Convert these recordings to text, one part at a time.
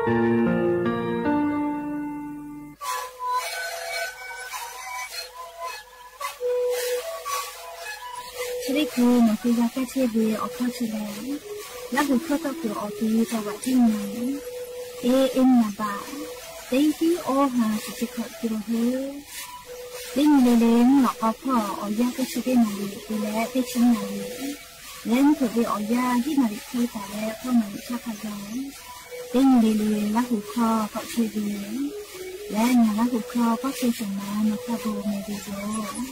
Thế thì mà khi ra cái xe về ở kho chỉ là lá bùi kho tao kiểu ở thì tao gọi trên này em là bà đấy chứ ô hà chỉ khỏi kiểu thế đến lên lọ ở phở ở ra cái sự cái này thì lẽ cái chuyện này lên thử về ở ra chứ mà khi tại lẽ không mà chắc là rồi đến lên lá bùi kho gọi xe về lẽ nhà lá bùi kho có xe sẵn mà ta bù này đi rồi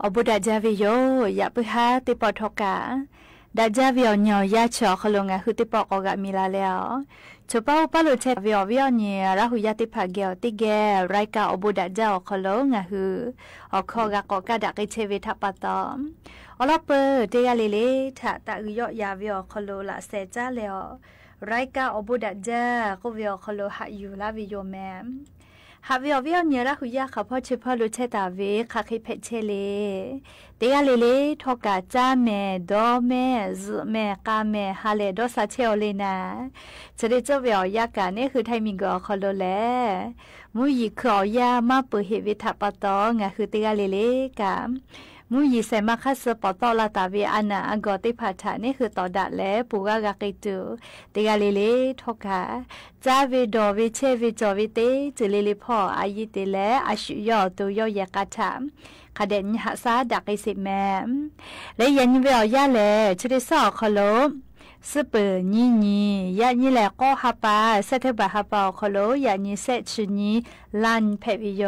อบุดาจาวิโยอย่าไปหาติปอทกาดาจาวิโอเนียยาชอขลงะคือติปอกอกะมีลาแล้วchupa upa lo che vio ni ra hu ya ti pha ge ti ge rai ka obu da ja o kholo nga hu o kho ga ko ka da ke che ve tha pa to ola pe te ya le le tha ta yo ya vio kholo la se cha le o rai ka obu da ja ko vio kholo ha yu la vi yo me ha vio ni ra hu ya kha pho che pho lo che ta ve kha khi phe che le te ya le tho ka cha me do me zu me ka me ha le do sa che o le naจะได้เจ้าเวียยากาเนี่ยคือไทยมีกอคอโลแลมุยขอยามาเปิดเหตุวิทัปตองะคือติกาเลเลกามุยใส่มาคัสปอตอลาตาเวอานาอังกอติพัชานี่คือต่อดัดและปูกากากิตูติกาเลเลทกาจ้าเวดอเวเชเวจอเวเตจุเลเลพ่ออายิเตและอาชุยอตัวยอยากาชามขเดนหักซาดักไอสิแมและยันเวียยาแลชริสอคอโลสเปนี่ยานี่แหละก็ฮับปาเสถบะฮับปาคโลยานี่เสชนี่ลันเพวิโย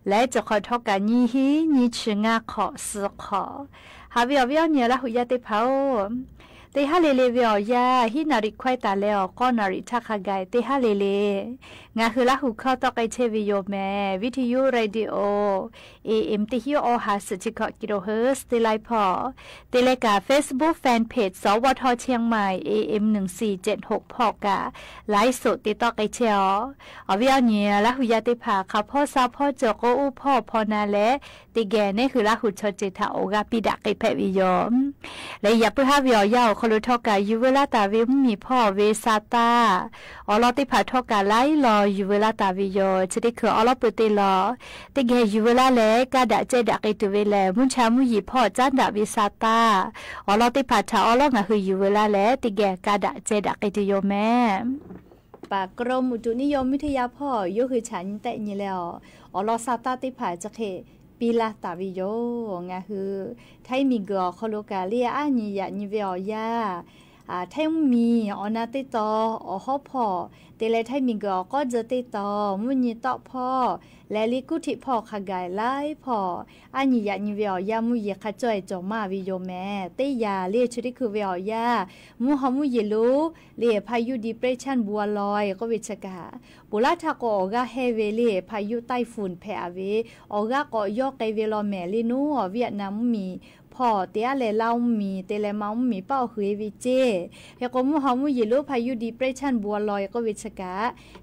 และจะขอทอกานี่ฮีนี่ชงาขอสขอฮาวิอเนี่ยละหุยาติเผาเตฮาเลเลวิอยาฮินาริควายตาเลอก็นาริทักไกเตฮาเลเลงาคือละหุเข้าตอกไอเชวิโยแมวิทยุเรดิโอAM ติฮิโอหาสจิกกิโลเฮิรตซ์เตไลพอเตเลกา Facebook Fanpage สวทเชียงใหม่ AM 1476พอกาไลฟ์สดติดต่อไอเชออวิอเนี่ยละหุยาติภาค่ะพ่อซาพ่อเจโกอูพ่อพอนาและติแกนี่คือละหุชจิตาโอกาปิดะไกเพวิโยและอย่าเพื่อหาวิอยาคลุทอกายูเวลาตาวิมมีพ่อเวซาตาอลอติผาทอกาไลรอยูเวลาตาวิโยจะได้คืออลอปุติลอติเกยูเวลาเลกาดะเจดะกิตุเวเลมุนชามุยีพ่อจันดาวิซาตาอลอติผาชาอลองะคือยูเวลาเลติเกกาดะเจดะกิตุโยแม่ปากกรมอุตุนิยมวิทยาพ่อยคือฉันแต่นี่แล้วอลอซาตาติผาจะเคปีลาตาวิโยงะคือไทยมีกอโคโลกาเลียอันนี้ยานิเวียยาไทยมีอนาติตออฮอพอเตเลไทยมีกอก็จะติตอมุนีตอพ่อและลิกุธิพ่อขกายไล่พ่ออันนี้ยานิเวียยามุยขจ่อยจอมาวิโยแม่เตยาเลียชุดิคือเวียยามุฮามุยลูเลียพายุดิเปรชันบัวลอยก็วิชกาปุราทาโกออกาเฮเวเลียพายุไต้ฝุ่นแผ่เวออกาก็ยอกไกเวลอแม่ลินูเวียดนามมีพ่อเตียเลเล่ามีเตเลเมามีเป้าเฮวิเจเฮก็มุฮามุยลูพายุดิเปรชันบัวลอยก็วิชกา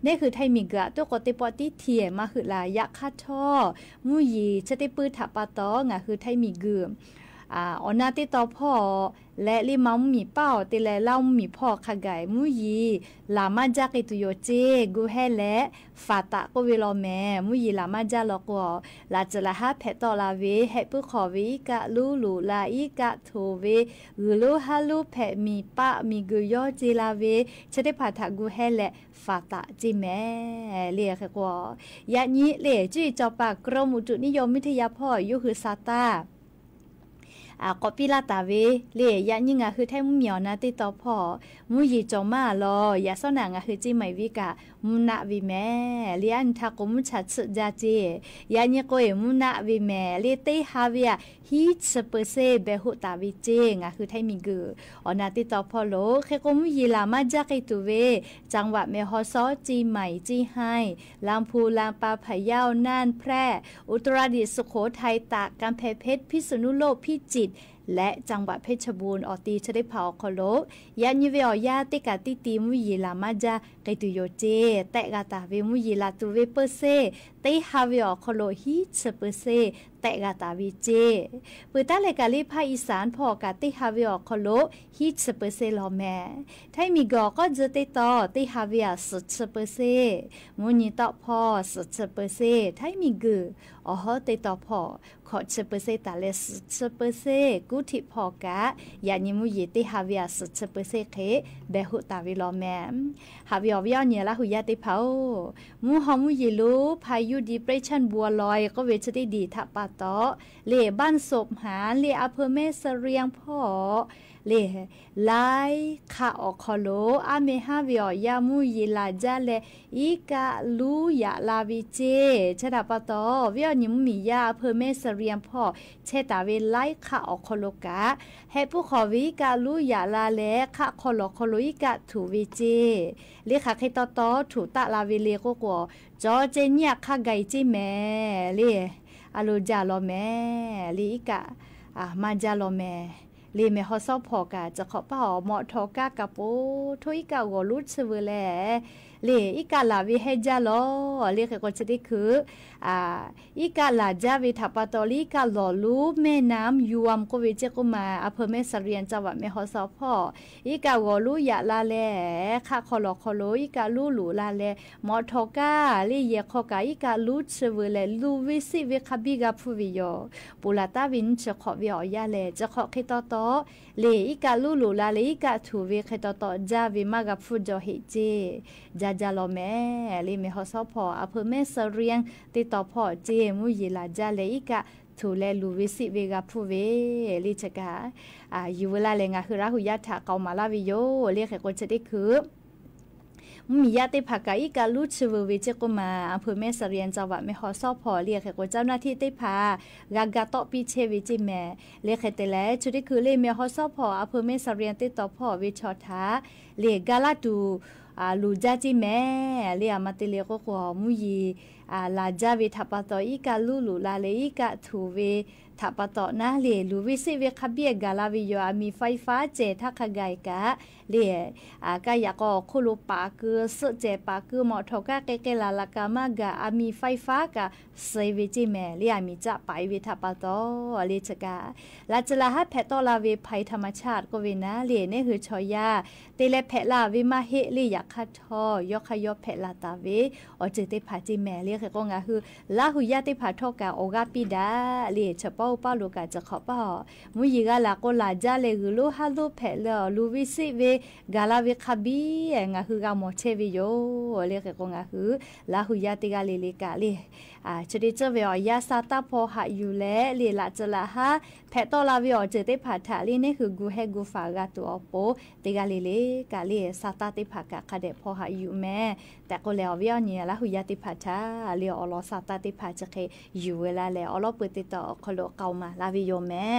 นี่คือไทยมีกะตัวกติปอติเทียมาคือลายะคาท่อมุยีชะติปื้อถาปาตองะคือไทยมีเกืออนาติตอพ่อและลิมัมมีเป้าติแลเล่ามีพ่อขะไก่มุยีลามาจากิตุโยเจกูแฮและฟาตะก็เวลอแม่มุยีลามาจาลอกวลาจะละฮะแพตอลาเวแฮปุขอวิกะลูลูลาอีกะโทเวกูลูฮาลูแพมีปะมีกุยอจิลาเวชะได้พาทะกูแฮและฟาตะจิแม่เรียกว่ายะนี้เลจุจอปากกรมอุตุนิยมวิทยาพ่อยุคือซาตาก็ปีลาตาเวเลียยิ่งคือแท้มุเหมียวนะติต่อพ่อมุยีจอมาลอยาสนางคือจีไม่วิกะมุนาวิแม่เลียนทักมุชัดสุจาเจยานี่ก็เอมุนาวิแม่เลียเตฮาเวียฮิตสเปเซเบหุตาวิเจงคือไทยมีกืออนาติต่อพ่อโลเคก็มุยีลามาจากิตุเวจังหวัดเมฮอซอจีใหม่จีให้ลำพูลำปาพะเยาน่านแพร่อุตรดิตถ์สุโขทัยตากกำแพงเพชรพิษณุโลกพิจิตรและจังหวัดเพชรบูรณ์ออตีชะได้เผาคอโลยานิเวอยาติกาติตีมุยีลามาจาไกตุโยเจแต่กาตาเวมุยีลาตุเวเปเซเตฮาเวอคอโลฮิเชเปเซแต่กาตาวิเจปืตาเลกาลีภาคอีสานพอกาติฮาเวอคอโลฮิเชเปเซลอแม่ไทยมีกอก็จะติต่อติฮาเวอสุดเชเปเซมุนีต่อพ่อสุดเชเปเซไทยมีกืออ๋อติต่อพ่อขอเชเปเซตาเลสุดเชเปเซกุธิพอกะยานิมุยติฮาเวียสุดเชเปเซเคเบหุตาวิลอแมมฮาวิอวิอเนียละหุยาติเผามูฮอมุยลูพายุดิเปรชันบัวลอยก็เวชได้ดีทับปาตอเล่บ้านศพหาเล่อำเภอแม่เสรียงพ่อ လေလိုက်ခါအခလိုအမေဟာဗီယောယာမူရီလာကြလေဤကလူရလာဗီချေချက်တာပတ်တော့ဗီယောညမီယာဖမေစရီယမ်ဖောချက်တာဝေလိုက်ခါအခလိုကဟေပုခေါ်ဗီကလူရလာလေခါခလိုခလိုဤကထူဗီချေလေခါခိတတော်ထူတလာဗီလေကိုကိုဂျောเจညခါဂိုင်ချီမဲလေအလိုကြလောမဲလီကမကြလောမဲလေမေဟောဆောဖောကจะขอป่าหมอทอกากะโปทุยกะวอลุชเวแลလေอีกาลาวิเฮจาโลလေก็จะได้คืออีกาลาจาวิทัปตอลีกาลอลูแม่น้ำยวมก็วิเจกุมาอำเภอแม่สะเรียนจังหวัดแม่ฮ่อซอพ่ออีกาวอลูยะลาแลค่ะคอลอคอโลอีกาลูลูลาแลมอทอกาลีเยคอกาอีกาลูชเวแลลูวิสิเวคบิกาฟูวิโยปุลาตาวินจะขอวิอยาแลจะขอคิตตอလေอีกาลูลูลาเลอีกาทูเวคตตอจาวิมากาฟูจอเฮเจจาจาโลแม่ลีเมฮอซอพออำเภอแม่สะเรียงติดต่อพ่อเจมุยีลาจาเลอีกะทูแลลูวิสิเวกาผู้เวลีชะกาอยู่เวลาเลงาคือราหุยะถะเกามาลาวิโยเรียกให้คนจะได้คือมีญาติผักกาอีกาลูชเวเจกุมาอำเภอแม่สะเรียนจังหวัดแม่ฮ่อซอพอเรียกให้คนเจ้าหน้าที่ได้พากากาโตปีเชวิจิแม่เรียกให้แต่แล้วจุดที่คือเลแม่ฮ่อซอพออำเภอแม่สะเรียนติดต่อพ่อวิชอทาเรียกกาลาดูลูจาจิแม่เรียมาติเลก็ขอมุยีลาจาวิทัปตออีกาลูลูลาเลอีกาทูเวทัปตอนะเลลูวิสิเวคเบียกาลาวิโยมีไฟฟ้าเจทักไกกะเลกายก็คุลุปาคือสเจปาคือหมอทอกะเกเกลาลากามากะมีไฟฟ้ากะเซวิจิแม่เรียมีจะไปวิทัปตอเลชกาลาจลาฮัดแพตอลาเวภัยธรรมชาติก็เวนะเลนี่คือชอยาเตเลแพลาวิมาเฮลียาคัทอยกขยอแพลาตาเวอเจติผาจิแม่เรียกก็งาคือลาหุยาติผาทอกาโอกาปิดาเลเฉเป้าป้าลูกาจะขอป้ามุยีกาลาโกลาจาเลกุลูฮาลูแพลลูวิสิเวกาลาเวคบีงาคือกาโมเชวิโยเรียกก็งาคือลาหุยาติกาเลเลกาเลจะได้เจอเวียยาซาตาพอหาอยู่แล้วเลละจะละฮะแพตอลาเวียเจติผาถาลีนี่คือกูเฮกูฟากาตัวโปติกาเลเลกาเลซาตาติผากะคาเดพอหาอยู่แม่แต่ก็แล้วเวียเนี่ยละหุยาติผาถาเลียอลอซาตาติผาจะเคอยู่เวลาแล้วอลอเปิดติดต่อคโลเกามาลาวิโยแม่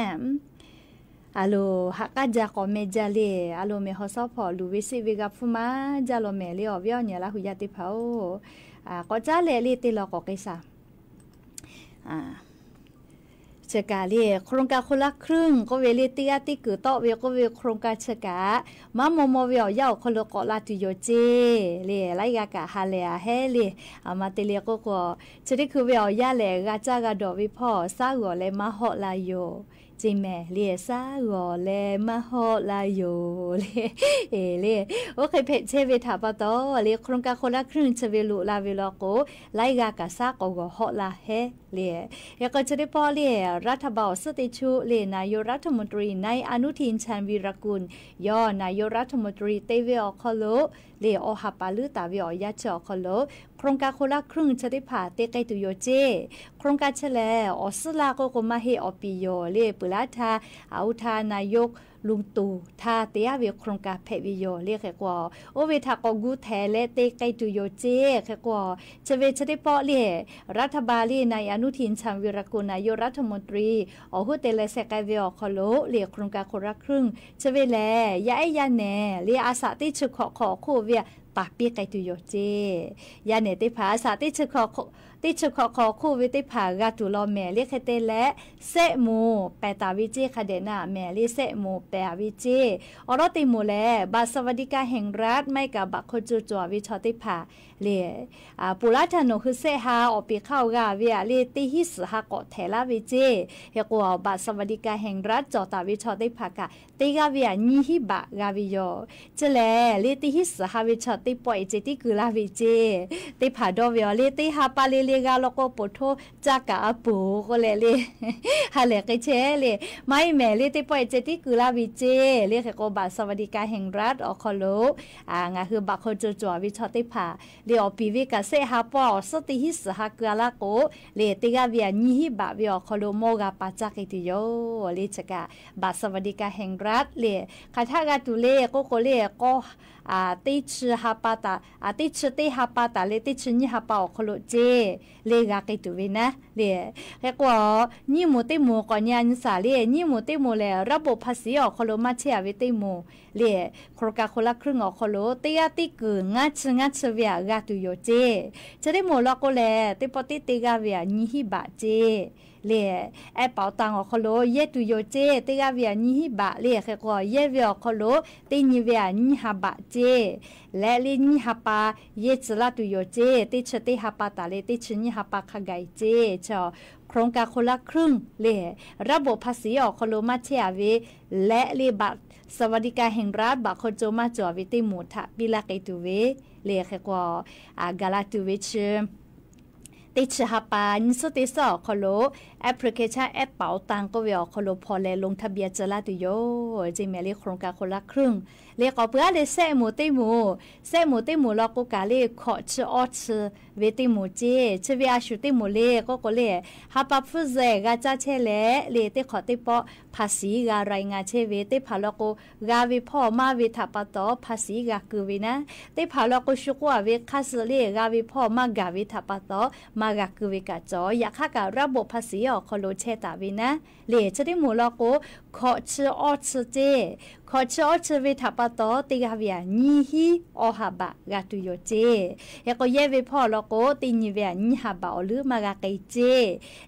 อาโลฮักกะจากอเมจาเลอาโลเมฮอซอพอลูวิสิวิกาฟุมาจาโลเมเลียเวียเนี่ยละหุยาติผาก็จาเลลีติลอก็กิซาเชกาเรียโครงการคนละครึ่งก็เวลีติอาติกือโตเวก็เวโครงการเชกามะโมโมเวียย่อคนละกอลาตุโยเจเลียไลกากะฮาเลอาเฮเลีมาติเลียก็จะได้คือเวียย่าเลกาจากาดอวิพ่อซาหัวเลมาฮอลาโยจิแม่เลียซาหัวเลมาฮอลาโยเลีโอเคเพเชเวทาปะโตเลียโครงการคนละครึ่งเชเวลุลาเวลโกไลกากะซาโกโกฮอลาเฮเลียแล้วก็จะได้พอเลียรัฐบาลสติชูเลนายรัฐมนตรีในอนุทินชาญวีรกุลย่อนายรัฐมนตรีเตเวอคโลเลอหับปาลือตาเวอยาเจอคโลโครงการคนละครึ่งจะได้ผ่าเตไกตุโยเจโครงการเฉลอสลาโกโกมาเฮอปิโยเลปุลาทาอาทานายกลุงตู่ทาเตียเวโครงการเพวิโยเรียกว่าโอเวทากกูแทเลเตไกตุโยเจแค่ว่าจะเวจะได้พอเลียรัฐบาลในอนุทินชาญวีรกุลนายกรัฐมนตรีอหุเตเลเซกเวอคโลเรียกโครงการคนละครึ่งจะเวแลยาไอยาแหนเรียอาสาติชุขอโคเวียปาปีไกตุโยเจยาเนติภาษาติชุขอคู่วิติภากาตุลอแม่เรียกเตและเสมูแปตาวิจิคเดนาแม่เรียเสมูแปวิจิอรติมูแลบาสวัสดิการแห่งรัฐไม่กับบักโคจูจัววิชอติภาเรียปุราธนุคือเสหาอปีเข้ากาเวียเรียติฮิสหากอเทลาวิจิเฮกัวบาสวัสดิการแห่งรัฐจอตาวิชอติภากะติกาเวียนิฮิบะกาวิโยเจแลเรียติฮิสหาวิชอ ติปอยเจติกุลาวิเจติผาดอเวียเลติฮาปาเลเลกาลโกปโทจากาปูก็เลฮาเลกเชเลไม่แม่เลติปอยเจติกุลาวิเจเลขก็บัตรสวัสดิการแห่งรัฐอคโลงาคือบักโคจัววิชอติผาเลอปีวิกาเซฮาปอสติฮิสฮากาลาโกเลติกาเวียญิฮิบะเวียอคโลโมกาปาจากิติโยเลจกาบัตรสวัสดิการแห่งรัฐเลคาทากาตุเลโกโคเลก็ติชฮาปาตาติชติฮาปาตาเลติชญิฮาปาอคโลเจเลกากิตุวินะเลแค่ว่านี่มูติมูก่อนยานิสาเลนี่มูติมูเลระบบภาษีอคโลมาเชียวิติมูเลโครกาโคลาครึ่งอคโลติยาติกึงัดเวียกาตุโยเจจะได้มูลโกเลติปติติกาเวียญิฮิบะเจเลไอเป่าตังอคโลเยตุโยเจติกาเวียญิฮิบะเลแค่ว่าเยเวียอคโลติญิเวียญิฮาบะเจและลิญิฮาปาเยจลาตุโยเจติชติฮาปาตาเลติชญิฮาปาคาไกเจชอโครงการคนละครึ่งเลระบบภาษีอคโลมาเชียวิและเลบัตสวัสดิการแห่งรัฐบักโคโจมาจอวิติมูทะบิลาเกตุเวเลแค่ว่ากาลาตุเวชติชฮาปานิสุติสอคโลแอปพลิเคชันแอปเป๋าตังก็เวียคโลพอแลลงทะเบียนจะลาตุโยจิเมลีโครงการคนละครึ่งเรียกเอาเพื่อเลเซมูติมูลกุกาเลขอชอชเวติมูเจชเวียชุติมูเลก็เลฮาปาฟุเซกาจาเชเลเลติขอติปอภาษีการายงานเชเวติพาลกุกาวิพ่อมาวิทัปตอภาษีกาคือวินะติพาลกุชุกว่าวิคัสเลกาวิพ่อมากาวิทัปตอมากาคือวิกาจออยากฆ่ากับระบบภาษีอคโลเชตาวินะเลจะได้มูลกุขอชอชเจขอชอชวิทัปตอติกาวิญิฮิอหาบะกาตุโยเจยก็เยวิพ่อลกุติญิเวียญิฮาบะหรือมากาไกเจ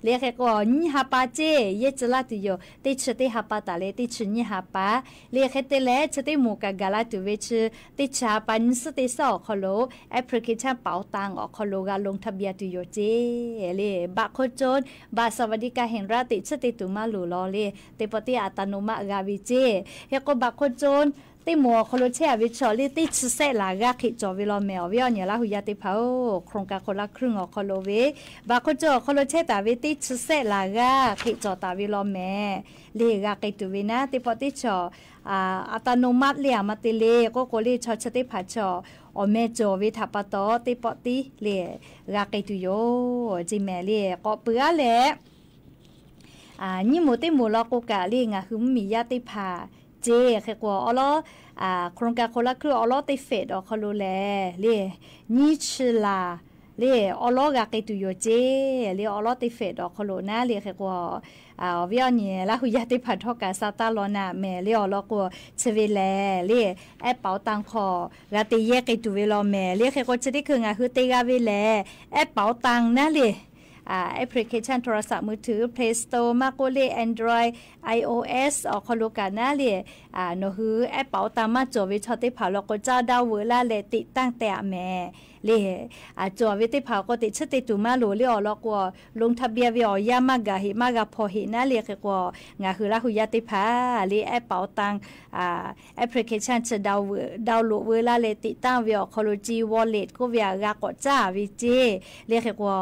เลแค่ก็ญิฮาปาเจเยจลาตุโยติชติฮาปาตาเลติชญิฮาปาเลแค่เตเลจะได้มูกากาลาตุเวชติชาปันสติสอคโลแอปพลิเคชันเป๋าตังอคโลกาลงทะเบียนตุโยเจเลบักโคจนบาสวัสดิการแห่งรัฐติชติตุมาหลูลอเลเตปติอัตโนมัติกาวิเจเฮก็บักโคจนติมัวคโลเชียวิชอลิติชเซลากาขิจอวิลอเมอวิอเนลาหุยาติพาโอโครงการคนละครึ่งอคโลเวบาโคจอคโลเชตาวิติชเซลากาขิจอตาวิลอเมเลกากิตุวินะติปติชออัตโนมัติเลียมาติเลก็โกลีชอชติผาชออเมจอวิทัปตอติปติเลกากิตุโยจิเมเลก็เปือเลนี่มูติมูลกุกาลีงาคือมียาติพาเจแค่กว่าล้อโครงการคนละคือล้อติเฟดอคโลแลเลนิชลาเลล้อกาเกตุโยเจเลล้อติเฟดอคโลนะเลแค่กว่าวิอเนี่ยละหุยาติพันทอกาซาตาลอนาแม่เลล้อกว่าเชเวแลเลแอปเป๋าตังคอกาติเยเกตุเวลอแม่เลแค่กว่าจะได้คืองาคือเตกาเวแลแอปเป๋าตังนะเลแอปพลิเคชันโทรศัพท์มือถือ Play Store มาโกเล Android iOS ออกคอลูกานาเลยโนฮือแอปเป๋าตังมาจอวิชอติผาลก็เจ้าดาวเวลาเลติตั้งแต่แม่เลยจอวิติผาก็ติดชติตุมาหลูเลยแล้วก็ลงทะเบียนวิอยามากะหิมากะพอหินะเลยก็งาคือละหุยาติผาเลยแอปเป๋าตังแอปพลิเคชันจะดาวโหลดเวลาเลติตั้งวิอคอลูจีวอลเล็ตก็วิกาก็จ้าวิเจเลยก็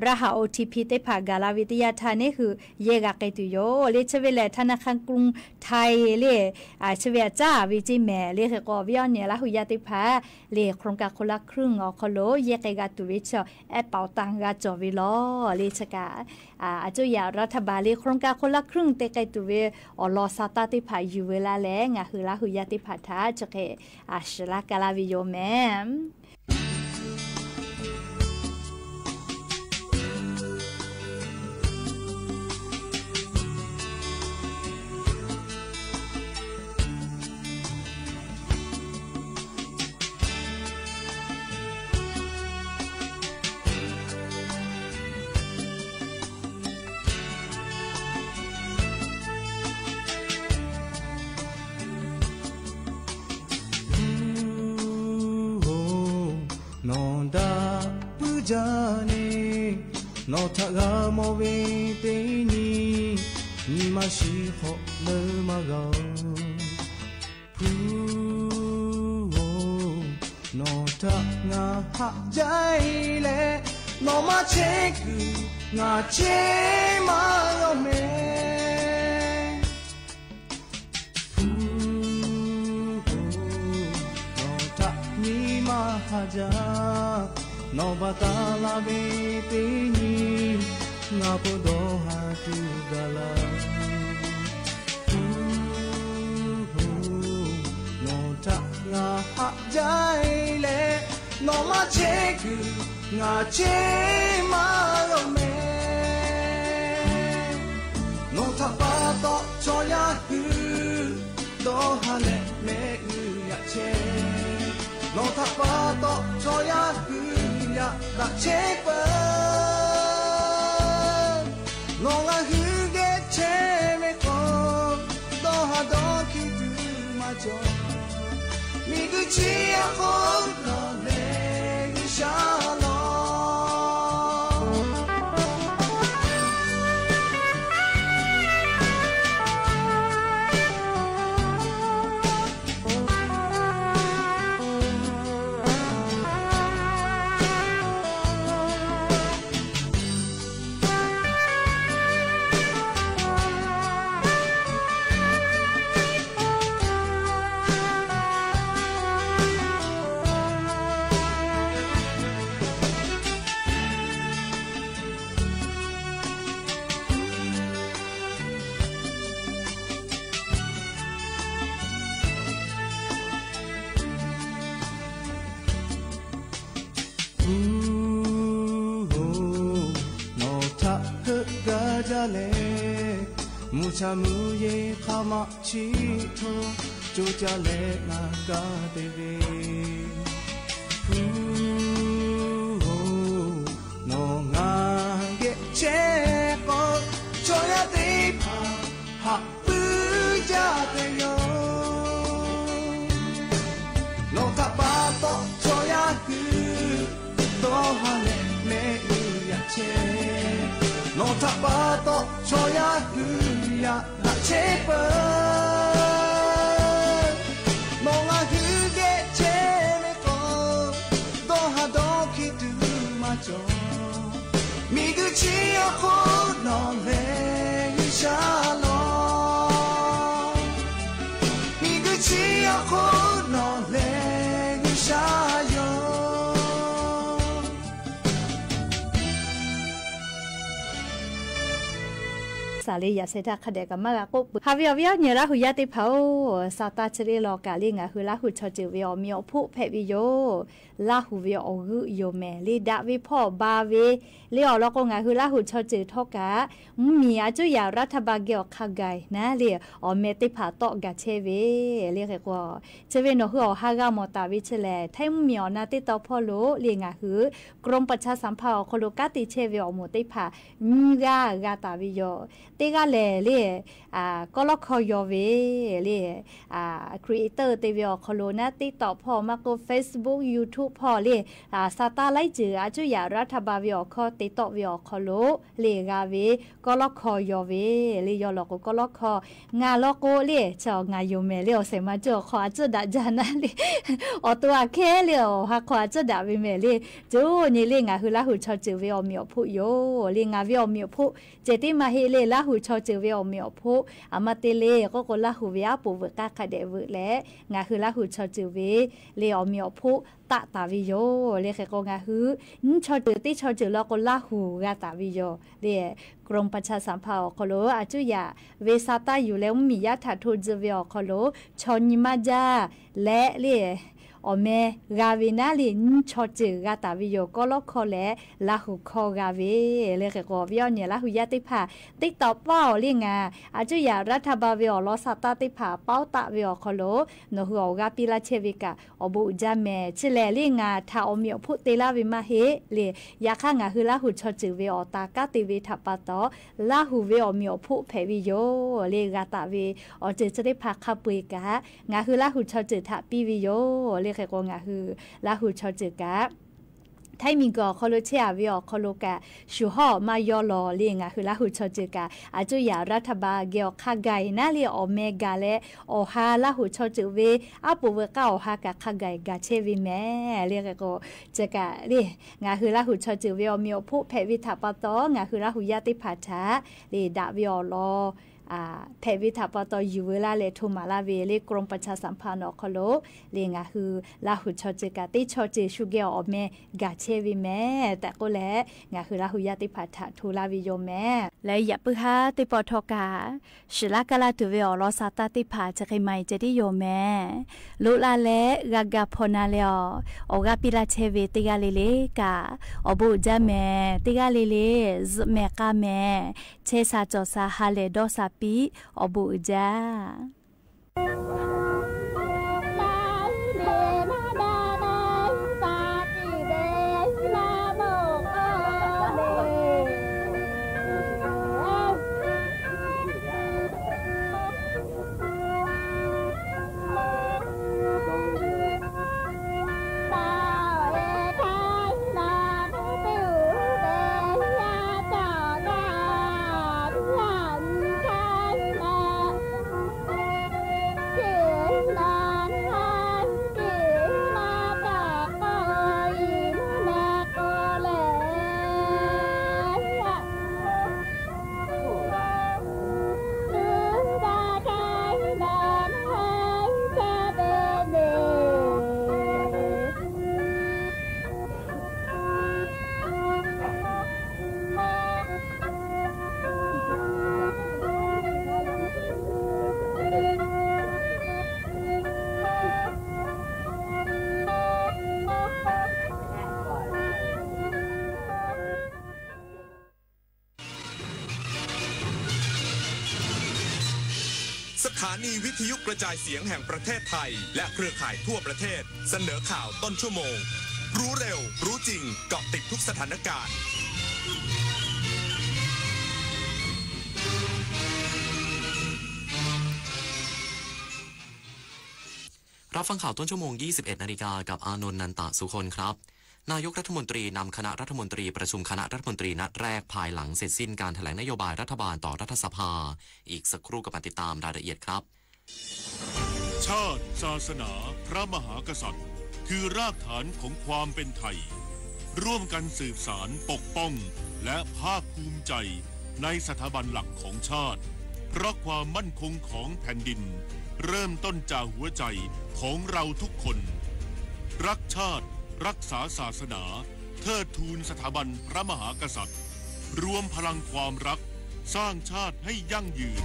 รหัสOTP ได้ผ่ากาลวิทยาทานนี่คือเยกาเกตุโยเลชเวลธนาคารกรุงไทยเลชเวจ้าวิจิแม่เลก็วิอเนี่ยละหุยาติผาเลโครงการคนละครึ่งอคโลเยกกาตุวิชแอปเป๋าตังกาจอวิลอเลชกาจุยารัฐบาลเลโครงการคนละครึ่งเตไกตุเวอลอซาตาติผาอยู่เวลาแลงะคือละหุยาติผาทาจเกชลากาลาวิโยแม่no taga mo ve te ni ni ma shi ho le ma ga pu no ta nga ha jai le no ma che ku nga che ma yo me no ta ni ma ha ja no bata la be te ni nga po do ha tu da la no ta nga ha jai le no ma che ku nga che ma yo me no ta pa to cho ya hu do ha le me u ya che no ta pa to cho ya hu ya da che pa no nga hu ge che me ko do ha do ki tu ma jo mi gu chi ya ko no le sha lo mucha muye khama chi tho jo ja le na ka de ve no nga ge che ko cho ya de pha ha pu ja de yo no ta pa to cho ya ku do ha le me u ya che no ta pa to cho ya ku ya la che pa no nga hu ge che me ko do ha do ki tu ma cho mi gu chi ya ko no le sha lo mi gu chi ya ko no le sha yoสาลียาเสดาคเดกมากปุ๊บฮาวิอวิอเนราหุยาติเผาซาตาเชริลอกาลิงะหุลาหุชอจิวิอมิอผู้เพวิโยลาหุวิออกุโยเมลิดาวิพ่อบาเวลิออลอกงะหุลาหุชอจิทอกะมีอาจุยารัฐบาลเกอคาไกนะลิออเมติผาตอกะเชเวลิเกกว่าเชเวโนหุอฮากามอตาวิเชเลไทมมีอนาติตอพ่อโลลิงะหุกรมประชาสัมพันธ์โคโลกาติเชเวอโมติผามีกาตาวิโยตีกาเลก็ล็อกคอยอเวครีเอเตอร์ตีวิอคอโลนาติต่อพอมาโก Facebook YouTube พอซาตาไลจืออาจุยารัฐบาลวิอคอติต่อวิอคอโลกาเวก็ล็อกคอยอเวยอล็อกก็ล็อกคองาล็อกโกจองายูเมเสมาจ่อขวาจุดจานะอตัวแค่ฮักขวาจุดวิเมจูนี่งาหุลาหุชอจือวิอมิอผู้โยงาวิอมิอผู้เจติมาเฮลาหุชอจือวิอมิอผู้อามาเตเลก็ลาหูวิอาปูเวกาคาเดวและงาคือลาหูชอจือเวเลอมีอผู้ตาวิโยเลแค่ก็งาคือชอจือติชอจือแล้วก็ลาหูกาตาวิโยเลกรมประชาสัมพันธ์คโลอาจุยาเวซาตาอยู่แล้วมียาถาทูจือเวอคโลชอนิมาจาและเลอเมกาเวนาลินชอจือกาตาวิโยก็ล็อกคอและลาหูคอกาเวเลแค่ก็วิอเนี่ยลาหูยาติผาติต่อเป้าเรียงอาจุยารัฐบาลวิอลอซาตาติผาเป้าตะวิอคโลโนหัวกาปิลาเชวิกาอบุจาเมชิเลเรียงทาอมิอพุเตลาวิมาเฮเลยยาข้างคือลาหูชอจือวิอตากาติวิทัปปะตอลาหูวิอมิอพุเพวิโยเลกาตาวิอจือจะได้พักคาปุยกางาคือลาหูชอจือทะปีวิโยเลแค่ก็งาคือลาหูชอจือกะ ไทยมีก็คอโลเชียวิอคอโลกะชูห่อมายอลอเลียงะคือละหุชอจิกะอาจุยารัฐบาลเกียวคาไกนาเลียอเมกาเลโอฮาละหุชอจิเวอาปูเวก้าโอฮากะคาไกกาเชวิแม่เรียกก็จะกะเรียงะคือละหุชอจิวิอมีอผู้เพวิถาปตองะคือละหุยาติภาชาเรดาวิอลอเพวิถาปตอยู่เวลาเลทุมาลาเวเลกรมประชาสัมพันธ์อคโลเลงะคือลาหุชอจิกะติชอจิชุเกออเมกาเชวิแม่แต่ก็แลงะคือลาหุยาติพัทะทูลาวิโยแม่และยะปึฮาติปอทกาชิลากะลาตุเวอลอซาตาติพาจะไกไมจะดิโยแม่ลุลาเลกะกะพนาเลออกะปิลาเชเวติกาเลเลกาอบุจาแม่ติกาเลเลซเมกาแม่เชซาจอซาฮาเลดอซาปีอบูจาสถานีวิทยุกระจายเสียงแห่งประเทศไทยและเครือข่ายทั่วประเทศเสนอข่าวต้นชั่วโมงรู้เร็วรู้จริงเกาะติดทุกสถานการณ์รับฟังข่าวต้นชั่วโมง 21 นาฬิกากับอานนท์ นันตะสุคนครับนายกรัฐมนตรีนำคณะรัฐมนตรีประชุมคณะรัฐมนตรีนัดแรกภายหลังเสร็จสิ้นการแถลงนโยบายรัฐบาลต่อรัฐสภาอีกสักครู่กับมาติดตามรายละเอียดครับชาติศาสนาพระมหากษัตริย์คือรากฐานของความเป็นไทยร่วมกันสืบสานปกป้องและภาคภูมิใจในสถาบันหลักของชาติเพราะความมั่นคงของแผ่นดินเริ่มต้นจากหัวใจของเราทุกคนรักชาติรักษาศาสนาเทิดทูนสถาบันพระมหากษัตริย์รวมพลังความรักสร้างชาติให้ยั่งยืน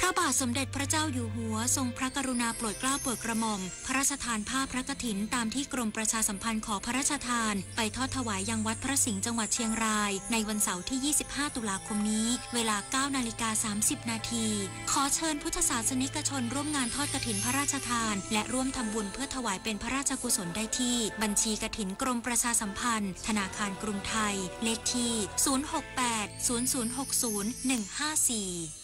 พระบาทสมเด็จพระเจ้าอยู่หัวทรงพระกรุณาโปรดเกล้าโปรดกระหม่อมพระราชทานผ้าพระกฐินตามที่กรมประชาสัมพันธ์ขอพระราชทานไปทอดถวายยังวัดพระสิงห์จังหวัดเชียงรายในวันเสาร์ที่ 25 ตุลาคมนี้เวลา 9:30 นาทีขอเชิญพุทธศาสนิกชนร่วมงานทอดกฐินพระราชทานและร่วมทำบุญเพื่อถวายเป็นพระราชกุศลได้ที่บัญชีกฐินกรมประชาสัมพันธ์ธนาคารกรุงไทยเลขที่ 068 0060 154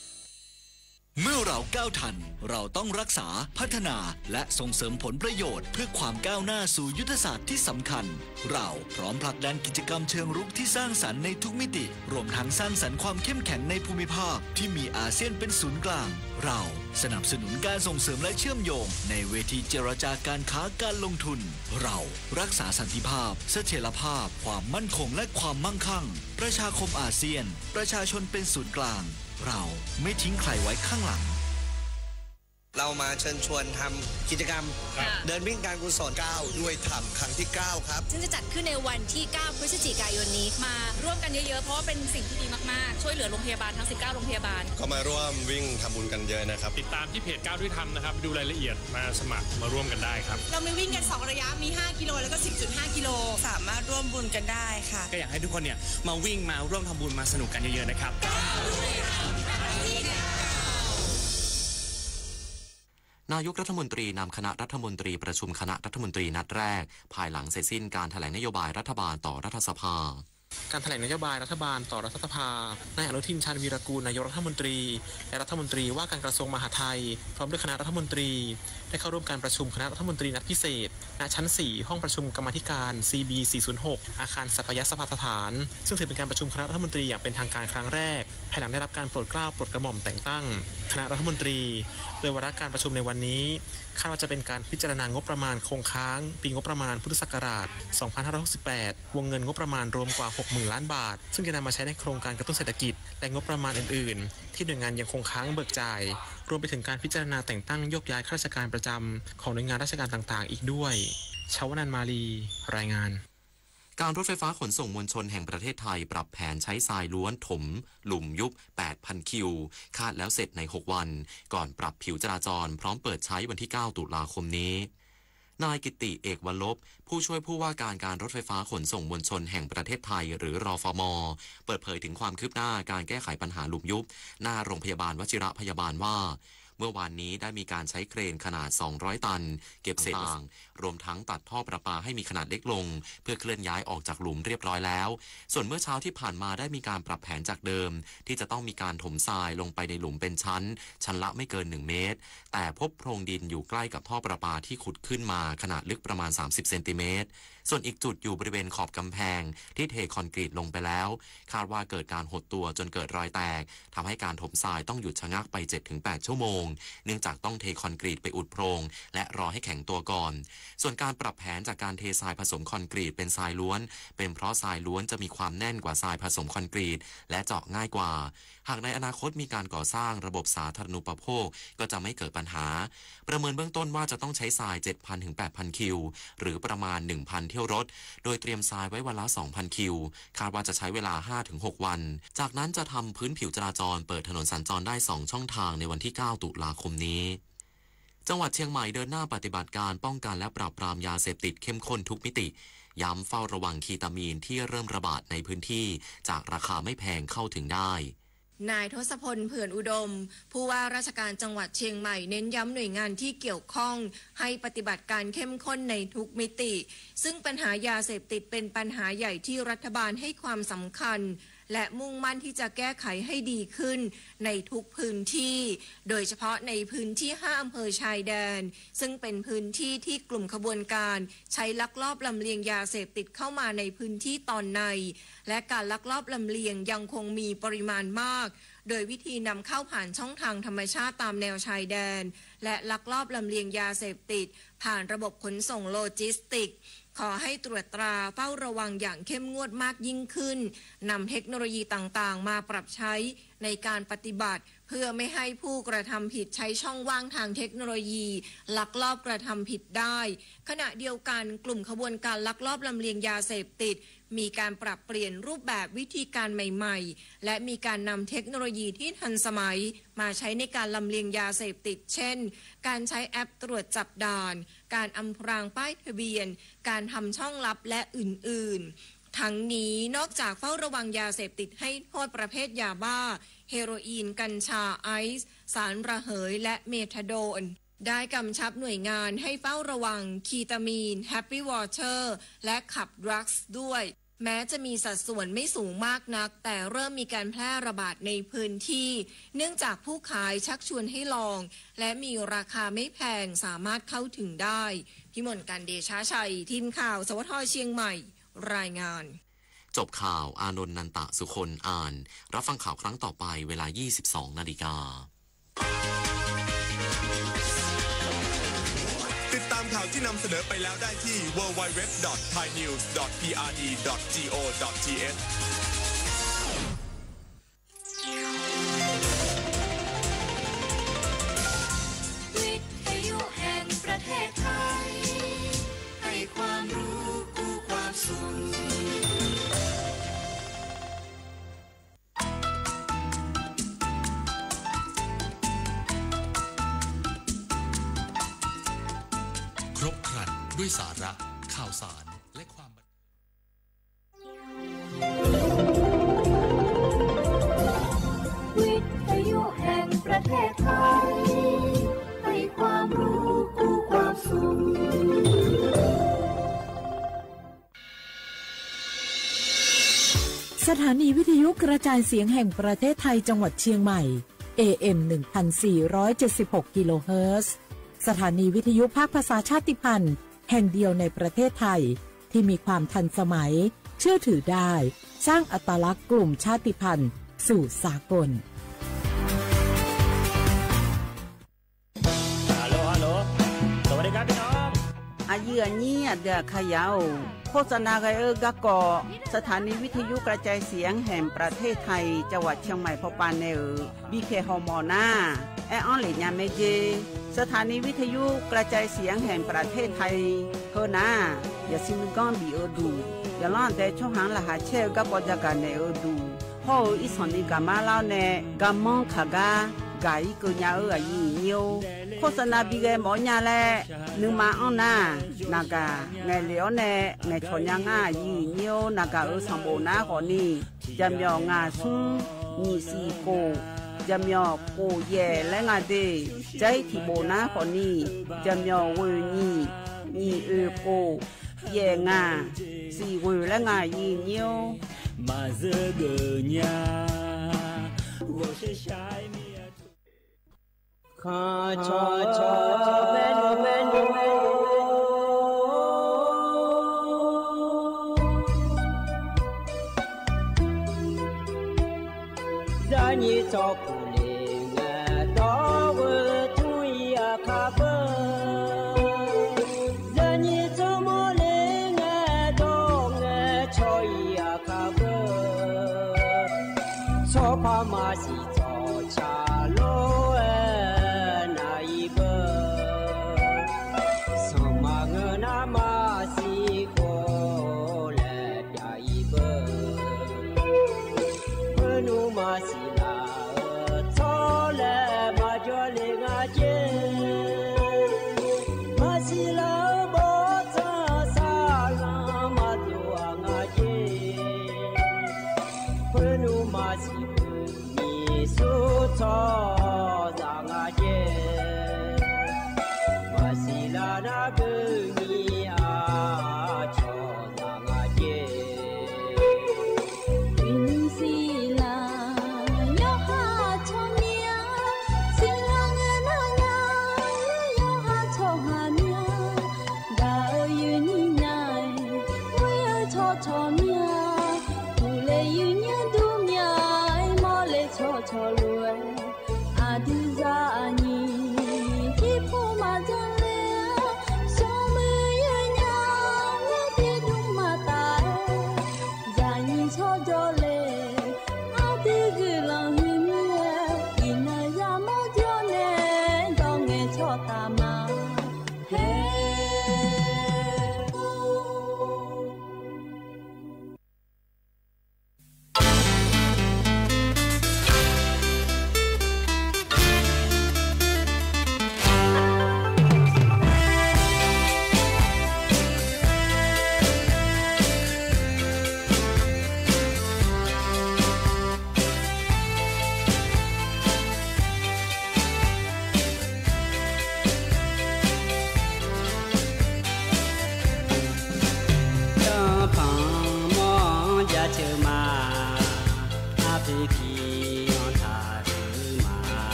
เมื่อเราก้าวทันเราต้องรักษาพัฒนาและส่งเสริมผลประโยชน์เพื่อความก้าวหน้าสู่ยุทธศาสตร์ที่สำคัญเราพร้อมผลักดันกิจกรรมเชิงรุกที่สร้างสรรค์ในทุกมิติรวมทั้งสร้างสรรค์ความเข้มแข็งในภูมิภาคที่มีอาเซียนเป็นศูนย์กลางเราสนับสนุนการส่งเสริมและเชื่อมโยงในเวทีเจรจาการค้าการลงทุนเรารักษาสันติภาพเสถียรภาพความมั่นคงและความมั่งคั่งประชาคมอาเซียนประชาชนเป็นศูนย์กลางเราไม่ทิ้งใครไว้ข้างหลังเรามาเชิญชวนทำกิจกรรมเดินวิ่งการกุศล9ด้วยธรรมครั้งที่9ครับซึ่งจะจัดขึ้นในวันที่9พฤศจิกายนนี้มาร่วมกันเยอะๆเพราะว่าเป็นสิ่งที่ดีมากๆช่วยเหลือโรงพยาบาลทั้ง19โรงพยาบาลก็มาร่วมวิ่งทำบุญกันเยอะนะครับติดตามที่เพจ9ด้วยธรรมนะครับดูรายละเอียดมาสมัครมาร่วมกันได้ครับเรามีวิ่งกัน2ระยะมี5กิโลแล้วก็ 10.5 กิโลสามารถร่วมบุญกันได้ค่ะก็อยากให้ทุกคนเนี่ยมาวิ่งมาร่วมทำบุญมาสนุกกันเยอะๆนะครับนายกรัฐมนตรีนำคณะรัฐมนตรีประชุมคณะรัฐมนตรีนัดแรกภายหลังเสร็จสิ้นการแถลงนโยบายรัฐบาลต่อรัฐสภา การแถลงนโยบายรัฐบาลต่อรัฐสภานายอนุทินชาญวีรกูลนายกรัฐมนตรีและรัฐมนตรีว่าการกระทรวงมหาดไทยพร้อมด้วยคณะรัฐมนตรีได้เข้าร่วมการประชุมคณะรัฐมนตรีนัดพิเศษณชั้น 4 ห้องประชุมกรรมาธิการ CB 406 อาคารสัปยสภาสถานซึ่งถือเป็นการประชุมคณะรัฐมนตรีอย่างเป็นทางการครั้งแรกภายหลังได้รับการโปรดเกล้าโปรดกระหม่อมแต่งตั้งคณะรัฐมนตรีโดยวาระการประชุมในวันนี้คาดว่าจะเป็นการพิจารณางบประมาณคงค้างปีงบประมาณพุทธศักราช 2568 วงเงินงบประมาณรวมกว่า 60,000 ล้านบาทซึ่งจะนำมาใช้ในโครงการกระตุ้นเศรษฐกิจและงบประมาณอื่นๆที่หน่วยงานยังคงค้างเบิกจ่ายรวมไปถึงการพิจารณาแต่งตั้งโยกย้ายข้าราชการประจำของหน่วยงานราชการต่างๆอีกด้วยชวนันท์มาลีรายงานการรถไฟฟ้าขนส่งมวลชนแห่งประเทศไทยปรับแผนใช้ทรายล้วนถมหลุมยุบ 8,000 คิวคาดแล้วเสร็จใน 6 วันก่อนปรับผิวจราจรพร้อมเปิดใช้วันที่ 9 ตุลาคมนี้นายกิติเอกวรลบผู้ช่วยผู้ว่าการรถไฟฟ้าขนส่งมวลชนแห่งประเทศไทยหรือรฟม.เปิดเผยถึงความคืบหน้าการแก้ไขปัญหาหลุมยุบหน้าโรงพยาบาลวชิระพยาบาลว่าเมื่อวานนี้ได้มีการใช้เครนขนาด200ตันเก็บเศษต่างรวมทั้งตัดท่อประปาให้มีขนาดเล็กลงเพื่อเคลื่อนย้ายออกจากหลุมเรียบร้อยแล้วส่วนเมื่อเช้าที่ผ่านมาได้มีการปรับแผนจากเดิมที่จะต้องมีการถมทรายลงไปในหลุมเป็นชั้นละไม่เกิน1เมตรแต่พบโพรงดินอยู่ใกล้กับท่อประปาที่ขุดขึ้นมาขนาดลึกประมาณ30เซนติเมตรส่วนอีกจุดอยู่บริเวณขอบกำแพงที่เทคอนกรีตลงไปแล้วคาดว่าเกิดการหดตัวจนเกิดรอยแตกทำให้การถมทรายต้องหยุดชะงักไป 7-8 ชั่วโมงเนื่องจากต้องเทคอนกรีตไปอุดโพรงและรอให้แข็งตัวก่อนส่วนการปรับแผนจากการเททรายผสมคอนกรีตเป็นทรายล้วนเป็นเพราะทรายล้วนจะมีความแน่นกว่าทรายผสมคอนกรีตและเจาะง่ายกว่าหากในอนาคตมีการก่อสร้างระบบสาธารณูปโภคก็จะไม่เกิดปัญหาประเมินเบื้องต้นว่าจะต้องใช้ทราย 7,000 ถึง 8,000 คิวหรือประมาณ 1,000 เที่ยวรถโดยเตรียมทรายไว้วันละ 2,000 คิวคาดว่าจะใช้เวลา 5-6 วันจากนั้นจะทำพื้นผิวจราจรเปิดถนนสัญจรได้2ช่องทางในวันที่ 9 ตุลาคมนี้จังหวัดเชียงใหม่เดินหน้าปฏิบัติการป้องกันและปราบปรามยาเสพติดเข้มข้นทุกมิติย้ำเฝ้าระวังคีตามีนที่เริ่มระบาดในพื้นที่จากราคาไม่แพงเข้าถึงได้นายทศพล เผื่อนอุดมผู้ว่าราชการจังหวัดเชียงใหม่เน้นย้ำหน่วยงานที่เกี่ยวข้องให้ปฏิบัติการเข้มข้นในทุกมิติซึ่งปัญหายาเสพติดเป็นปัญหาใหญ่ที่รัฐบาลให้ความสำคัญและมุ่งมั่นที่จะแก้ไขให้ดีขึ้นในทุกพื้นที่โดยเฉพาะในพื้นที่5อำเภอชายแดนซึ่งเป็นพื้นที่ที่กลุ่มขบวนการใช้ลักลอบลำเลียงยาเสพติดเข้ามาในพื้นที่ตอนในและการลักลอบลำเลียงยังคงมีปริมาณมากโดยวิธีนำเข้าผ่านช่องทางธรรมชาติตามแนวชายแดนและลักลอบลำเลียงยาเสพติดผ่านระบบขนส่งโลจิสติกขอให้ตรวจตราเฝ้าระวังอย่างเข้มงวดมากยิ่งขึ้นนำเทคโนโลยีต่างๆมาปรับใช้ในการปฏิบัติเพื่อไม่ให้ผู้กระทำผิดใช้ช่องว่างทางเทคโนโลยีลักลอบกระทำผิดได้ขณะเดียวกันกลุ่มขบวนการลักลอบลำเลียงยาเสพติดมีการปรับเปลี่ยนรูปแบบวิธีการใหม่ๆและมีการนำเทคโนโลยีที่ทันสมัยมาใช้ในการลำเลียงยาเสพติดเช่นการใช้แอปตรวจจับด่านการอำพรางป้ายทะเบียนการทำช่องลับและอื่นๆทั้งนี้นอกจากเฝ้าระวังยาเสพติดให้โทษประเภทยาบ้าเฮโรอีนกัญชาไอซ์สารระเหยและเมทาโดนได้กำชับหน่วยงานให้เฝ้าระวังคีตามีนแฮปปี้วอเตอร์และขับดรักส์ด้วยแม้จะมีสัดส่วนไม่สูงมากนักแต่เริ่มมีการแพร่ระบาดในพื้นที่เนื่องจากผู้ขายชักชวนให้ลองและมีราคาไม่แพงสามารถเข้าถึงได้พิมลกันเดชาชัยทีมข่าวสวทเชียงใหม่รายงานจบข่าวอานนท์นันตะสุคนอ่านรับฟังข่าวครั้งต่อไปเวลา 22:00 น.ติดตามข่าวที่นำเสนอไปแล้วได้ที่ www.thainews.prd.go.thวิทยุแห่งประเทศไทยให้ความรู้กู้ความสุขครบครันด้วยสาระข่าวสารและความวิทยุแห่งประเทศไทยให้ความรู้กู้ความสุข สถานีวิทยุกระจายเสียงแห่งประเทศไทยจังหวัดเชียงใหม่ AM 1476 กิโลเฮิรตซ์สถานีวิทยุภาคภาษาชาติพันธุ์แห่งเดียวในประเทศไทยที่มีความทันสมัยเชื่อถือได้สร้างอัตลักษณ์กลุ่มชาติพันธุ์สู่สากลสวัสดีครับพี่น้องอายุอันนี้เดือขยาวโฆษณาไกกะกอสถานีวิทยุกระจายเสียงแห่งประเทศไทยจังหวัดเชียงใหม่พอปานเนอบีเคฮอมอนาแอออนเหลียเมเจสถานีวิทยุกระจายเสียงแห่งประเทศไทยเฮนาอย่าซิมกอนบีเอดูอย่าล้อนแต่ช่วงหางละหาเชลกับปอจากกันเนอดูพออีสอนีกามาแล้วเนกามองขากากายกุญญาอายุเนียวโฆษณาบีเกมอญาแลนึงมาอ้อนานากาไงเหลียวเนไงชนยังอายุเนียวนากาสมบูรณ์นาคนนี้จำยองาซุงมีสีโกจำยอโกเย่และงาเดใจที่โบนาคนนี้จำยอเวนี่นี่โกเย่งาสีเวและงายีเนียวมาเจอเกญา我是shine Cha cha cha menu menu za ni cho pu le nga do wo tu ya kha ba za ni cho mo le nga do nga cho ya kha ba cho pa ma si cho cha lo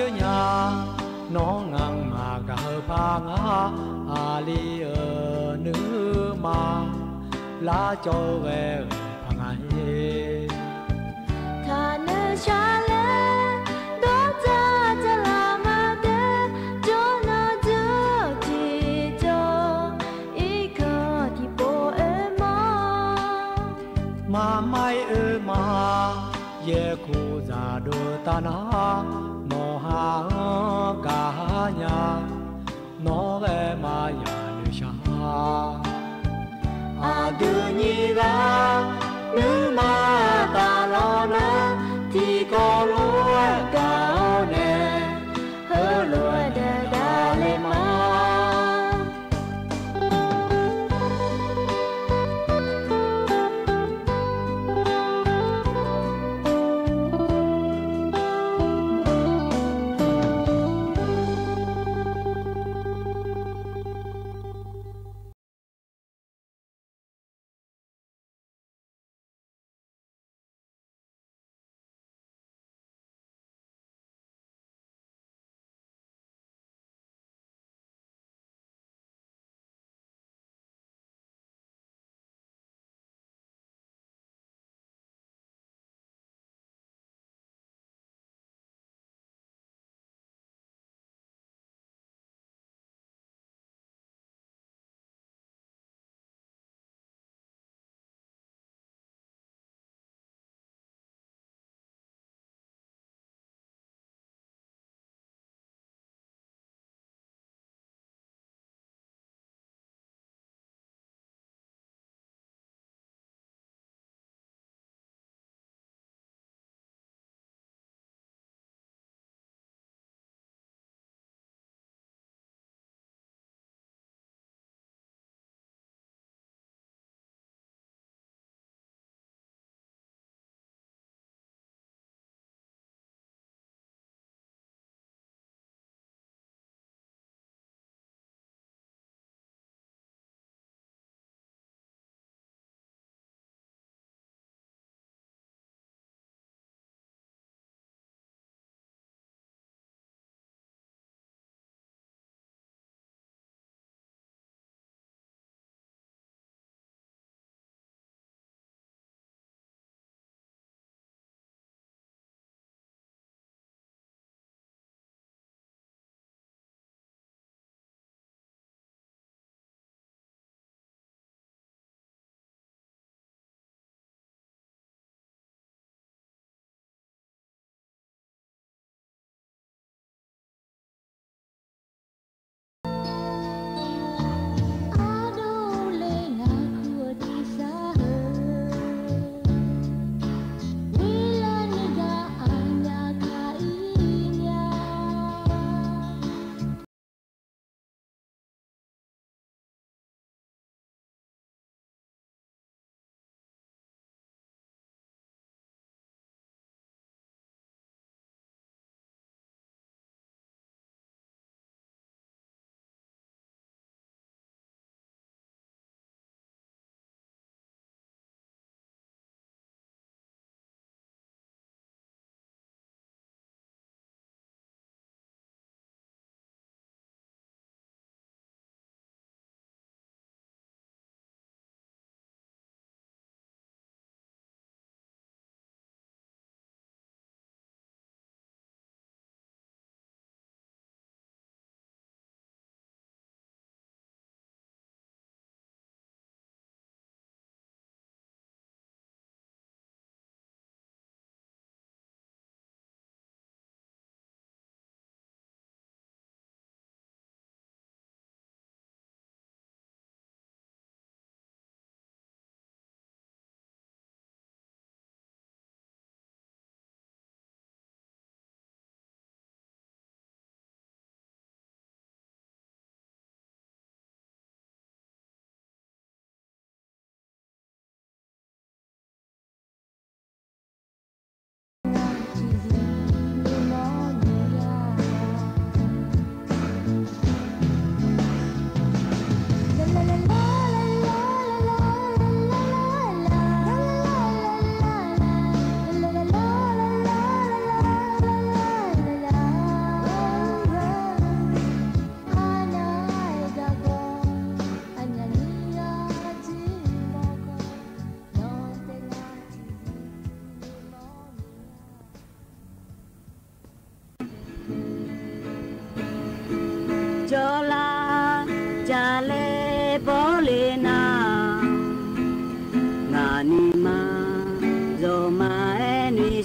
chữ nhà nó ngang mà cả pha ngã ali ở nữ mà lá cho về phang ai thà nơi xa lẽ đó ra cho làm mà để cho nó giữ chỉ cho ý cơ thì bộ em mà mai ơi mà ye khu già đồ ta na nó ha cả nhà nó về mà nhà nữ xa đưa nhị ra nữ mà ta lo na thì có lúa cao nè hơ lúa đà đà lên mà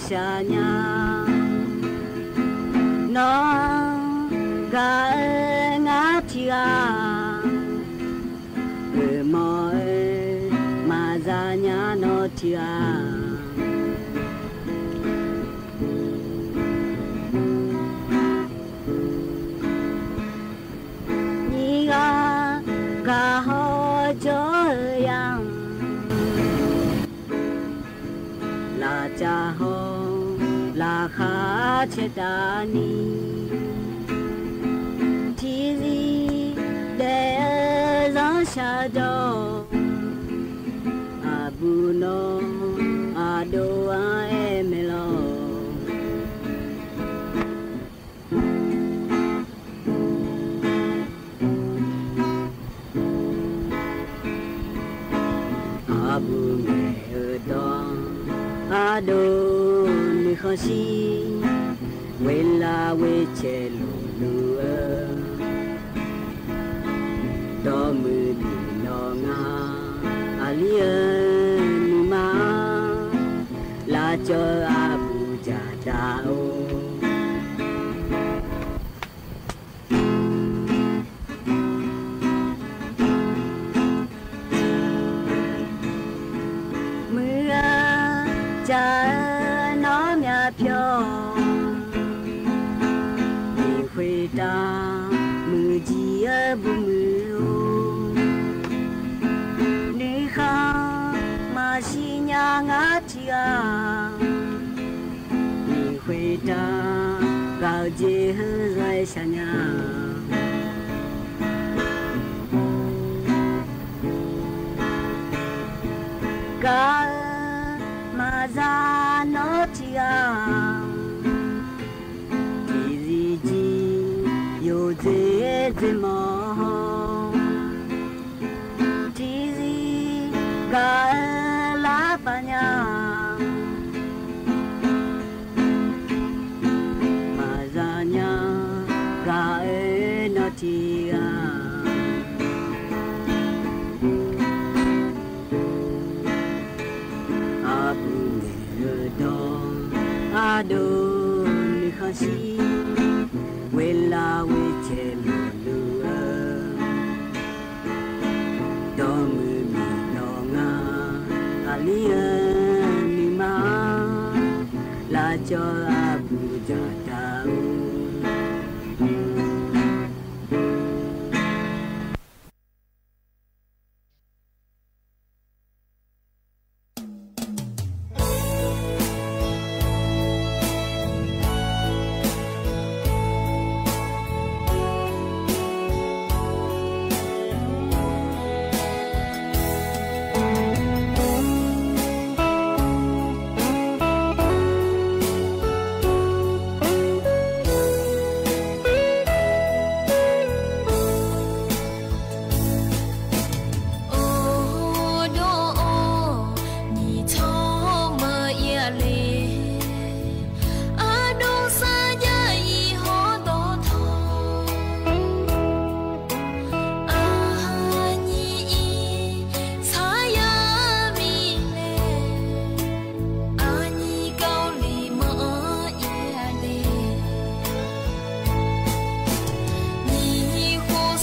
xa nhà nó gà ngã chia người mỏi mà ra nhà nó chia nhị gà ho cho yang là cha ho là khá chết ta ni chỉ gì để gió xa đâu abu no ado em lo abu me do ado ni khosi wela we che lu do mu bi no nga alien ma la cho abu ja dao mưa cha nó nhà phiêu đi khuê ta mưa gì ở bu mưa đi khá mà xí nhà ngã chia đi khuê ta gạo dê hơ rồi xa nhà cả mà ra nó chia thì gì gì yêu dễ dễ mò thì gì cả lá ba nhà mà ra nhà cả nó chia ado ni khasi wela we che lu do mu mi no nga alia ni ma la cho abu ja dao Hãy subscribe cho kênh Ghiền Mì Gõ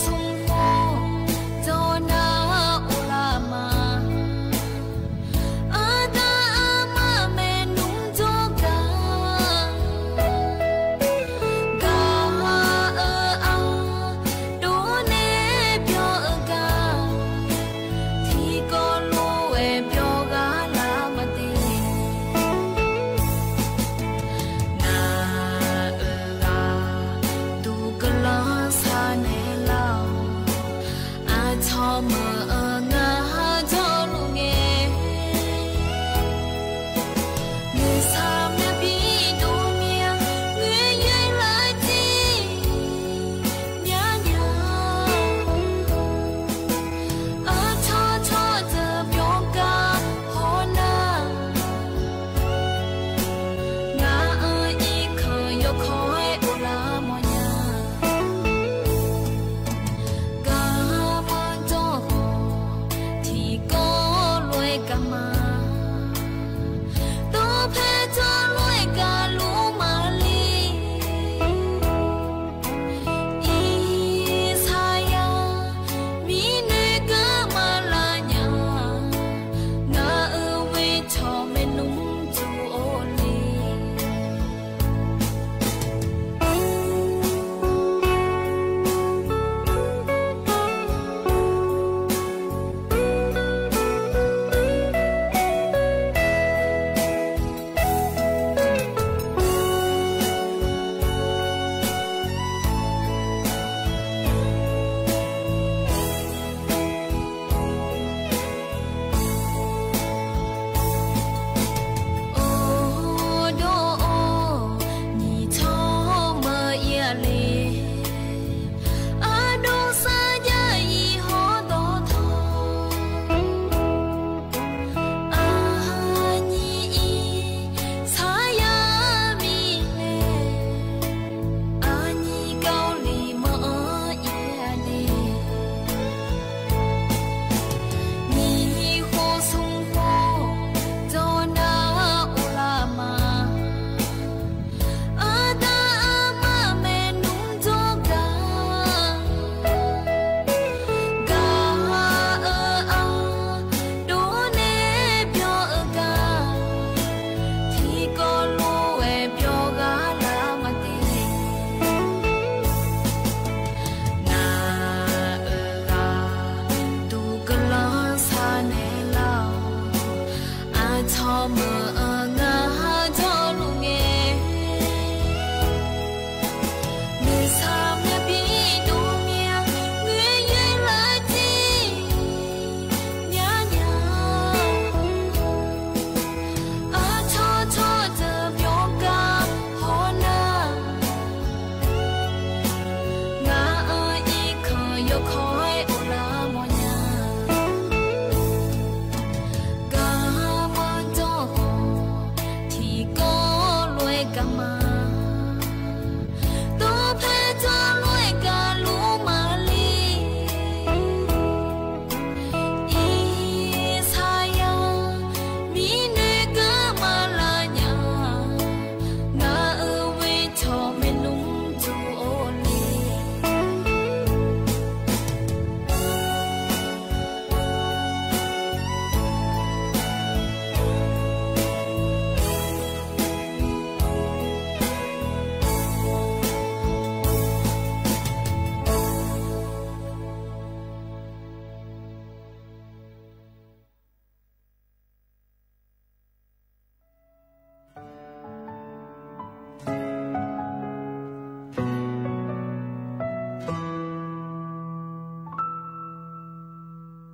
để không bỏ lỡ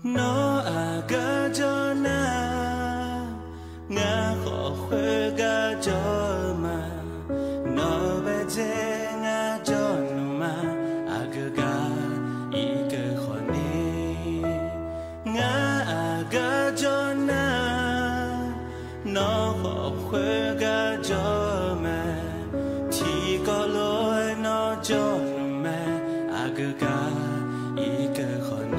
nó à ga cho na ngã khó khơi ga cho mà nó bé dễ ngã cho nó mà à ga ý cơ khó đi ngã à ga cho na nó khó khơi ga cho mà thì có lỗi nó cho nó mà à ga ý cơ khó đi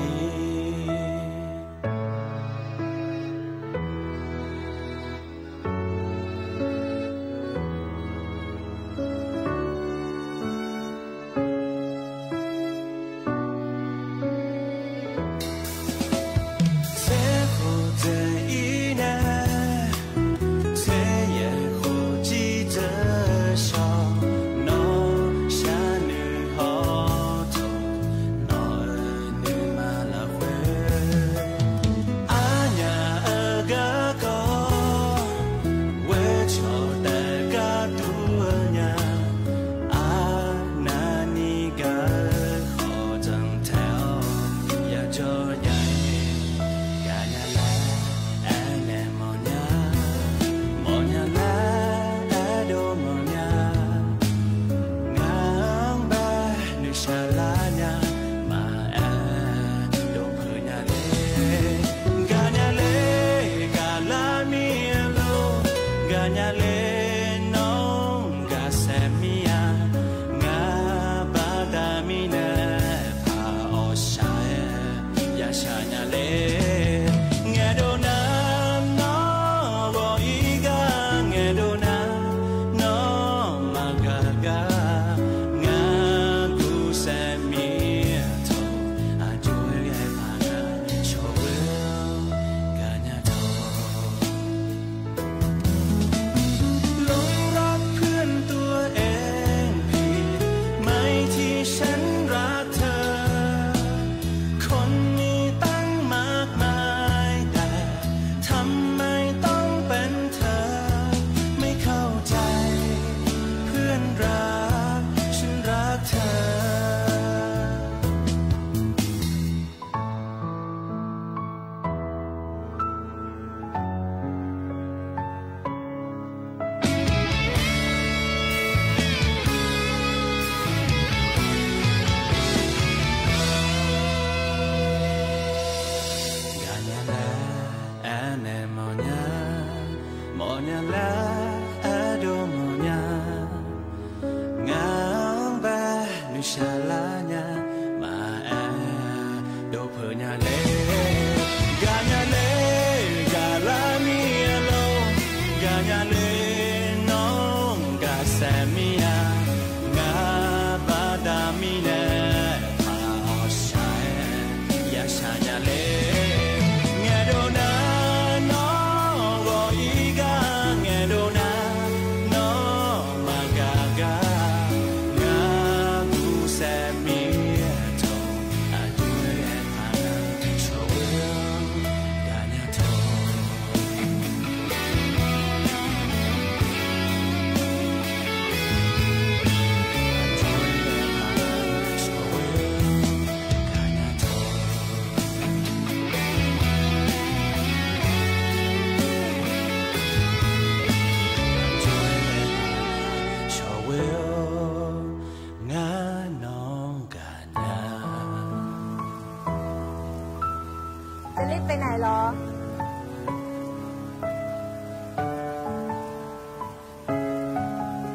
nghe đâu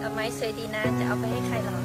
ทำไมสวยดีนะจะเอาไปให้ใครหรอ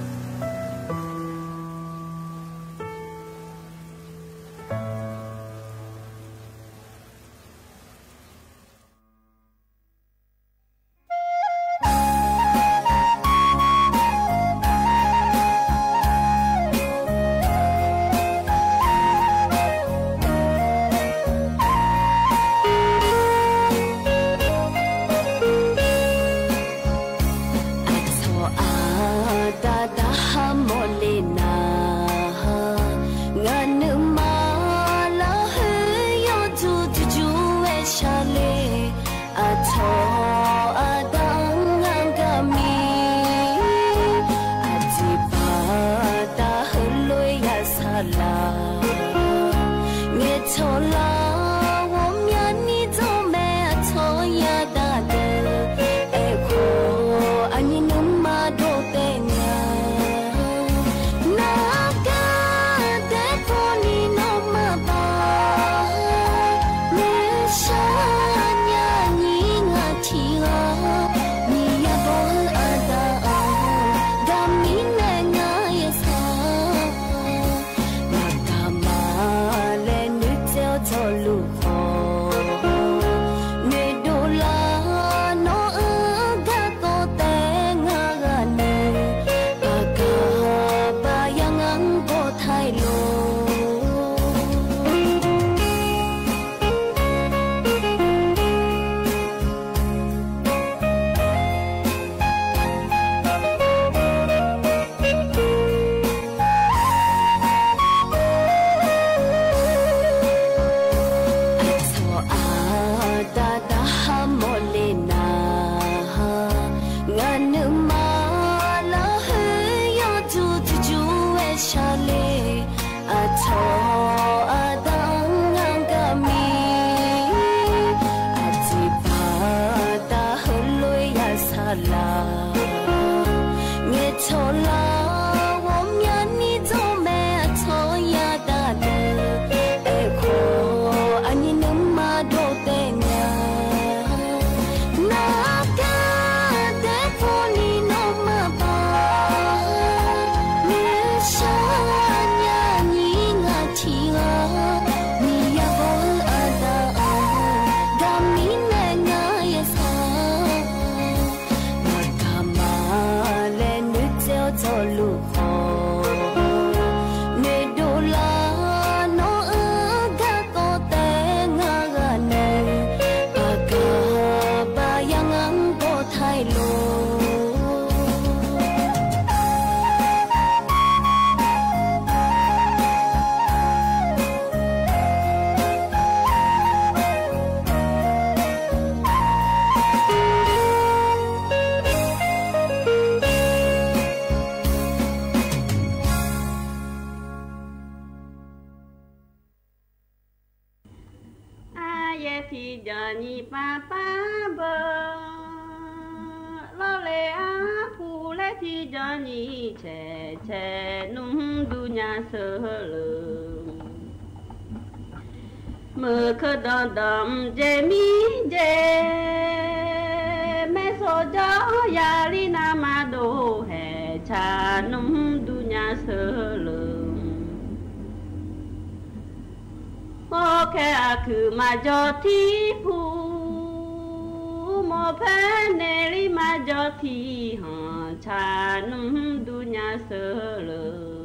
mơ khơ đòn đầm dê mi dê mẹ số gió ya li na ma đô hè cha num du nhà sơ lường ô khe à khử mà cho thi phu mô phê nê li mà cho thi hả cha num du nhà sơ lường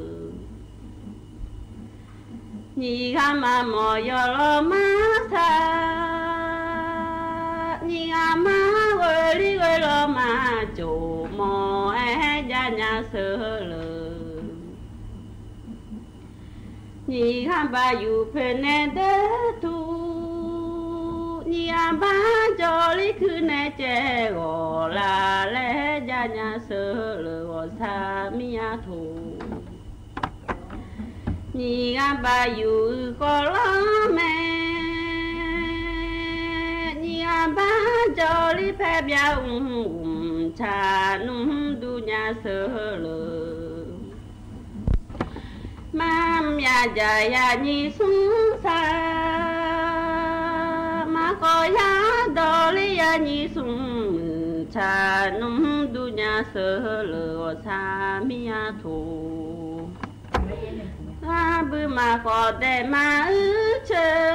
ni gama mo yo lo ma sa ni gama wo li wo lo ma jo mo e ja nya sơ lơ ni gama yu phe ne de tu ni gama jo li khu ne che go la le ja nya sơ lơ wo sa mi ya thu ni ba yu ko la me ni ba cho li phe bia cha num du nya sơ lơ mam ya ja ya ni sung sa có ya đó lý ya nhị sung cha nung du nhà sơ lừa sa mi ya thù la bư mà có để mà chơi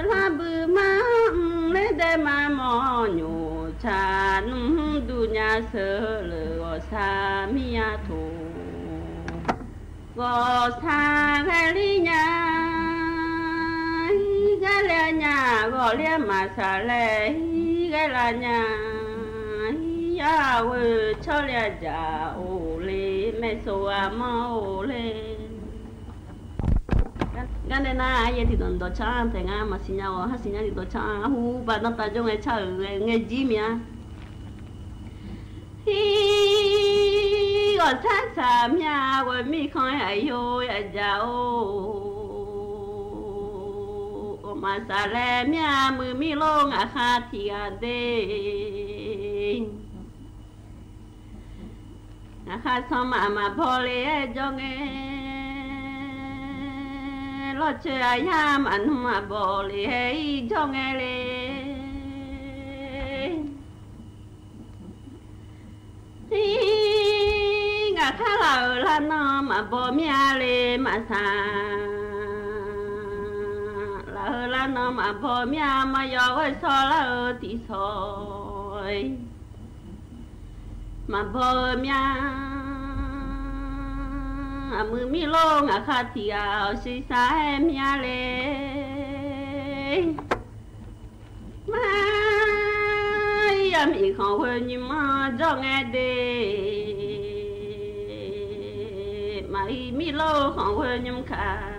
la bư mà lấy để mà mò nhủ cha nung du nhà sơ lừa sa mi ya thù gò sa cái lý nhà cái là nhà gò lia mà xả lệ cái là nhà ya vợ cho lia già ô lê mẹ số mà ô lê cái này na ai thì đồn đồ cha thì ngã mà xin nhau hát xin nhau thì đồ cha hu bà nó ta trong ngày cha nghe gì mía hi còn sát sàm nhà với mi khói ai hôi ai giàu mà xa lẹ mía mưa mi lông à khát thì à đê à khát xong mà bỏ lẽ cho nghe lo chơi ai ham ăn mà bỏ lẽ cho nghe lẽ thì ngà khá là nó mà bỏ mía lẽ mà xa là nó mà bỏ mía mà gió với so là ở tí soi mà bỏ mía mưa mi lông à khát thì áo xí xa em mía lê mà em ý không quên nhưng mà cho nghe đê mà ý mi lông không quên nhưng khai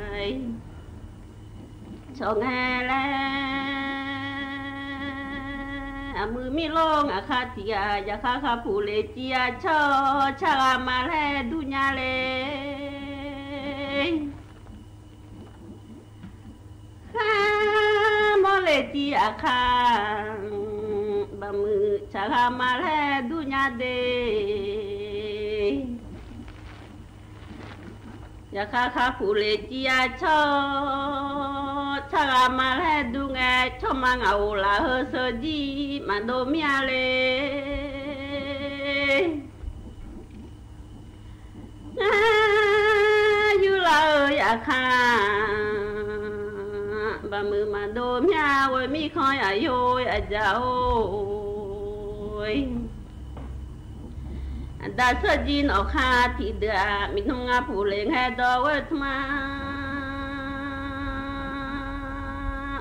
cho nghe lẽ mưa mi lông à khát thì ya khát khát phụ lệ tia cho cha mà lẽ du nhà lẽ khát mò lệ tia khát bà mưa cha mà lẽ du nhà đê ya khát khát phụ lệ tia cho cha mà lẽ du nghe cho mà ngầu là hơi sơ gì mà đồ mía lê như là ơi à kha bà mưa mà đồ mía với mi khói à yôi à giàu đã sơ gì nó kha thì được mình không ngáp phụ lệ nghe đó với mà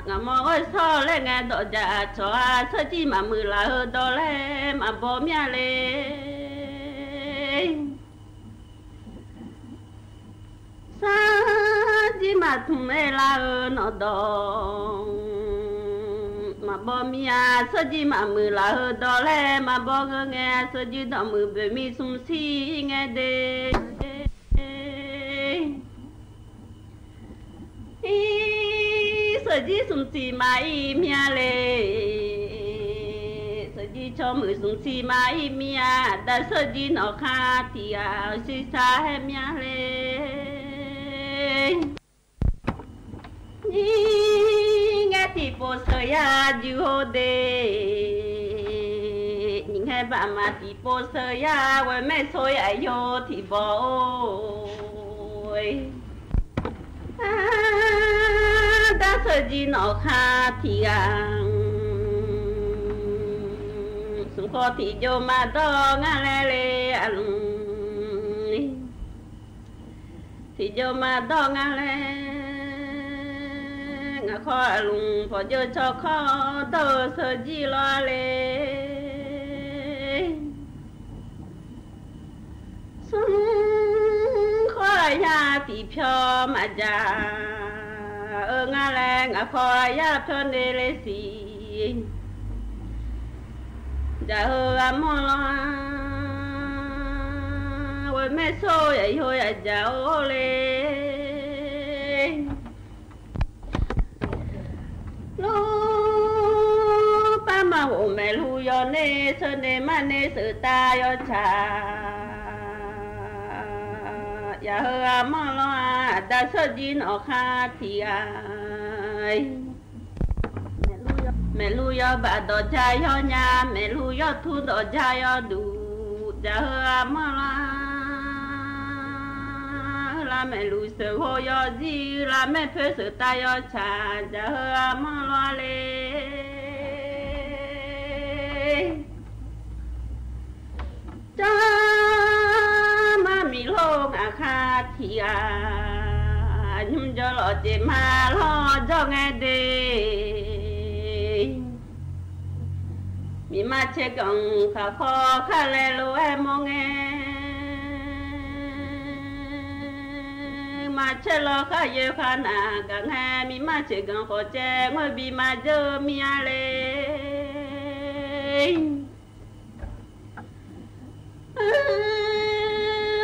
ngà mò ơi so lên nghe đỏ già cho sơ chi mà mưa là hơi đỏ lên mà bỏ mía lên sa chi mà thùng mê là nó đỏ mà bỏ mía sơ chi mà mưa là hơi đỏ lên mà bỏ nghe sơ chi đỏ mưa về mi sung si nghe đê sơ chi sung si mà im mía lê sơ chi cho mưa sung si mà im mía đã sơ chi nó khát thì áo xí xa em mía lê nghe thì bộ sơ ya dư hồ đê nhưng hai bà mà thì bộ sơ ya với mẹ xôi ai vô thì bỏ ôi đã sơ chi nó khát thì xuống khó thì vô mà đó ngã lê lê thì vô mà đó ngã lê ngã khó lùng phó vô cho khó đâu sơ chi lo lê xuống khó ya thì phiêu mà già ngã lê ngã khó ya phiêu nê lê xì già hơ mò lo với mẹ xôi ấy thôi à già ô lê lô ba mà hộ mẹ lu yo nê sơn nê mà nê sự ta yo cha ya hơ mò lo đã sơ chi nó khát thì ai mẹ lu yo bà đỏ cha yo nhà mẹ lu yo thu đỏ cha yo đủ cha hơ mà la mẹ lu sơ ho yo gì la mẹ phê sơ ta yo cha cha hơ mà loa lê cha ma mi lo ngà kha thì nhung cho lo chị ma lo cho nghe đi mi ma che gong khá khó khá lê lô em mong nghe ma che lo khá yêu khá nà gà nghe mi ma che gong khó che ngôi bi ma dơ mi à lê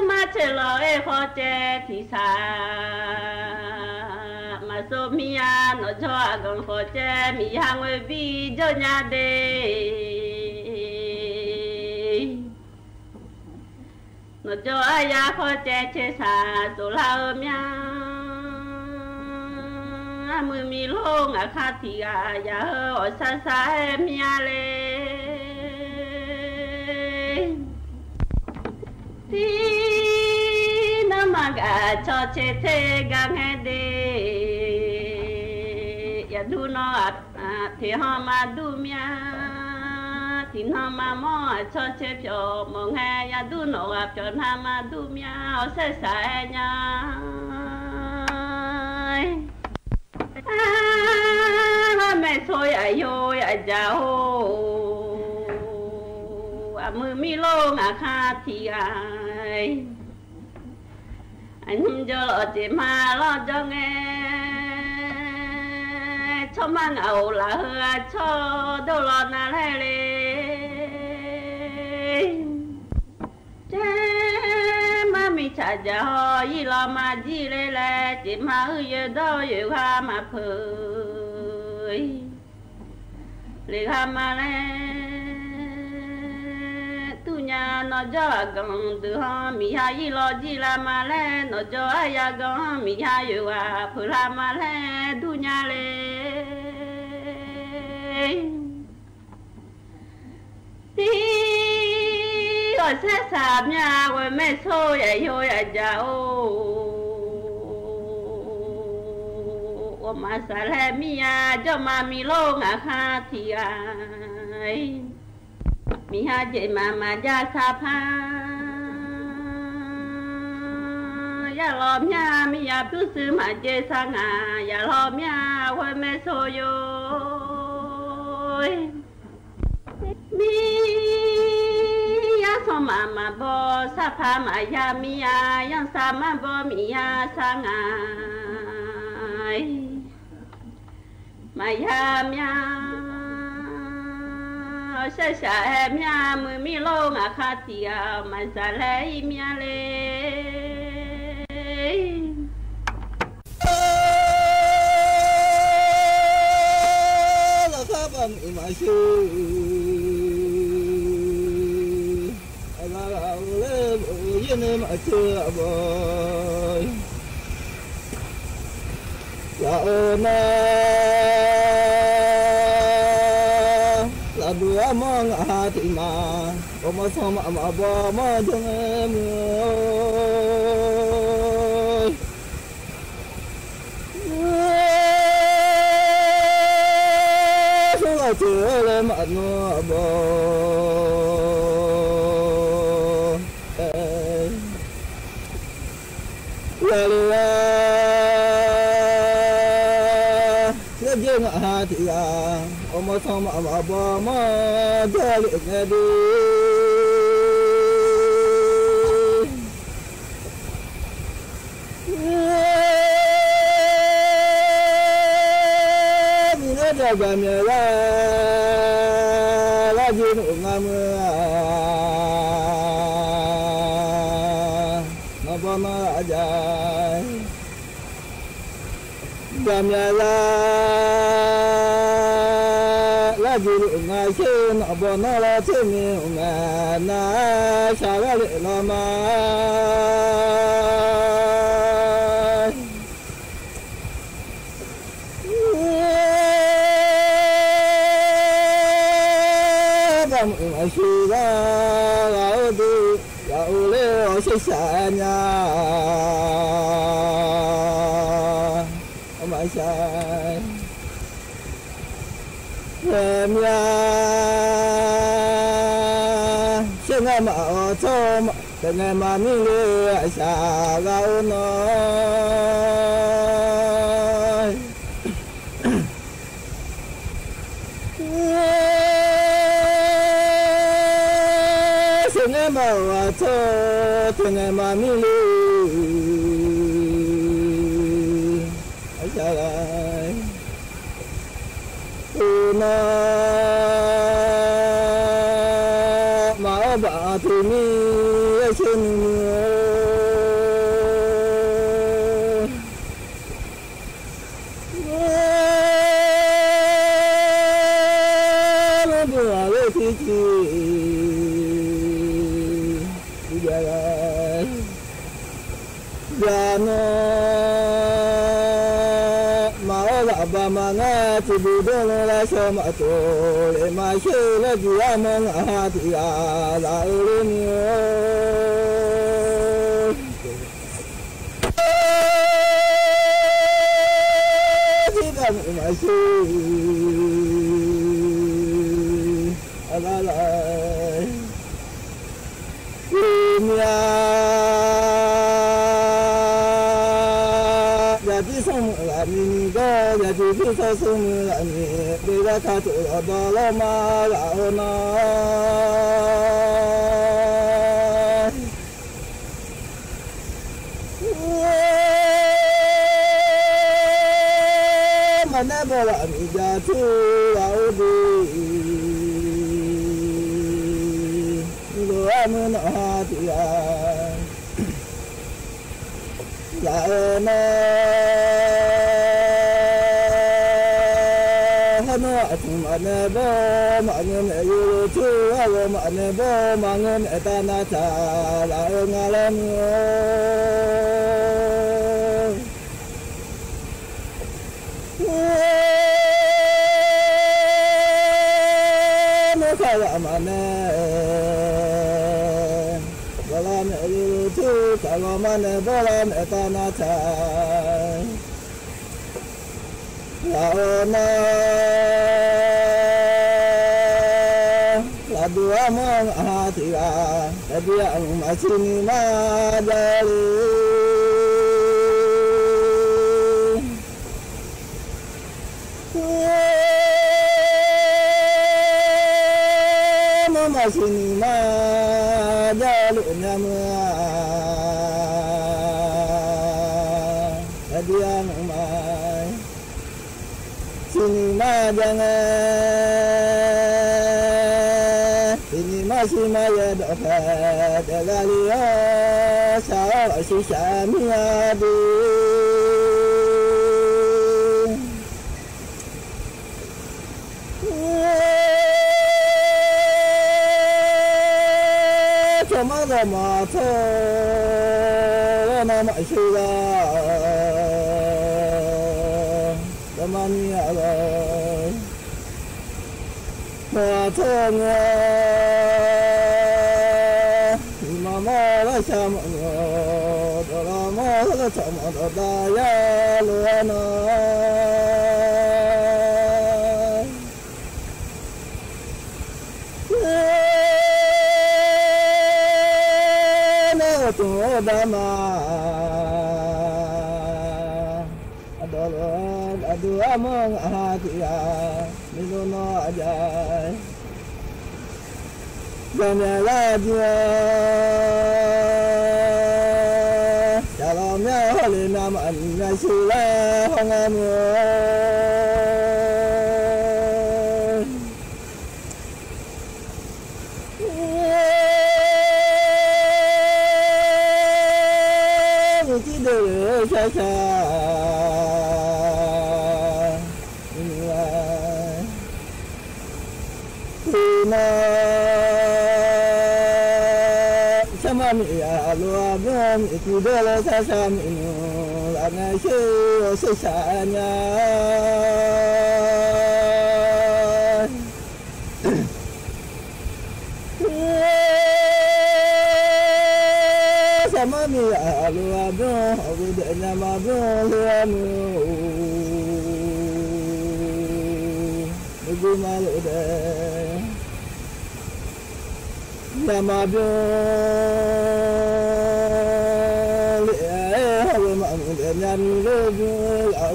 ma che lo e khó che thì xa mà số mi à nó cho gong khó che mi hàng ngôi bi dơ nhà đê nó cho ai khó che che xa số lao mía mười mi lô ngã khá thì ya ở xa xa em mía lê thì nó mà gà cho che thế gà nghe đê ya đu nó thì họ mà đu mía thì nó mà mò cho chế phiếu mò nghe ya đu nổ phiếu nó mà đu miao sẽ sai nha mẹ xôi ai yo ai giàu mưa mi lô ngà kha thì ai anh cho lo chị mà lo cho nghe cho mang ẩu là hơ cho đâu lo na lê lê mà mi chả giờ ho y lo mà gì lê lê chị mà ư đâu yêu ha mà phơi lê ha mà lê tu nhà nó cho gần từ ho mi ha y lo gì là mà lê nó cho ai gần mi ha yêu ha phơi la mà lê tu nhà lê đi rồi sẽ sạp nhà rồi mẹ xôi ai hôi ai giàu mà xả lẹ mi cho mà mi lô ngà kha thì ai mi ha chị mà ra sạp ha ya lo mía mi ya tu sư mà chơi sang ya lo mía rồi mẹ xôi mi ya so mà bo sa pha mà ya mi ya yang sa ma bo mi ya sang ai mà ya mi ya sa sa em ya mười mi lo ngà kha ti ya mà sa lê mi ya lê la sa bam i ma sư mà chưa bơi là na là bữa mong thì mà mà sao mà bỏ mà thương em ơi số là chưa lên mà nó bơi dương à thì mà sao mà bỏ mà cho liệt nghe đi mình nói ra về nhà la gì nữa ngam mà bỏ mà dài về nhà la gì ngài chơi nọ bò nó la chơi nhiều ngà na sao la lệ lo mà 么是个老的老了是啥呀？我们想，我们现在嘛做嘛，现在嘛你了下老呢？嘛我做，天爱嘛咪哩，下来，那马把土米也是你。Bidona sama to le ma she la dia mang a dia la le ni ti ba ma she ala la ya ya di som la ni ga ya di pi sa som la ni de la ka to la la ma la na ma na ba la mi ja tu la o di lo am na ti ya la na no atum anebo mangem yutu awo anebo mangem etanata la ngalam no kala mane balam yutu kala mane balam etanata la na dua mong atia tapi ang masini madali masini madali nama tapi ang masini madangan ini masih maya dapat galia sawa sisa miadi cuma mata nama syura teman ya Allah matanya mama la sama drama la sama daya luana na tu dama adu among atia minuno aja Jamela dia Salam ya halinam anna sila hangamu Tidur sasa sama ya luagan itu dalam sasam ini lana sesanya mà bữa liêm bữa mà lỡ đây nhà mà bữa liêm mà liêm nhân lỡ bữa lỡ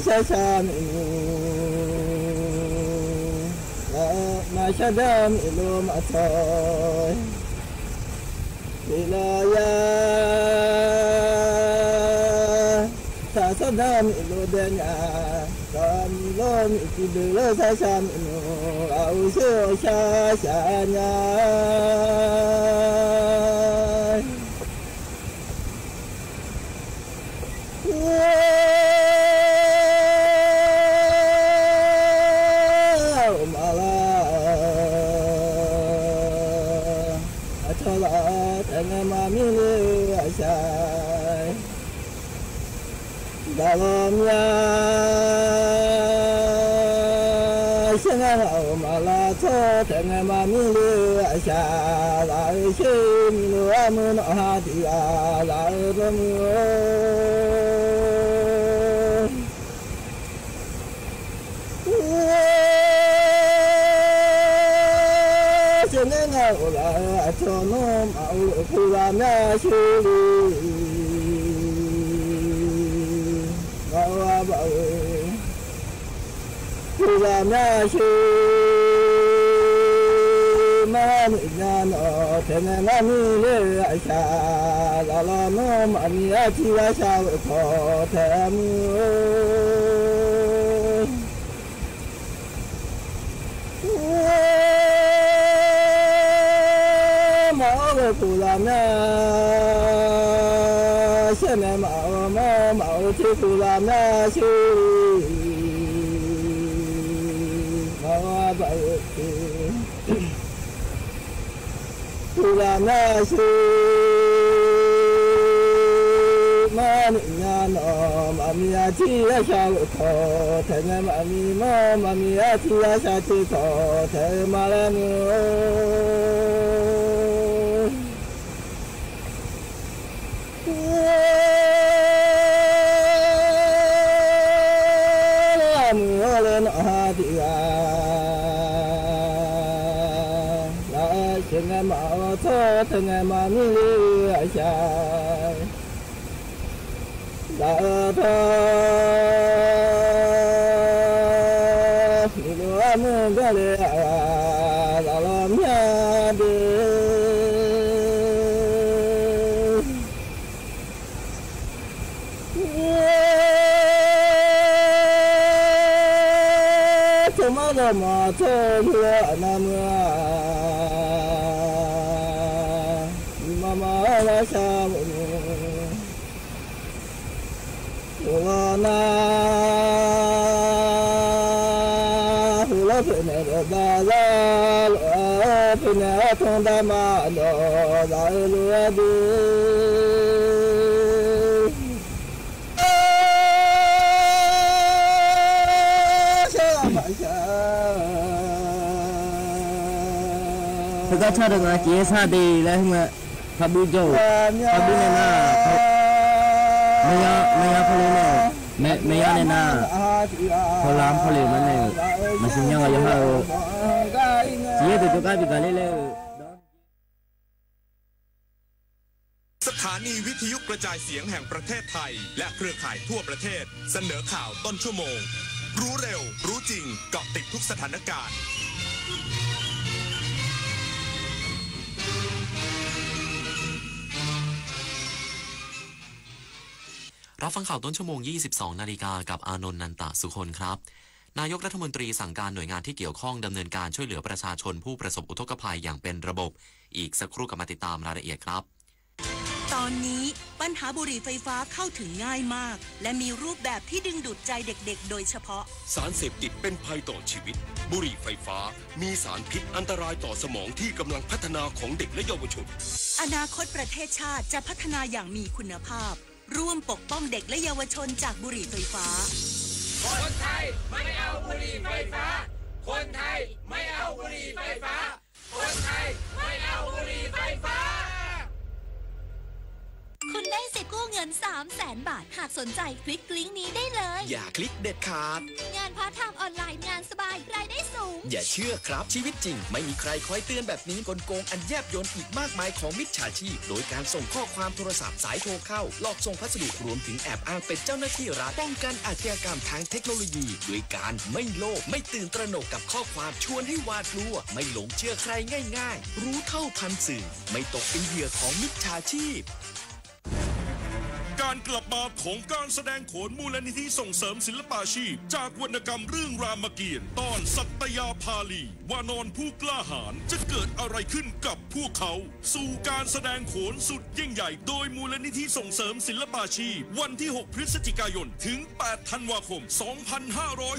xa xa mà xa đam ilo mà thôi vì là ya xa xa đam ilo đen ya còn lo mi chỉ được lo xa xa ilo áo siêu xa xa nhà dalam ya senang malah tengah mamilu asya lai sini amun hati alai remu senang olah aconom au kulana suri bảo làm ra sư mà mình nhà nó thế này nó mi lệ xa là nó mà mi chi là sao khó thêm mà cái cụ làm ra xem em mạo chỉ cụ làm ra sư mà vậy cụ làm ra sư mà nhà nó mà mi chỉ là sao khó thế này mà mi chỉ là sao chỉ khó thế mà làm lên hati la chừng mà cho từng mà mi sa la tho ni lo am ga le la la mya de mà cho lúa nam mà là sao lúa na lúa phải này là ra lúa phải này thong đa mà đó là lúa điก็ชอบดึงเจี๊ยซาดีแล้วมาพับบูโจพับบูเนี่ยนะไม่ยาพลีเนี่ยไม่ยาเนี่ยนะพลามพลีมันเนี่ยมาสิ่งยังไงยังเอาเจี๊ยตัวก็บิกาเล่เลยสถานีวิทยุกระจายเสียงแห่งประเทศไทยและเครือข่ายทั่วประเทศเสนอข่าวต้นชั่วโมงรู้เร็วรู้จริงเกาะติดทุกสถานการณ์รับฟังข่าวต้นชั่วโมง 22 นาฬิกากับอานนท์ นันตะสุคนครับนายกรัฐมนตรีสั่งการหน่วยงานที่เกี่ยวข้องดำเนินการช่วยเหลือประชาชนผู้ประสบอุทกภัยอย่างเป็นระบบอีกสักครู่กลับมาติดตามรายละเอียดครับตอนนี้ปัญหาบุหรี่ไฟฟ้าเข้าถึงง่ายมากและมีรูปแบบที่ดึงดูดใจเด็กๆโดยเฉพาะสารเสพติดเป็นภัยต่อชีวิตบุหรี่ไฟฟ้ามีสารพิษอันตรายต่อสมองที่กำลังพัฒนาของเด็กและเยาวชนอนาคตประเทศชาติจะพัฒนาอย่างมีคุณภาพร่วมปกป้องเด็กและเยาวชนจากบุหรี่ไฟฟ้า คนไทยไม่เอาบุหรี่ไฟฟ้าคนไทยไม่เอาบุหรี่ไฟฟ้าคนไทยไม่เอาบุหรี่ไฟฟ้าคุณได้สิทธิ์กู้เงิน 300,000 บาทหากสนใจคลิกลิงก์นี้ได้เลยอย่าคลิกเด็ดขาดงานพาร์ทไทม์ออนไลน์งานสบายรายได้สูงอย่าเชื่อครับชีวิตจริงไม่มีใครคอยเตือนแบบนี้กลโกงอันแยบยลอีกมากมายของมิจฉาชีพโดยการส่งข้อความโทรศัพท์สายโทรเข้าหลอกส่งพัสดุรวมถึงแอบอ้างเป็นเจ้าหน้าที่รัฐป้องกันอาชญากรรมทางเทคโนโลยีโดยการไม่โลภไม่ตื่นตระหนกกับข้อความชวนให้หวาดกลัวไม่หลงเชื่อใครง่ายๆรู้เท่าทันสื่อไม่ตกเป็นเหยื่อของมิจฉาชีพการกลับมาของการแสดงโขนมูลนิธิส่งเสริมศิลปาชีพจากวรรณกรรมเรื่องรามเกียรติตอนสัตยาภาลีวานอนผู้กล้าหาญจะเกิดอะไรขึ้นกับพวกเขาสู่การแสดงโขนสุดยิ่งใหญ่โดยมูลนิธิส่งเสริมศิลปาชีพวันที่ 6 พฤศจิกายนถึง 8 ธันวาคม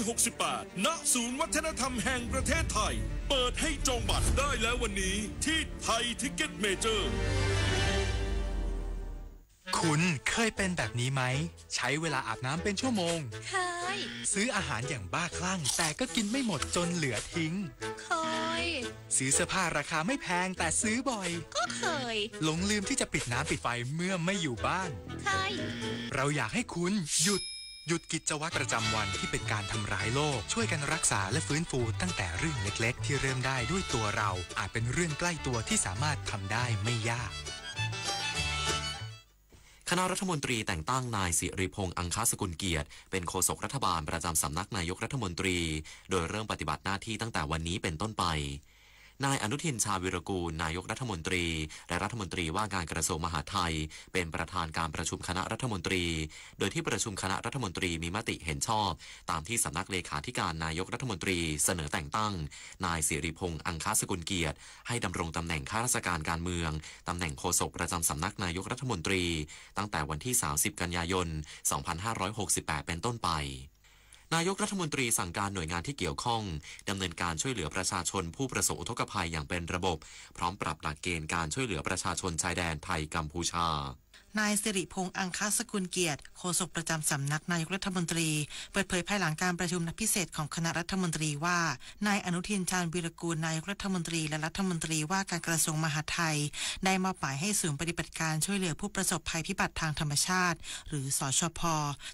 2568 ณ ศูนย์วัฒนธรรมแห่งประเทศไทยเปิดให้จองบัตรได้แล้ววันนี้ที่ไทยทิกเก็ตเมเจอร์คุณเคยเป็นแบบนี้ไหมใช้เวลาอาบน้ำเป็นชั่วโมงเคยซื้ออาหารอย่างบ้าคลั่งแต่ก็กินไม่หมดจนเหลือทิ้งเคยซื้อเสื้อผ้าราคาไม่แพงแต่ซื้อบ่อยก็เคยหลงลืมที่จะปิดน้ำปิดไฟเมื่อไม่อยู่บ้านเคยเราอยากให้คุณหยุดกิจวัตรประจำวันที่เป็นการทำร้ายโลกช่วยกันรักษาและฟื้นฟูตั้งแต่เรื่องเล็กๆที่เริ่มได้ด้วยตัวเราอาจเป็นเรื่องใกล้ตัวที่สามารถทำได้ไม่ยากคณะรัฐมนตรีแต่งตั้งนายสิริพงษ์อังคสกุลเกียรติเป็นโฆษกรัฐบาลประจำสำนักนายกรัฐมนตรีโดยเริ่มปฏิบัติหน้าที่ตั้งแต่วันนี้เป็นต้นไปนายอนุทินชาญวิรากูลนายกรัฐมนตรีและรัฐมนตรีว่าการกระทรวงมหาดไทยเป็นประธานการประชุมคณะรัฐมนตรีโดยที่ประชุมคณะรัฐมนตรีมีมติเห็นชอบตามที่สำนักเลขาธิการนายกรัฐมนตรีเสนอแต่งตั้งนายสิริพงษ์อังคสกุลเกียรติให้ดำรงตำแหน่งข้าราชการการเมืองตำแหน่งโฆษกประจำสำนักนายกรัฐมนตรีตั้งแต่วันที่ 30 กันยายน 2568 เป็นต้นไปนายกรัฐมนตรีสั่งการหน่วยงานที่เกี่ยวข้องดำเนินการช่วยเหลือประชาชนผู้ประสบอุทกภัยอย่างเป็นระบบพร้อมปรับหลักเกณฑ์การช่วยเหลือประชาชนชายแดนไทยกัมพูชานายสิริพงษ์อังคสกุลเกียรติโฆษกประจำสำนักนายกรัฐมนตรีเปิดเผยภายหลังการประชุมนัดพิเศษของคณะรัฐมนตรีว่านายอนุทินชาญวีรกูลนายกรัฐมนตรีและรัฐมนตรีว่าการกระทรวงมหาดไทยได้มอบหมายให้ศูนย์ปฏิบัติการช่วยเหลือผู้ประสบภัยพิบัติทางธรรมชาติหรือสชพ.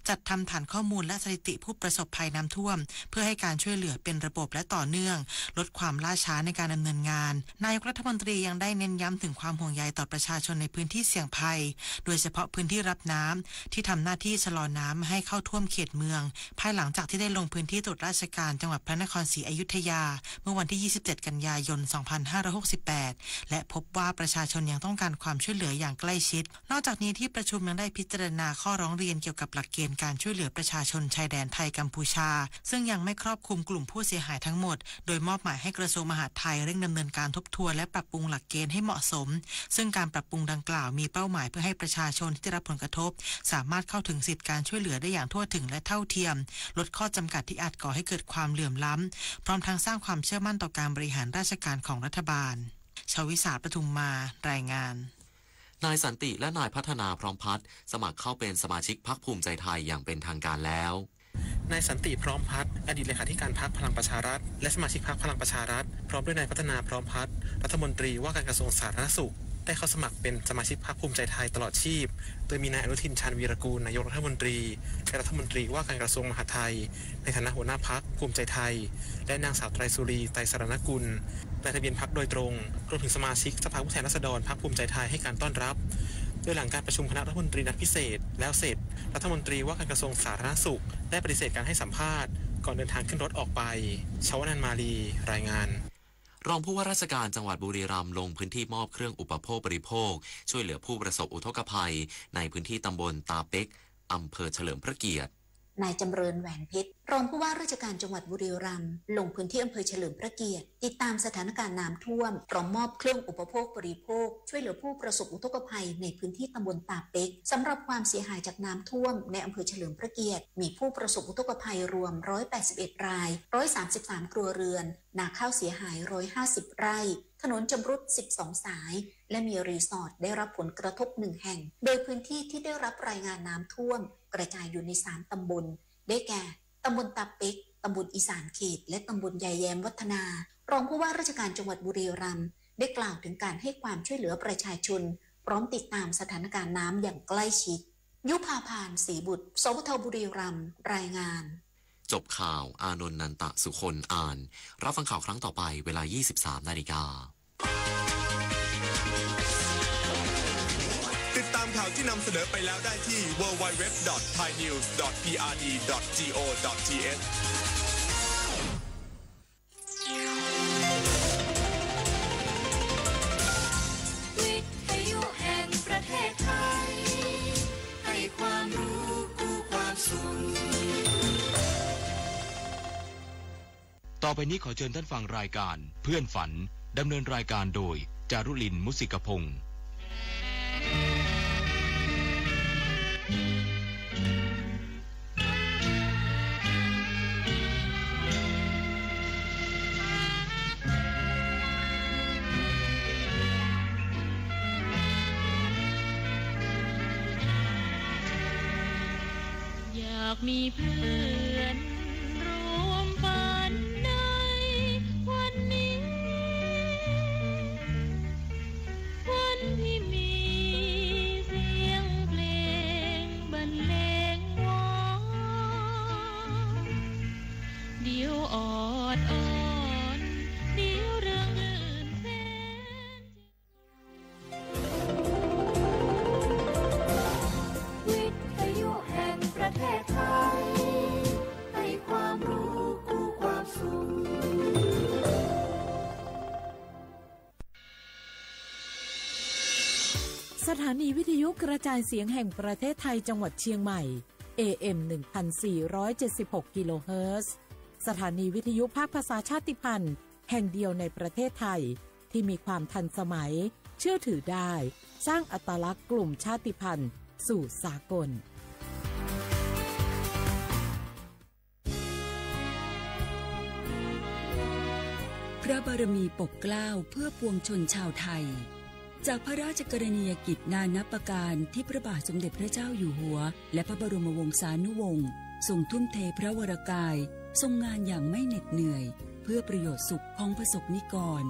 จัดทำฐานข้อมูลและสถิติผู้ประสบภัยน้ำท่วมเพื่อให้การช่วยเหลือเป็นระบบและต่อเนื่องลดความล่าช้าในการดำเนินงานนายกรัฐมนตรียังได้เน้นย้ำถึงความห่วงใยต่อประชาชนในพื้นที่เสี่ยงภัยโดยเฉพาะพื้นที่รับน้ำที่ทำหน้าที่ชะลอน้ำให้เข้าท่วมเขตเมืองภายหลังจากที่ได้ลงพื้นที่ตรวจราชการจังหวัดพระนครศรีอยุธยาเมื่อวันที่ 27 กันยายน 2568 และพบว่าประชาชนยังต้องการความช่วยเหลืออย่างใกล้ชิดนอกจากนี้ที่ประชุมยังได้พิจารณาข้อร้องเรียนเกี่ยวกับหลักเกณฑ์การช่วยเหลือประชาชนชายแดนไทยกัมพูชาซึ่งยังไม่ครอบคลุมกลุ่มผู้เสียหายทั้งหมดโดยมอบหมายให้กระทรวงมหาดไทยเร่งดำเนินการทบทวนและปรับปรุงหลักเกณฑ์ให้เหมาะสมซึ่งการปรับปรุงดังกล่าวมีเป้าหมายเพื่อให้ประชาชนที่ได้รับผลกระทบสามารถเข้าถึงสิทธิการช่วยเหลือได้อย่างทั่วถึงและเท่าเทียมลดข้อจำกัดที่อาจก่อให้เกิดความเหลื่อมล้ำพร้อมทั้งสร้างความเชื่อมั่นต่อการบริหารราชการของรัฐบาลชวิสาปทุมมารายงานนายสันติและนายพัฒนาพร้อมพัฒน์สมัครเข้าเป็นสมาชิกพรรคภูมิใจไทยอย่างเป็นทางการแล้วนายสันติพร้อมพัฒน์อดีตเลขาธิการพรรคพลังประชารัฐและสมาชิกพรรคพลังประชารัฐพร้อมด้วยนายพัฒนาพร้อมพัฒน์รัฐมนตรีว่าการกระทรวงสาธารณสุขได้เข้าสมัครเป็นสมาชิกพรรคภูมิใจไทยตลอดชีพโดยมีนายอนุทินชาญวีรกูลนายกรัฐมนตรีและรัฐมนตรีว่าการกระทรวงมหาดไทยในฐานะหัวหน้าพรรคภูมิใจไทยและนางสาวไตรสุรีไตรสรณกุลนายทะเบียนพรรคโดยตรงรวมถึงสมาชิกสภาผู้แทนราษฎรพรรคภูมิใจไทยให้การต้อนรับโดยหลังการประชุมคณะรัฐมนตรีนัดพิเศษแล้วเสร็จรัฐมนตรีว่าการกระทรวงสาธารณสุขได้ปฏิเสธการให้สัมภาษณ์ก่อนเดินทางขึ้นรถออกไปชวนันท์มาลีรายงานรองผู้ว่าราชการจังหวัดบุรีรัมย์ลงพื้นที่มอบเครื่องอุปโภคบริโภคช่วยเหลือผู้ประสบอุทกภัยในพื้นที่ตำบลตาเป็กอำเภอเฉลิมพระเกียรตินายจำเริญแหวนเพชรรองผู้ว่าราชการจังหวัดบุรีรัมย์ลงพื้นที่อำเภอเฉลิมพระเกียรติติดตามสถานการณ์น้ำท่วมพร้อมมอบเครื่องอุปโภคบริโภคช่วยเหลือผู้ประสบอุทกภัยในพื้นที่ตำบลตาเป็กสำหรับความเสียหายจากน้ำท่วมในอำเภอเฉลิมพระเกียรติมีผู้ประสบอุทกภัยรวม181ราย133ครัวเรือนนาข้าวเสียหาย150ไร่ถนนชำรุด12สายและมีรีสอร์ทได้รับผลกระทบ1แห่งโดยพื้นที่ที่ได้รับรายงานน้ำท่วมกระจายอยู่ใน3ตำบลได้แก่ ตำบลตาเป็กตำบลอีสานเขตและตำบลยายแย้มวัฒนารองผู้ว่าราชการจังหวัดบุรีรัมย์ได้กล่าวถึงการให้ความช่วยเหลือประชาชนพร้อมติดตามสถานการณ์น้ำอย่างใกล้ชิดยุภาพานศรีบุตรสวทบุรีรัมย์รายงานจบข่าวอานนท์นันตะสุคนอ่านรับฟังข่าวครั้งต่อไปเวลา 23:00 น.ติดตามข่าวที่นำเสนอไปแล้วได้ที่ www.thainews.prd.go.thวิทยุแห่งประเทศไทยให้ความรู้กู้ความสุขต่อไปนี้ขอเชิญท่านฟังรายการเพื่อนฝันดำเนินรายการโดยจารุลินมุสิกพงศ์อยากมีเพื่อนร่วมฝันในวันนี้วันที่มีเสียงเพลงบรรเลงวอนเดี๋ยวออดอ้อนเดี๋ยวเรื่องอื่นแสนวิทยุแห่งประเทศไทยให้ความรู้กู้ความสุขสถานีวิทยุกระจายเสียงแห่งประเทศไทยจังหวัดเชียงใหม่ AM 1476 กิโลเฮิรตซ์สถานีวิทยุภาคภาษาชาติพันธุ์แห่งเดียวในประเทศไทยที่มีความทันสมัยเชื่อถือได้สร้างอัตลักษณ์กลุ่มชาติพันธุ์สู่สากลพระบารมีปกเกล้าเพื่อปวงชนชาวไทยจากพระราชกรณียกิจนานับประการที่พระบาทสมเด็จพระเจ้าอยู่หัวและพระบรมวงศานุวงศ์ทรงทุ่มเทพระวรกายทรงงานอย่างไม่เหน็ดเหนื่อยเพื่อประโยชน์สุขของประสบนิกร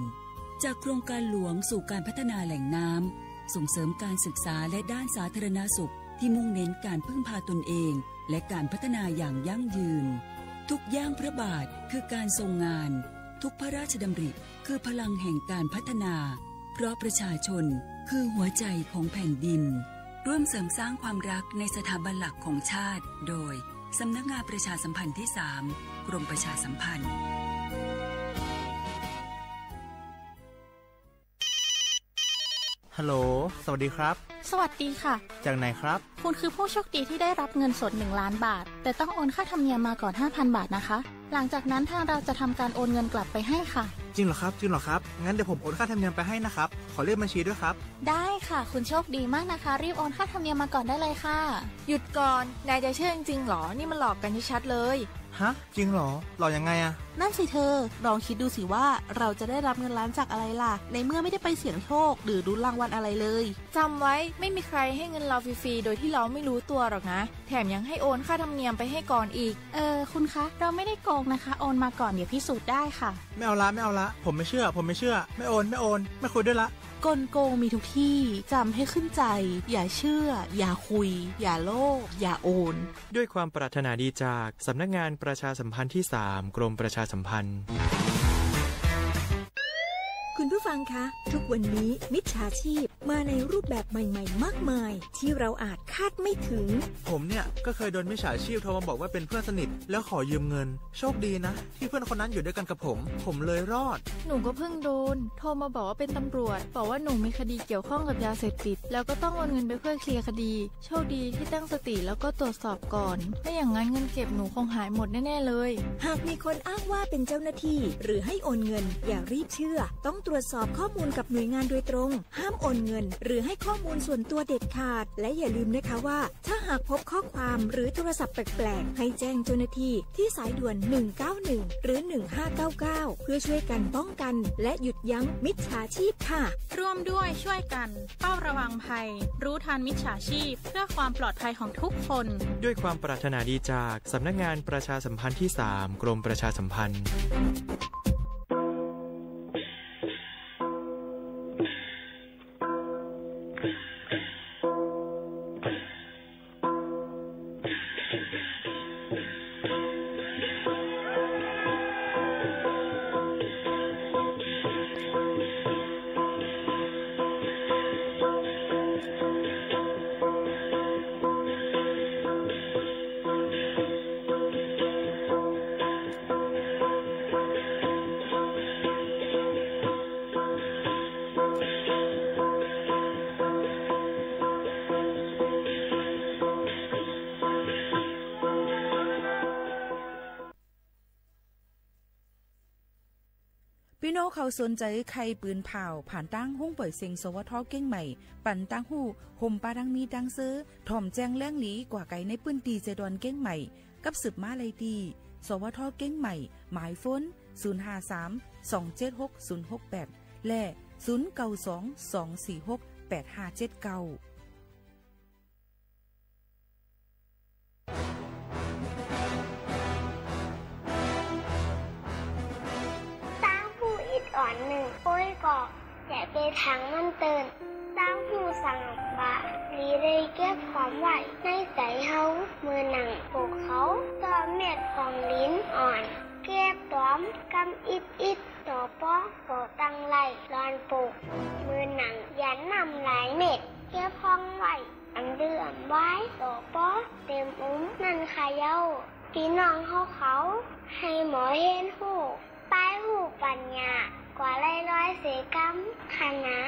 จากโครงการหลวงสู่การพัฒนาแหล่งน้ำส่งเสริมการศึกษาและด้านสาธารณสุขที่มุ่งเน้นการพึ่งพาตนเองและการพัฒนาอย่างยั่งยืนทุกย่างพระบาทคือการทรงงานทุกพระราชดำริคือพลังแห่งการพัฒนาเพราะประชาชนคือหัวใจของแผ่นดินร่วมเสริมสร้างความรักในสถาบันหลักของชาติโดยสำนักงานประชาสัมพันธ์ที่ 3 กรมประชาสัมพันธ์ฮัลโหลสวัสดีครับสวัสดีค่ะจากไหนครับคุณคือผู้โชคดีที่ได้รับเงินสด1 ล้านบาทแต่ต้องโอนค่าธรรมเนียมมาก่อน 5,000 บาทนะคะหลังจากนั้นทางเราจะทำการโอนเงินกลับไปให้ค่ะจริงเหรอครับงั้นเดี๋ยวผมโอนค่าธรรมเนียมไปให้นะครับขอเลขบัญชีด้วยครับได้ค่ะคุณโชคดีมากนะคะรีบโอนค่าธรรมเนียมมาก่อนได้เลยค่ะหยุดก่อนนายจะเชื่อจริงๆหรอนี่มันหลอกกันชัดๆเลยฮะจริงเหรอหลอกยังไงอะนั่นสิเธอลองคิดดูสิว่าเราจะได้รับเงินล้านจากอะไรล่ะในเมื่อไม่ได้ไปเสี่ยงโชคหรือลุ้นรางวัลอะไรเลยจำไว้ไม่มีใครให้เงินเราฟรีๆโดยที่เราไม่รู้ตัวหรอกนะแถมยังให้โอนค่าธรรมเนียมไปให้ก่อนอีกคุณคะเราไม่ได้โกงนะคะโอนมาก่อนเดี๋ยวพิสูจน์ได้ค่ะไม่เอาละผมไม่เชื่อไม่โอนไม่คุยด้วยละกลโกงมีทุกที่จำให้ขึ้นใจอย่าเชื่ออย่าคุยอย่าโลภอย่าโอนด้วยความปรารถนาดีจากสำนักงานประชาสัมพันธ์ที่ 3 กรมประชาสัมพันธ์ คุณผู้ฟังคะทุกวันนี้มิจฉาชีพมาในรูปแบบใหม่ๆมากมายที่เราอาจคาดไม่ถึงผมเนี่ยก็เคยโดนมิจฉาชีพโทรมาบอกว่าเป็นเพื่อนสนิทแล้วขอยืมเงินโชคดีนะที่เพื่อนคนนั้นอยู่ด้วยกันกับผมเลยรอดหนูก็เพิ่งโดนโทรมาบอกว่าเป็นตำรวจบอกว่าหนูมีคดีเกี่ยวข้องกับยาเสพติดแล้วก็ต้องโอนเงินไปเพื่อเคลียร์คดีโชคดีที่ตั้งสติแล้วก็ตรวจสอบก่อนไม่อย่างนั้นเงินเก็บหนูคงหายหมดแน่ๆเลยหากมีคนอ้างว่าเป็นเจ้าหน้าที่หรือให้โอนเงินอย่ารีบเชื่อต้องตรวจสอบ อบข้อมูลกับหน่วยงานโดยตรงห้ามโอนเงินหรือให้ข้อมูลส่วนตัวเด็ดขาดและอย่าลืมนะคะว่าถ้าหากพบข้อความหรือโทรศัพท์แปลกๆให้แจ้งเจ้าหน้าที่ที่สายด่วน191หรือ1599เพื่อช่วยกันป้องกันและหยุดยั้งมิจฉาชีพค่ะร่วมด้วยช่วยกันเฝ้าระวังภัยรู้ทันมิจฉาชีพเพื่อความปลอดภัยของทุกคนด้วยความปรารถนาดีจากสำนักงานประชาสัมพันธ์ที่ 3 กรมประชาสัมพันธ์พี่น้องเขาสนใจใครปืนเผาผ่านตั้งห้องปล่อยเสียงสวทเก้งใหม่ปั่นตั้งหูห่มปาดังมีดังซื้อถ่อมแจ้งแล้งหลีกว่าไก่ในปื้นตีเจดอนเก้งใหม่กับสืบมาเลยดีสวทเก้งใหม่หมายฝน053-276-068และ0922468579อ่อนหนึ่งโป้ยกอกแต่ไปทางมันเตือนตั้งหูสั่งบะลีได้เก็บความไหวในใจเฮามือหนังปลูกเขาต่อเม็ดของลิ้นอ่อนเก็บต้อมกำอิดต่อป้อต่อตังไหลรอนปลูกมือหนังยันนำหลายเม็ดเก็บห้องไหวอันเดือมไว้ต่อป้อเต็มนั่นขายเย้าพี่น้องเขาให้หมอเห็นหูป้ายหูปัญญากว่าร้อยเสกรรมคณะ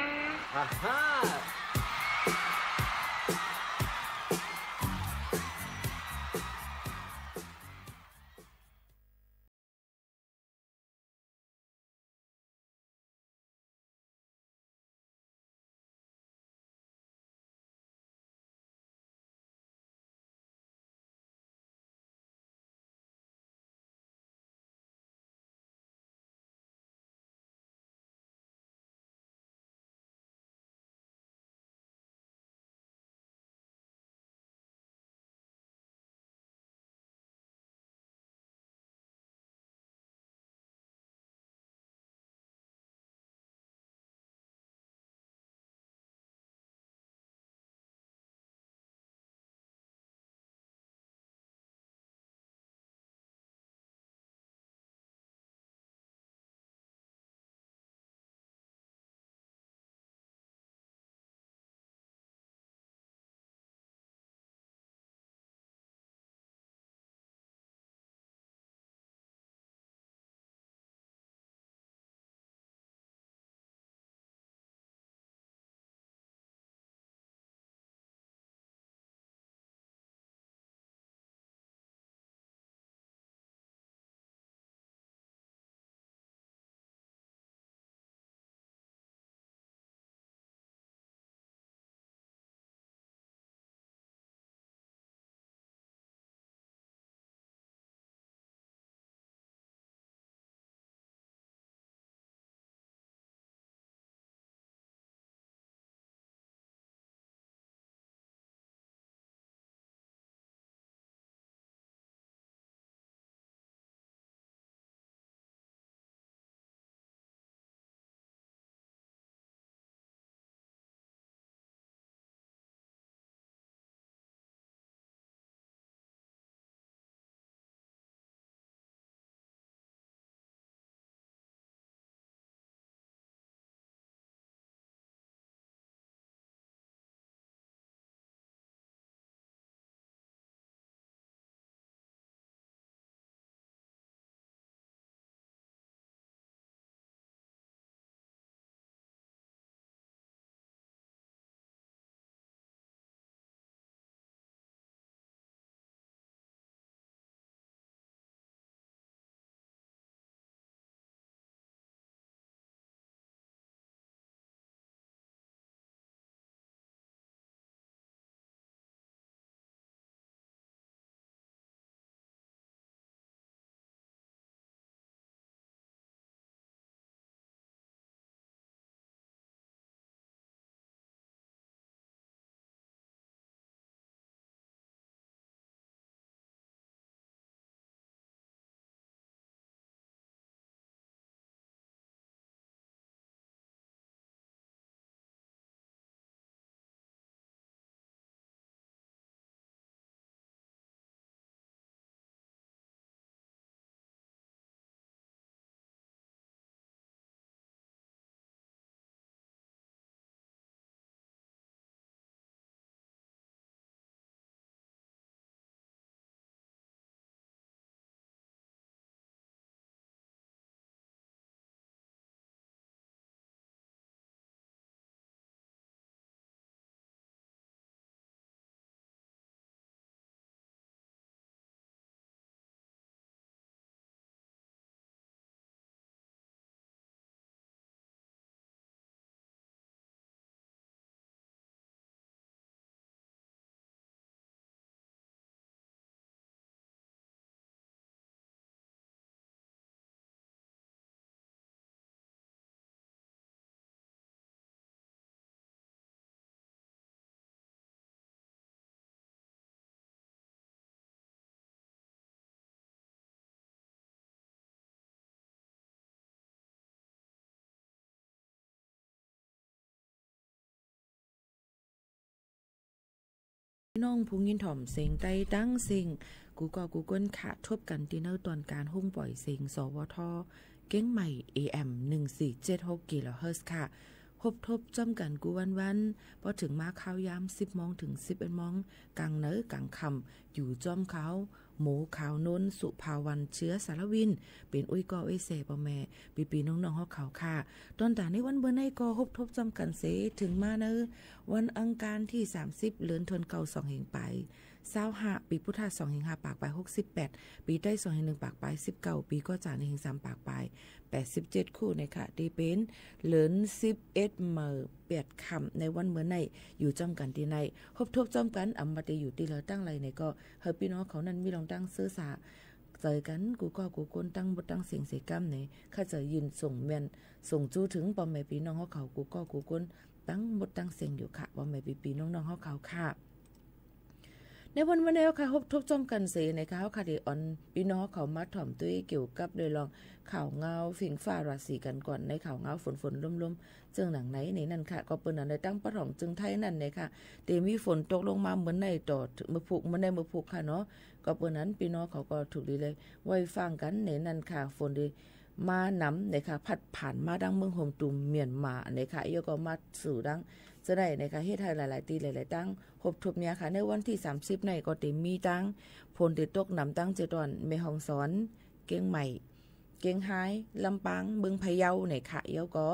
น้องผู้ยินถ่อมเสียงใต้ดังเสียงกูก็กูก้นค่ะทบกันที่เนอตอนการหุ้มปล่อยเสียงสวทเก้งใหม่ AM 1476กิโลเฮิรตซ์ค่ะทบจำกันกูวันพอถึงมาข้าวยาม10 โมงถึง 11 โมงกลางเนอกลางคำอยู่จอมเขาหมูขาวนนสุภาวันเชื้อสารวินเป็นอุ้ยกออุ้ยเสปอแม่ปีน้องๆเฮาเขาค่ะตอนแต่ในวันเบอร์ในก็ทบจำกันเสถึงมาเนอวันอังคารที่30เดือนธันวาคม2แห่งไป25ปีพุทธศักราช2แห่ง5ปากไป68ปีได้2แห่ง1ปากไป19ปีก็จาก1แห่ง3ปากไป87คู่นะคะที่เป็นเหลือน11เมื่อ8ค่ำในวันเมื่อในอยู่จอมกันที่ในทบจอมกันอำมาตอยู่ที่เหลือตั้งไรในก็เฮาพี่น้องเขานั้นมีลองตั้งซื้อสาเจอกันกูก็กูคนตั้งบทตั้งเสียงเสกัมในข้าจะยืนส่งแม่นส่งจู้ถึงปอมแม่พี่น้องเขากูก็กูคนตั้งบทตั้งเสียงอยู่ค่ะปอมแม่พี่น้องเขาค่ะในวันนี้ค่ะทบจอมกันเสนะคะเขาค่ะที่ออนพี่น้องเขามาถ่อมตุ้ยเกี่ยวกับโดยลองข่าวเงาฝิ่งฟ้าราศีกันก่อนในข่าวเงาฝนลมๆจึงหนังไหนในนั่นค่ะก็เปิ้นอันได้ตั้งปะถ่องจึงไทยนั่นเลยค่ะแต่มีฝนตกลงมาเหมือนในตอดมือผูกเหมือนในมือผูกค่ะเนาะก็เปิ้นนั้นพี่น้องเขาก็ถูกดีเลยไว้ฟังกันในนั่นค่ะฝนดีมานำในค่ะพัดผ่านมาดังเมืองโฮมตุมเมียนมาในค่ะยก็มาสู่ดังจะได้ในค่ะเฮ็ดให้หลายๆตีหลายๆตั้งทบเนี่ยค่ะในวันที่30ในก็ได้มีตั้งฝนที่ตกนำตั้งเจดอนแม่ฮ่องสอนเกียงใหม่เกียงไฮ้ลำปางเมืองพะเยาในค่ะก็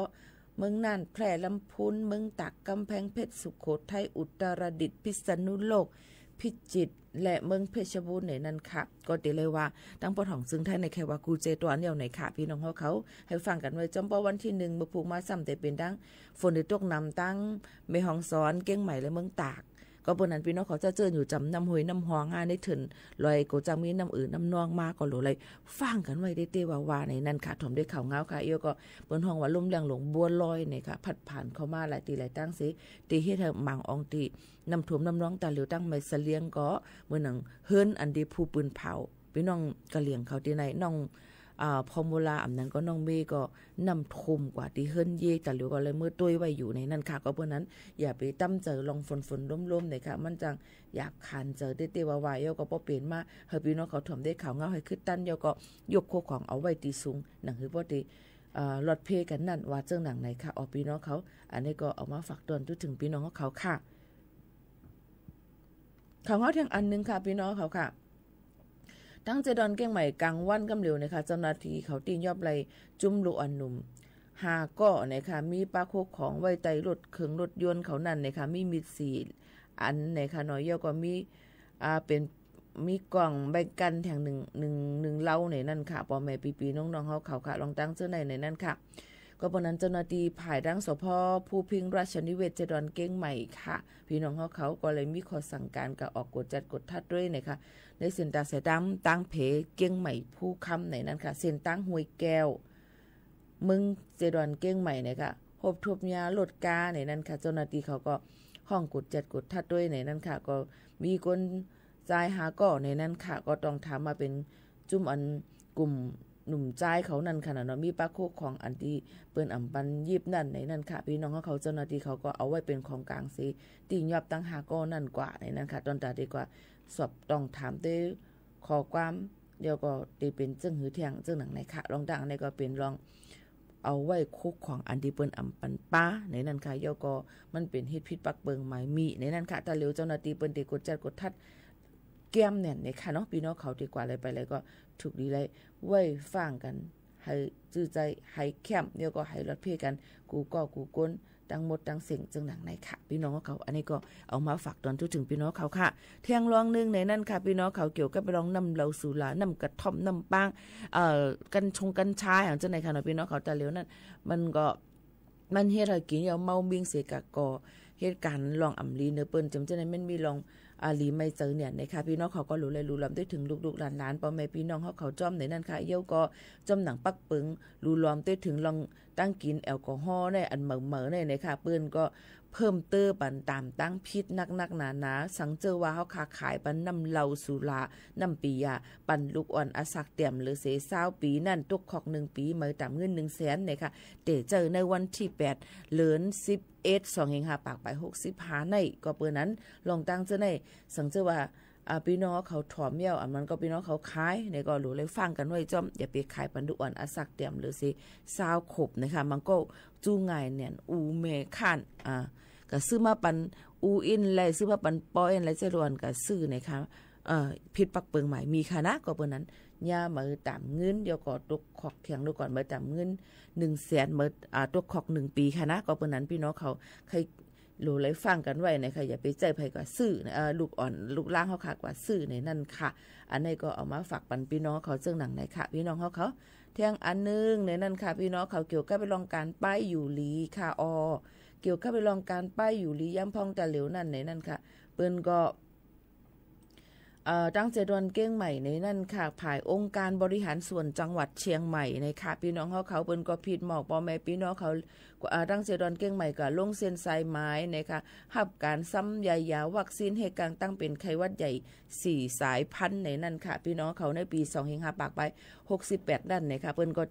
เมืองน่านแพร่ลำพูนเมืองตากกำแพงเพชรสุโขทัยอุตรดิตถ์พิษณุโลกพิจิตรและเมืองเพชรบูรณ์ในนั้นค่ะก็ได้เลยว่าตั้งปอถ่องซึ่งไทยในแค่ว่ากูเจตัวเดียวในค่ะพี่น้องเขาให้ฟังกันไว้จำปอวันที่1บ่ผูกมาซ้ำแต่เป็นดังฝนที่ตกนำตั้งแม่ฮ่องสอนเกียงใหม่และเมืองตากก็บนนั้นพี่น้องเขาจะเจออยู่จำน้ำหวยน้ำหองานได้ถึงลอยโกจังมีน้ำอื่นน้ำนองมาก็หลเลยฟังกันไว้ได้เตว่าในนั้นค่ะถมได้ข่าวเงาค่ะเอียวก็เปิ้นห้องว่าลุ่มแรงหลงบัวลอยเนี่ยค่ะพัดผ่านเข้ามาหลายตีหลายตั้งสิตีเฮ็ดให้หมางอองตีน้ำท่วมน้ำน้องตาเหลียวตั้งไม่เสลียงก็เมื่อหนังเฮิรนอันดีผู้ปืนเผาพี่น้องกะเหลี่ยงเขาที่ไหนน้องพอมโบราอันนั้นก็น้องเมย์ก็นำทมกว่าที่เฮิรนเย่แต่เหลียวก็เลยมือตุ้ยไว้อยู่ในนั้นค่ะก็เพราะนั้นอย่าไปตั้มเจอลองฝนล้มๆเลยค่ะมันจังอยากคันเจอเต้ๆวายๆก็บ่เปลี่ยนมาเฮาพี่น้องเขาถ่อมได้ข่าวเงาให้ขึ้นตั้นก็ยกโคของเอาไว้ตีสูงหนังคือบ่ได้รถเพกันนั่นว่าเจ้าหนังไหนค่ะออกพี่น้องเขาอันนี้ก็เอามาฝากตอนถึงพี่น้องเขาค่ะข่าวเงาเที่ยงอันนึงค่ะพี่น้องเขาค่ะตั้งเจดอนเก้งใหม่กลางวันกำเหลียวนะคะเจ้าหน้าที่เขาตีนยอบไหลจุ่มลูกอันหนุ่มหาก็นะคะมีปลาโคกของไว้ไตรถเครื่องรถยนต์เขานั่นนะคะมีมิดสีอันนะคะน้อยเยาก็มีเป็นมีกล่องใบกันแห่งหนึ่งเล่าในนั่นค่ะปอแม่ปีน้องๆเขาค่ะลองตั้งเจ้าในนั่นค่ะก็ปนนั้นเจ้าหน้าที่ภายดังสพผู้พิงราชนิเวศเจดอนเก้งใหม่ค่ะพี่น้องเขาก็เลยมีข้อสั่งการกับออกกฎจัดกฎทัดด้วยนะคะในเส้นตาเสดำตั้งเพเก้งใหม่ผู้คำในนั้นค่ะเส้นตั้งห้วยแก้วมึงเจดอนเก้งใหม่นะคะทบยาลดกาในนั้นค่ะเจ้าหน้าที่เขาก็ห้องกฎจัดกฎทัดด้วยในนั้นค่ะก็มีคนจ่ายหาก่อในนั้นค่ะก็ต้องถามมาเป็นจุ่มอันกลุ่มหนุ่มใจเขานั่นค่ะเนาะมีปลาโคกของอันที่เปิ้นอ่ำปันยิบนั่นในนั่นค่ะพี่น้องเขาเจ้าหน้าที่เขาก็เอาไว้เป็นของกลางสิตียอบตั้งหาก็นั่นกว่าในนั้นค่ะตอนตาดีกว่าสอบต้องถามด้วยขอความเดี๋ยวก็ตีเป็นจึงหือเที่ยงจึงหนังในค่ะลองดังในก็เป็นลองเอาไว้คุกของอันที่เปิ้นอ่ำปันป้าในนั้นค่ะเดี๋ยวก็มันเป็นเฮ็ดพิษปักเบิงหมายมีในนั้นค่ะแต่เหลียวเจ้าหน้าที่เปิ้นได้กดจัดกดทัดแก้มเนี่ยในค่ะเนาะพี่น้องเขาดีกว่าอะไรไปเลยก็ถูกดีเลยไว้ฟังกันให้จื้อใจให้แคมเดี๋ยวก็ให้รถเพกันกูก็กูก้นตั้งหมดตั้งเสียงจังหนังในค่ะพี่น้องเขาอันนี้ก็เอามาฝากตอนถึงพี่น้องเขาค่ะเที่ยงรองนึงในนั้นค่ะพี่น้องเขาเกี่ยวกับไปลองนำเหล้าสุราน้ำกระท่อมน้ำปางกัญชาอย่างจังไหนค่ะเนาะพี่น้องเขาแต่เหลียวนั้นมันเฮ็ดให้กินเอาเมาบิงเสกะกอเหตุการณ์ลองอำลีเนื้อเปิ้นจำจังไหนมันมีลองอาลีไม่เจอเนี่ยนะคะพี่น้องเขาก็รู้เลยรู้ลำได้ถึงลูกๆหลานๆพ่อแม่พี่น้องเขาจ้อมในนั้นค่ะเยี่ยวก็จ้อมหนังปักปึงรู้ล้อมได้ถึงลองตั้งกินแอลกอฮอล์ในอันเหม่อๆในนะคะปืนก็ เพิ่มเติมปันตามตั้งพิษนักหนาสังเจอว่าเขาค้าขายปันน้ำเหล้าสุราน้ำปียาปันลูกอ่อนอาศักเตี่ยมหรือเส20ปีนั่นตุกขอก1ปีเหมือตามเงิน100,000เนี่ยค่ะเตเจอในวันที่8เดือน11 2-5ปากไป65ในก็เปิ้นนั้นลองตั้งเจอในสังเจอว่าพี่น้องเขาถอมเยี่ยวมันก็พี่น้องเขาขายในก็รู้เลยฟังกันไว้จอมอย่าไปขายปันดุอ่อนอาศักเตี่ยมหรือสิ20ขบนะคะมันก็จู้ง่ายเนี่ยอูเมคันก็ซื้อมาปันอูอินไรซื้อมาปันปอยอะไรเจรวนก็ซื้อนะคะผิดปักเปิงใหม่มีค่ะนะก็เปิ้นนั้นย่ามือตามเงินเดี๋ยวก็ตกขอกเถียงดูก่อนมือตามเงิน100,000มือตกขอก1ปีค่ะนะก็เปิ้นนั้นพี่น้องเขาใครรู้เลยฟังกันไว้นะคะอย่าไปใจไผก็ซื้อลูกอ่อนลูกล่างเขาค่ะกว่าซื้อในนั่นค่ะอันนี้ก็เอามาฝากปันพี่น้องเขาเจิงหนังไหนค่ะพี่น้องเขาเที่ยงอันนึงในนั่นค่ะพี่น้องเขาเกี่ยวกับไปลองการป้ายอยู่ลีค่ะเกี่ยวกับไปลองการป้ายอยู่ลีย้ำพองแต่เหลวนั่นในนั่นค่ะเปิ้นก็ตั้งใจดวนเก้งใหม่ในนั่นค่ะภายองค์การบริหารส่วนจังหวัดเชียงใหม่ในค่ะพี่น้องเขาเปิ้นก็ผิดหมอกพ่อแม่พี่น้องเขาตั้งใจดวนเก้งใหม่ก็ลงเส้นสายไม้นะคะรับการซ้ำยายาวัคซีนให้กลางตั้งเป็นไข้หวัดใหญ่4สายพันธุ์ในนั่นค่ะพี่น้องเขาในปี2-5ปากไป68ด้านนะคะเปิ้นก็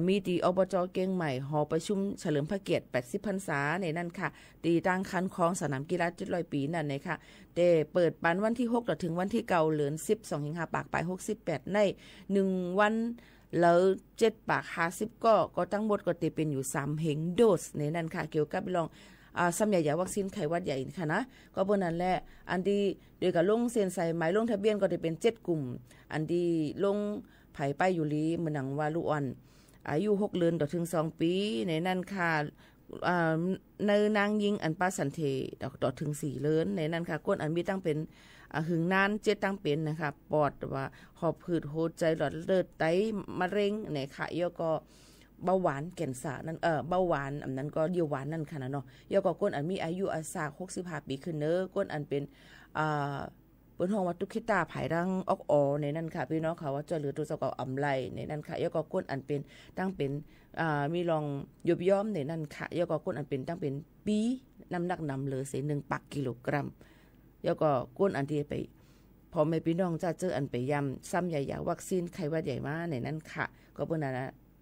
มีที่อบจเก้งใหม่หอประชุมเฉลิมพระเกียรติ80พรรษาในนั่นค่ะตีตั้งคันคลองสนามกีฬา700ปีนั่นนะคะได้เปิดปันวันที่6ถึงวันที่9เดือน10 2-5ปากไป68ใน1วันแล้ว7ปาก50ก็ทั้งหมดก็จะเป็นอยู่3เฮงโดสในนั่นค่ะเกี่ยวกับลองซ้ำใหญ่วัคซีนไข้หวัดใหญ่ค่ะนะก็บนนั้นแหละอันที่โดยกับลงเซ็นใส่หมายลงทะเบียนก็จะเป็น7กลุ่มอันที่ลงไผไปอยู่ลีเหมือนหนังว่าลูกอ่อนอายุ6เดือนถึง2ปีในนั่นค่ะในนางยิงอันป้าสันเทต่อถึง4เดือนในนั่นค่ะก้นอันมีตั้งเป็นหึงนาน7ตั้งเป็นนะคะปอดว่าหอบหืดหัวใจหลอดเลือดไตมะเร็งเนี่ยค่ะแล้วก็เบาหวานแก่นสานั่นเบาหวานอันนั้นก็เดียวหวานนั่นค่ะเนาะแล้วก็ก้นอันมีอายุอาสา65ปีขึ้นเนอะก้นอันเป็นเปิ้นห้องว่าตุกขิตาภายดังออกในนั่นค่ะพี่น้องเขาว่าจะเหลือตัวเจ้าก็อำไลในนั่นค่ะแล้วก็ก้นอันเป็นตั้งเป็นมีรองยบย้อมในนั่นค่ะแล้วก็ก้นอันเป็นตั้งเป็นปีน้ำหนักนำเหลือเศษ1ปักกิโลกรัมแล้วก็ก้นอันที่ไปพอแม่พี่น้องจะเจออันไปย้ำซ้ำใหญ่ๆวัคซีนไข้หวัดใหญ่มาในนั้นค่ะก็เปิ้นนั้น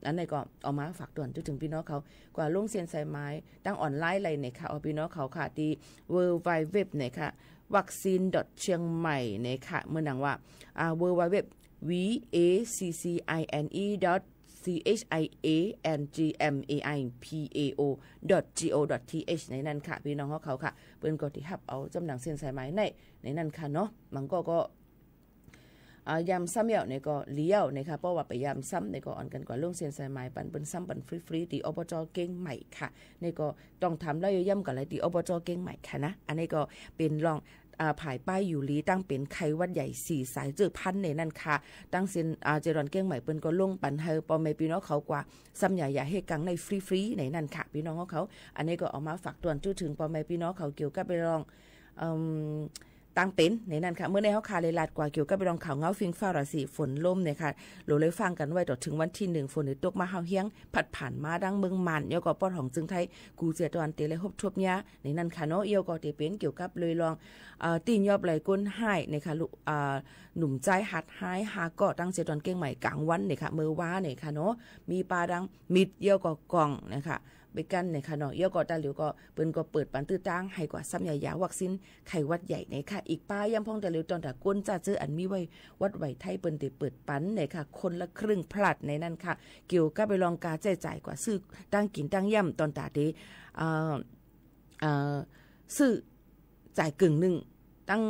อันนี้ก็เอามาฝากด่วนถึงพี่น้องเขากว่าลงเซ็นใส่ไม้ตั้งออนไลน์อะไรเนี่ยค่ะเอาพี่น้องเขาค่ะที่ www เนี่ยค่ะvaccine.chiangmai เนี่ยค่ะเมื่อนังว่าwww vaccine.chiangmai.go.th ในนั้นค่ะพี่น้องเขาค่ะเปิ้นก็ที่รับเอาจำหนังเส้นสายไม้ในนั้นค่ะเนาะมันก็ยำซ้ำเหี่ยวในก็เลี้ยวนะคะเพราะว่าไปยำซ้ำในก็อ่อนกันกว่าลงเส้นสายไม้ปันเป็นซ้ำปันฟรีๆที่อบจเก่งใหม่ค่ะในก็ต้องทำแล้วย่ำกันเลยที่อบจเก่งใหม่ค่ะนะอันนี้ก็เป็นรองผายป้ายอยู่ลีตั้งเป็นไข้หวัดใหญ่4สายพันในนั่นค่ะตั้งเส้นเจรอนเก้งใหม่เปิ้นก็ลงปันเฮอปอแม่พี่น้องเขากว่าซ้ำใหญ่อย่าให้กังในฟรีๆในนั่นค่ะพี่น้องเขาอันนี้ก็เอามาฝากตวนถึงปอแม่พี่น้องเขาเกี่ยวกับไปลองตั้งเป็นในนั้นค่ะเมื่อในเขาคาเลยลาดกว่าเกี่ยวกับไปลองข่าวเงาฟิงฟ้าราศีฝนล่มเนี่ยค่ะโหลเลยฟังกันไว้ต่อถึงวันที่1ฝนตกมาเฮาเฮียงผัดผ่านมาดังเมืองมันเยาก็ปอดของจึงไทยกูเสียตอนเตเลยฮบทบเนี้ยในนั้นค่ะเนาะเยาก็เตเป็นเกี่ยวกับเลยลองตีนยอบไหลก้นให้นะคะหนุ่มใจหัดหายหาก็ตั้งเสียตอนเก้งใหม่กลางวันเนี่ยค่ะมือว้าเนี่ยค่ะเนาะมีปลาดังมิดเยาก็กล่องนะคะไปกันในค่ะเนาะเยาก็ตาเหลียวก็เปิ้นก็เปิดปันตื้อตั้งให้กว่าซ้ำยาวัคซีนไข้หวัดใหญ่ในค่ะอีกป้ายำพองตาเหลียวตอนตะก้นจะเจออันมีไว้วัดไหวไทยเปิ้นได้เปิดปันในค่ะคนละครึ่งพลัดในนั้นค่ะเกี่ยวกับไปลองกาจ่ายกว่าซื้อตั้งกินตั้งย่ำตอนตาเดซื้อจ่ายกึ่งนึงตั้ง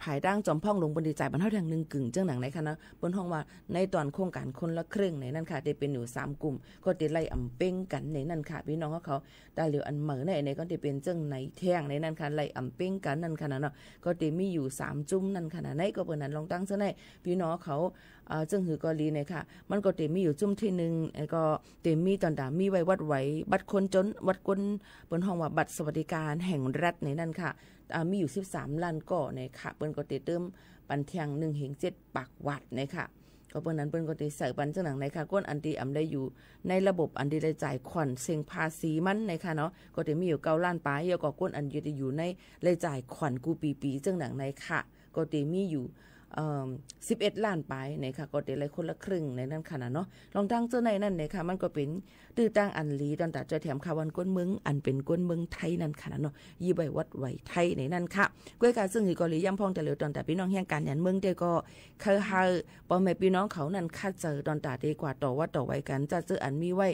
ภายดังจอมพ่องลงบนดีจ่ายบรรเทาแทง1กึ่งจังหนังในค่ะนะบนห้องว่าในตอนโครงการคนละครึ่งในนั้นค่ะได้เป็นอยู่3กลุ่มก็ได้ไล่อำเป้งกันในนั้นค่ะพี่น้องเขาได้เหลียวอันเหมือในก็ได้เป็นจังในแท่งในนั้นค่ะไล่อำเป้งกันนั่นค่ะเนาะก็ได้มีอยู่3จุ่มนั่นค่ะในก็เปิ้นนั้นลองตั้งซะในพี่น้องเขาจึงหือกอลีเนี่ยค่ะมันก็เต็มมีอยู่จุ่มที่1แล้วก็เต็มมีตอนดามีไว้วัดไหวบัตรคนจนวัดคนบนห้องว่าบัตรสวัสดิการแห่งรัฐในนั้นค่ะมีอยู่13ล้านก่อเนี่ยค่ะเปิ้นก็เติมปันเทียง1.7 ปากวัดเนี่ยค่ะ ก็เปิ้นนั้นเปิ้นก็ได้ใส่ปันจังหนังในค่ะก้นอันที่อำได้อยู่ในระบบอันที่ได้จ่ายขวัญเซ็งภาษีมันในค่ะเนาะก็ได้มีอยู่9ล้านปลายแล้วก็ก้นอันอยู่ในรายจ่ายขวัญกูปีจังหนังในค่ะก็ได้มีอยู่11ล้านปลายในค่ะก็ได้เลยคนละครึ่งในนั้นค่ะเนาะลองตั้งเจ้าในนั้นเนี่ยค่ะมันก็เป็นตื้อตั้งอันลีตอนตาจะแถมค่ะวันก้นเมืองอันเป็นก้นเมืองไทยนั่นค่ะเนาะยี่ใบวัดไหวไทยในนั้นค่ะก้วยการซึ่งก็เลยย่ำพองแต่เหลือตอนแต่พี่น้องแห่งการยันเมืองเด้ก็เคยหาปอแม่พี่น้องเขานั่นคัดเจอตอนตาดีกว่าต่อว่าต่อไว้กันจะเจออันมีไว้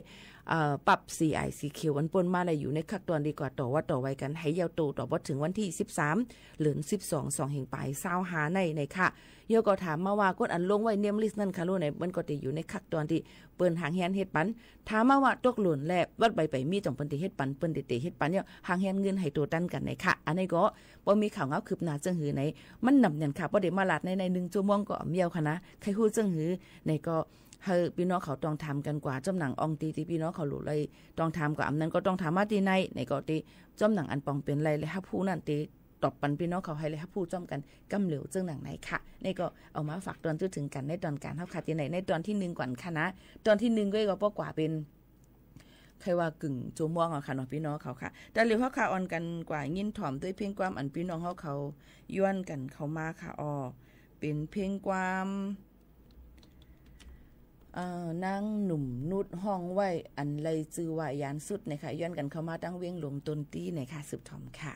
ปรับ CI สีเขียวอันปนมาอะไรอยู่ในคักตอนดีกว่าต่อว่าต่อไว้กันให้ยาวโตต่อว่าถึงวันที่13หรือ12 2แห่งปลาย20หาในค่ะโยก็ถามมาว่าก้นอันลงไว้เนมลิสต์นั่นค่ะรู้ไหนมันก็ติอยู่ในคักตอนที่เปิ้นหางแฮนเฮ็ดปันถามมาว่าตกหล่นแลบวัดใบไปมีจังเปิ้นติเฮ็ดปันเปิ้นติเฮ็ดปันเนี่ยหางแฮนเงินให้ตัวตันกันในค่ะอันนี้ก็บ่มีข่าวเงาคืบหน้าจังหือไหนมันนำยันค่ะบ่ได้มาลาดใน1ชั่วโมงก็เมียวค่ะนะใครฮู้จังหือในก็ให้พี่น้องเขาต้องทำกันกว่าจำหนังอองตีที่พี่น้องเขาหลุเลยต้องทำกว่าอันนั้นก็ต้องทำมาที่ในก็ตีจำหนังอันปองเป็นไรเลยฮับผู้นั่นตีตอบปันพี่น้องเขาให้เลยฮับผู้จ้อมกันกำเหลวจึงหนังไหนค่ะนี่ก็เอามาฝากตอนถึงกันในตอนการเฮาค่ะที่ไหนในตอนที่1ก่อนค่ะนะตอนที่1ก็บ่กว่าเป็นใครว่ากึ่งโจม่วงอ่ะค่ะเนาะพี่น้องเขาค่ะแต่เรื่องเฮาค่ะออนกันกว่ายินถ่อมด้วยเพลงความอันพี่น้องเขาย้อนกันเข้ามาค่ะเป็นเพลงความนางหนุ่มนุดห้องไว้อันเลยจือว่ายานสุดนะคะย้อนกันเข้ามาตั้งเวียงหลวงตนตี้นะคะสืบทอมค่ะ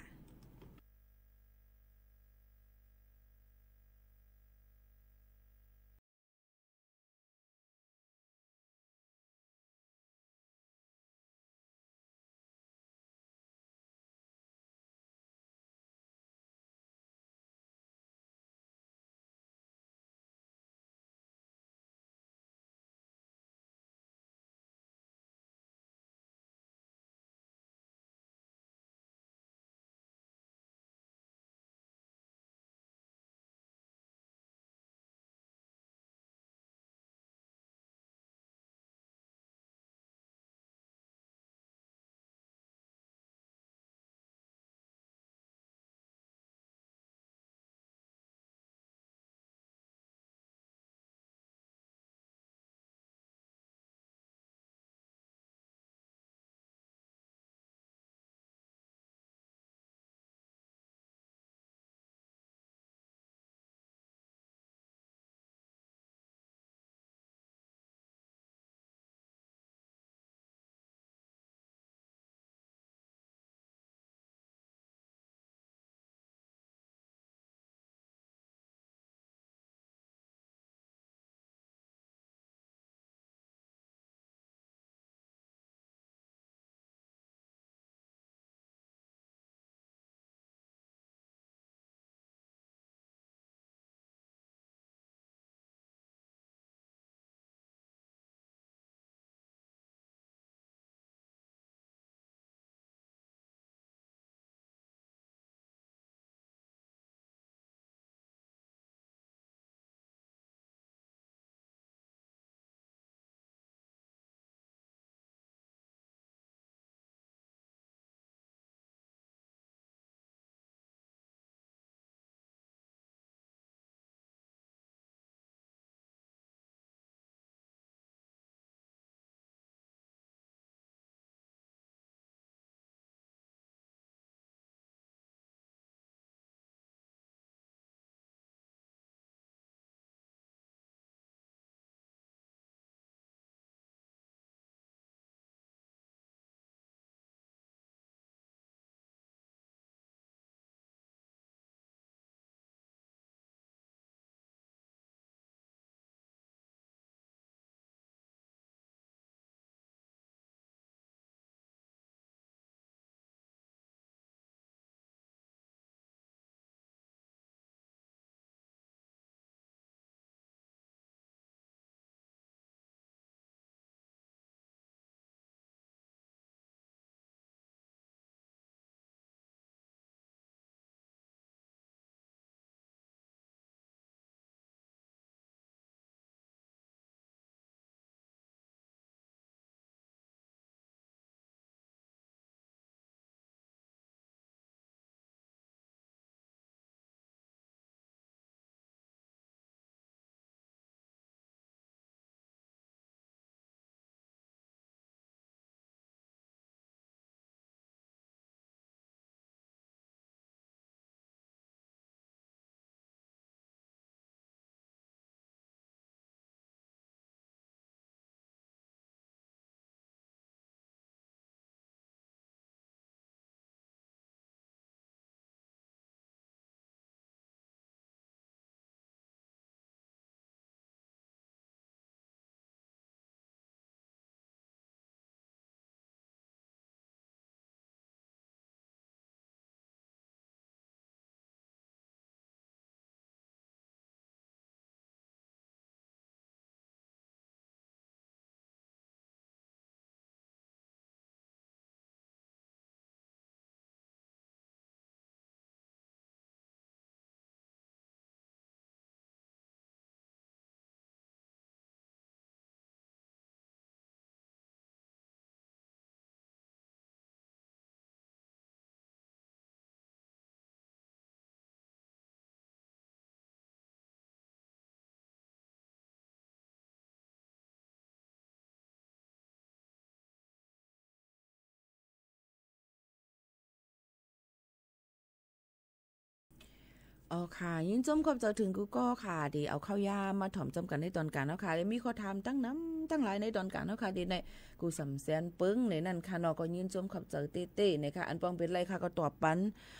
อ๋อค่ะยินจมขอบใจถึงกูก็ค่ะดีเอาข้าวยามาถ่อมจำกันในตอนกลางแล้วค่ะแล้วมีข้อถามตั้งน้ำตั้งหลายในตอนกลางแล้วค่ะดีในกูสำแสนปึ้งในนั่นค่ะนอก็ยินจมขอบใจเต้ๆนะคะอันป้องเป็นไรค่ะก็ตอบปัน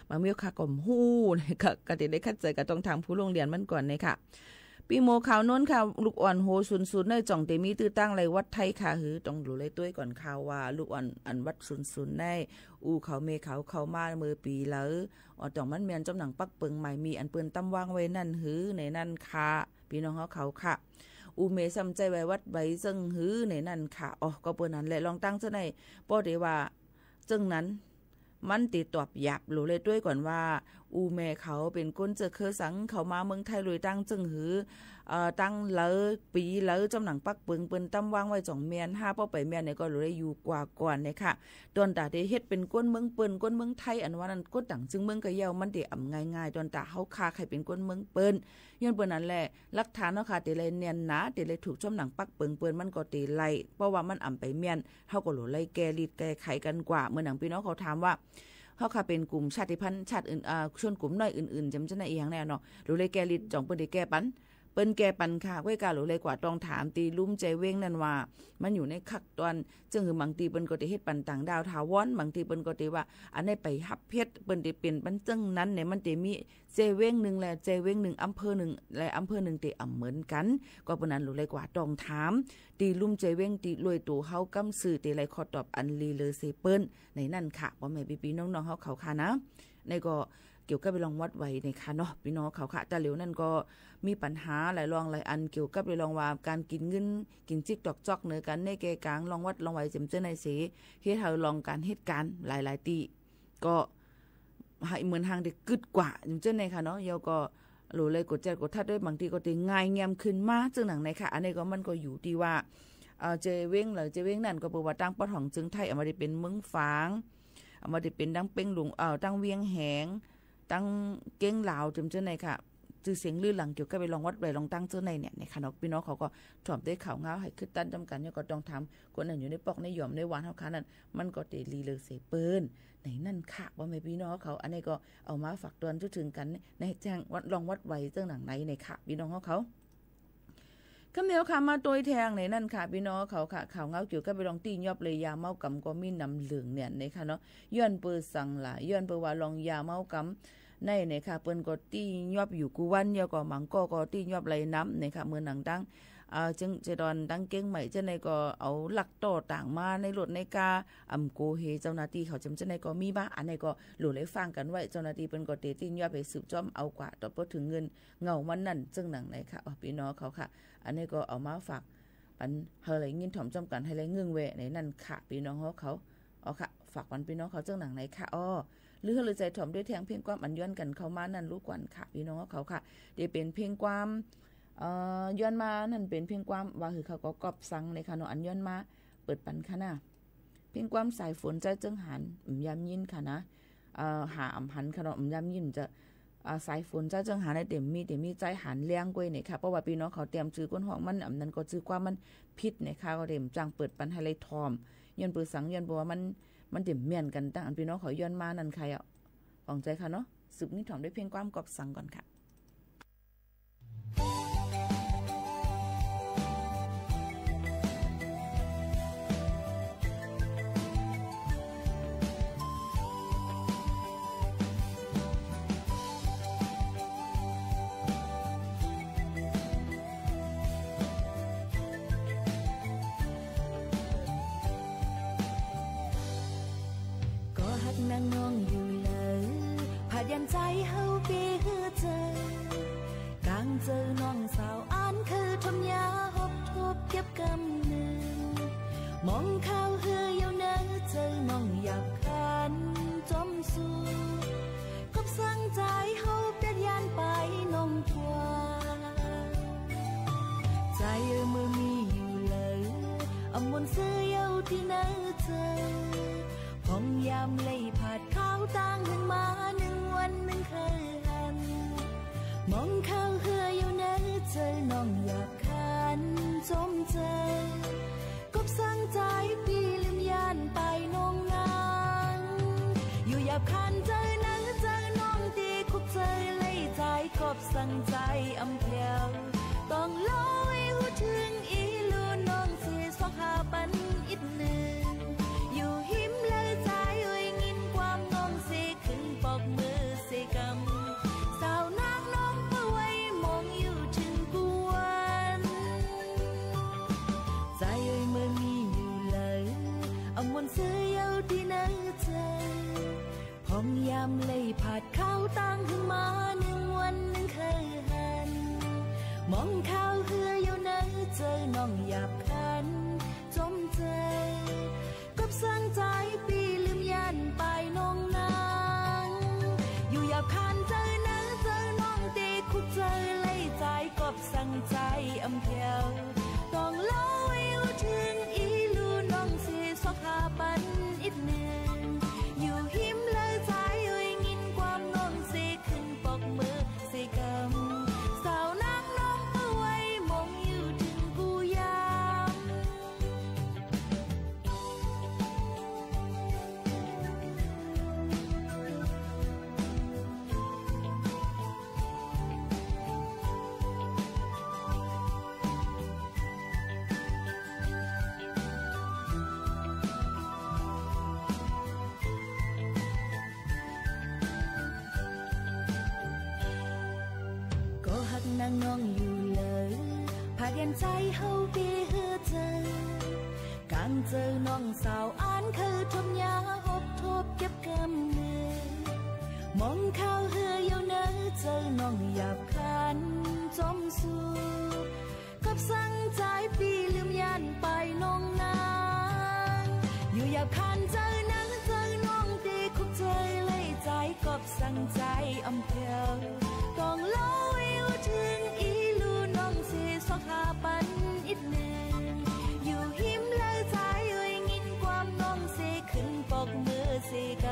มาเมียวค่ะก่มหู้นะคะก็ได้คัดใจก็ต้องทางผู้โรงเรียนมันก่อนนะคะปีโมข่าวโน้นค่ะลูกอ่อนโห00ในจ่องเตมีตื้อตั้งไรวัดไทยค่ะหือต้องดูเลยด้วยก่อนข่าวว่าลูกอ่อนอันวัด00ในอูเขาเมเขาเข้ามามือปีแล้วอ๋อต้องมันเมียนจำหนังปักเปิงใหม่มีอันเปิ้นตำวางไว้นั่นหือในนั่นค่ะพี่น้องเขาค่ะอูเมซ้ำใจไว้วัดใบซึ่งหือในนั่นค่ะอ๋อก็เปิ้นนั้นแหละลองตั้งซะในป้อได้ว่าจึงนั้นมันติดตอบหยับหรูเลยด้วยก่อนว่าอูแม่เขาเป็นก้นเจอเคอสังเขามาเมืองไทยเลยตั้งจึงหือตั้งเลยปีเลยจำหนังปักเปิงเปิ้นตั้มวางไว้จ่องเมียน5ป้อไปเมียนเนี่ยก็หรูเลยอยู่กว่าก่อนเนี่ยค่ะตอนตาได้เฮ็ดเป็นก้นเมืองเปิ้นก้นเมืองไทยอันว่านั้นก้นต่างจึงเมืองกะเยามันได้อ่ำง่ายๆตอนตาเฮาคาใครเป็นก้นเมืองเปิ้นย้อนเปิ้นนั่นแหละหลักฐานเนาะค่ะติเลยเนียนหนาติเลยถูกจำหนังปักเปิงเปิ้นมันก็ติไล่เพราะว่ามันอ่ำไปเมียนเฮาก็หรูเลยแก้ลิดแก้ไขกันกว่าเมื่อหนังพี่น้องเขาถามว่าเขาค่ะเป็นกลุ่มชาติพันธุ์ชาติอื่นชนกลุ่มน้อยอื่นๆจำจะได้อีหยังแน่เนาะหรือเลยแกลิดจ่องเปิ้นได้แก้ปันเปิ้นแก้ปันค่ะไว้กาหรือเลยกว่าต้องถามตีลุ่มใจเว้งนั่นว่ามันอยู่ในคักตอนจึงคือบางทีเปิ้นก็ได้เฮ็ดปันต่างดาวถาวรบางทีเปิ้นก็ได้ว่าอันนี้ไปฮับเพชรเปิ้นได้เป็นปันจังนั้นเนี่ยมันได้มีเจเว้งนึงและเจเว้งนึงอำเภอนึงและอำเภอนึงได้อำเหมือนกันก็เปิ้นนั้นหรือเลยกว่าต้องถามตีลุ่มใจเว้งตีลอยตัวเฮากำสื่อตีไรขอตอบอันลีเลอเซเปิ้นในนั่นค่ะบ่แม่พี่ๆน้องๆเฮาเขาค่ะนะในก็เกี่ยวกับไปลองวัดไว้ในค่ะเนาะพี่น้องเขาค่ะแต่เหลียวนั่นก็มีปัญหาหลายรองหลายอันเกี่ยวกับไปลองว่าการกินเงินกินจิกตอกจอกเนื้อกันในแกกลางลองวัดลองไว้จำเจ้าในเสเฮ็ดให้ลองการเหตุการณ์หลายๆตีก็ให้เหมือนทางได้กึดกว่าจำเจ้าในค่ะเนาะเยาก็หรือเลยกดแจกดทัดด้วยบางทีก็ติง่ายแง้มขึ้นมาจึงหนังในค่ะอันนี้ก็มันก็อยู่ที่ว่าเจเว้งหรือเจเว้งนั่นก็บอกว่าตั้งปอดของจึงไทยเอามาได้เป็นเมืองฝางเอามาได้เป็นดังเป้งหลวงตั้งเวียงแหงตั้งเก้งลาวจำเจ้าในค่ะจือเสียงลือหลังเกี่ยวกับไปลองวัดไปลองตั้งเจ้าในเนี่ยในค่ะเนาะพี่น้องเขาก็ถ่อมได้ข่าวเงาให้ขึ้นตั้นจำกันเนี่ยก็ต้องทำคนนั้นอยู่ในปอกในหย่อมในหวานเท่าคันนั้นมันก็เตลีเลอเสเปิ้นในนั่นค่ะว่าไม่พี่น้องเขาอันนี้ก็เอามาฝากเตือนถึงกันในแจ้งวัดลองวัดไว้เจ้าหนังไหนในค่ะพี่น้องเขาคำเดียวค่ะมาตัวแทงในนั่นค่ะพี่น้องเขาค่ะข่าวเงาเกี่ยวกับไปลองตียอบเลยยาเมากำก็มีน้ำเหลืองเนี่ยในค่ะเนาะย้อนเปิดสั่งล่ะย้อนเปิดว่าลองยาเมากำในค่ะเปิ้นก็ตียอบอยู่กูวันเยาก็มังก็ตียอบไหลน้ำในค่ะเมื่อหนังดังจึงจะดอนดังเก้งใหม่เจ้าในก็เอาหลักต่อต่างมาในรถในกาโกเฮเจ้าหน้าที่เขาจำเจ้าในก็มีบ้าอันในก็หลุดเลยฟังกันไว้เจ้าหน้าที่เปิ้นก็ตียอบไปสืบจ้อมเอากว่าต่อพอถึงเงินเงามันนั่นจึงหนังในค่ะพี่น้องเขาค่ะอันนี้ก็เอามาฝากปันเฮาเลยยินถ่อมจำกันให้เลยเงื้องเวในนั่นค่ะพี่น้องเขาค่ะฝากปันพี่น้องเขาจึงหนังในค่ะหรือเลยใจถ่อมด้วยแทงเพียงความอันย้อนกันเข้ามานั่นรู้กวนค่ะพี่น้องเขาค่ะเดี๋ยวเป็นเพียงความย้อนมานั่นเป็นเพียงความว่าคือเขาก็กอบสั่งในค่ะเนาะอันย้อนมาเปิดปันค่ะนะเพียงความสายฝนใจจึงหันยามยินค่ะนะหาหันค่ะเนาะยามยินจะสายฝนใจจึงหันในเต็มมีใจหันเลี้ยงกล้วยเนี่ยค่ะเพราะว่าพี่น้องเขาเตรียมจื้อก้นห้องมันนั้นก็จื้อความมันพิษเนี่ยค่ะก็เต็มจังเปิดปันให้เลยทอมย้อนเปิดสังย้อนบอกว่ามันเต็มเมียนกันตั้งอันพี่น้องเขาย้อนมานั่นใครฟังใจค่ะเนาะสืบนิทอมได้เพียงความกอบสั่งก่อนค่ะนางน้องอยู่เลยผายันใจเฮาปีฮือเจอกางเจอน้องสาวอ่านคือทำยาหบทบเก็บกำเนิดมองข้าวเฮืออยู่เนื้อเจอน้องอยากขันจมสู้กบสั่งใจเฮาเป็ดยานไปน้องกว่าใจมือมีอยู่เลยอมวนเสื้อเยาที่เนื้อเจอพองยามเลยผาดข้าวต่างขึ้นมา1 วัน1 คืนมองข้าวเหืออยู่เนื้อเจอน้องอยากขันจมเจอกบสั่งใจปีลืมยานไปน้องนางอยู่อยากขันเจอเนื้อเจอน้องตีค khúc chơi lấy trái cọp sang trái âm theo còn lối hút thương ý luôn non xì xoắc hà bắn ít nương dù hiếm lời trái ơi nghìn quam non xì khinh bọc mưa xì cầm sao nắng nóng mưa quay mong yêu chừng cuốn trái ơi mơ mi nhiều lời ông muốn xưa yêu đi nơi trời phong yam lấyผัดข้าวตั้งขึ้นมาหนึ่งวันหนึ่งเคยหันมองข้าวเหืออยู่ในใจน้องหยาบคันจมใจกับสร้างใจปีลืมยันไปน้องนางอยู่หยาบคันใจนะใจน้องตีคุกใจเลยใจกับสร้างใจอำเพียวต้องเล่าอยู่ถึงอีลูน้องเสียสวกหาปันอีกหนึ่งอยู่หิมเลยใจเอ้ยงินความน้องเสียขึ้นปอกมือเสียกำสาวนางน้องเอาไว้มองอยู่ถึงกูยามนางน้องอยู่เลยพาเรียนใจเฮาเบียเฮือเจอกางเจอน้องสาวอ่านคือทมยาหบทบเก็บกำเนิดมองข้าวเฮืออยู่เนอเจอน้องหยาบคันจมสู่กับสั่งใจปีลืมยันไปน้องนางอยู่หยาบคันเจอนังเจอน้องตีคุกใจเลยใจกับสั่งใจอำเภอต้องเล่าถึงอีลูน้องเสียสวกหาปันอีกหนึ่งอยู่หิมเลยใจเอ้ยงินความน้องเสียขึ้นปอกมือเสียก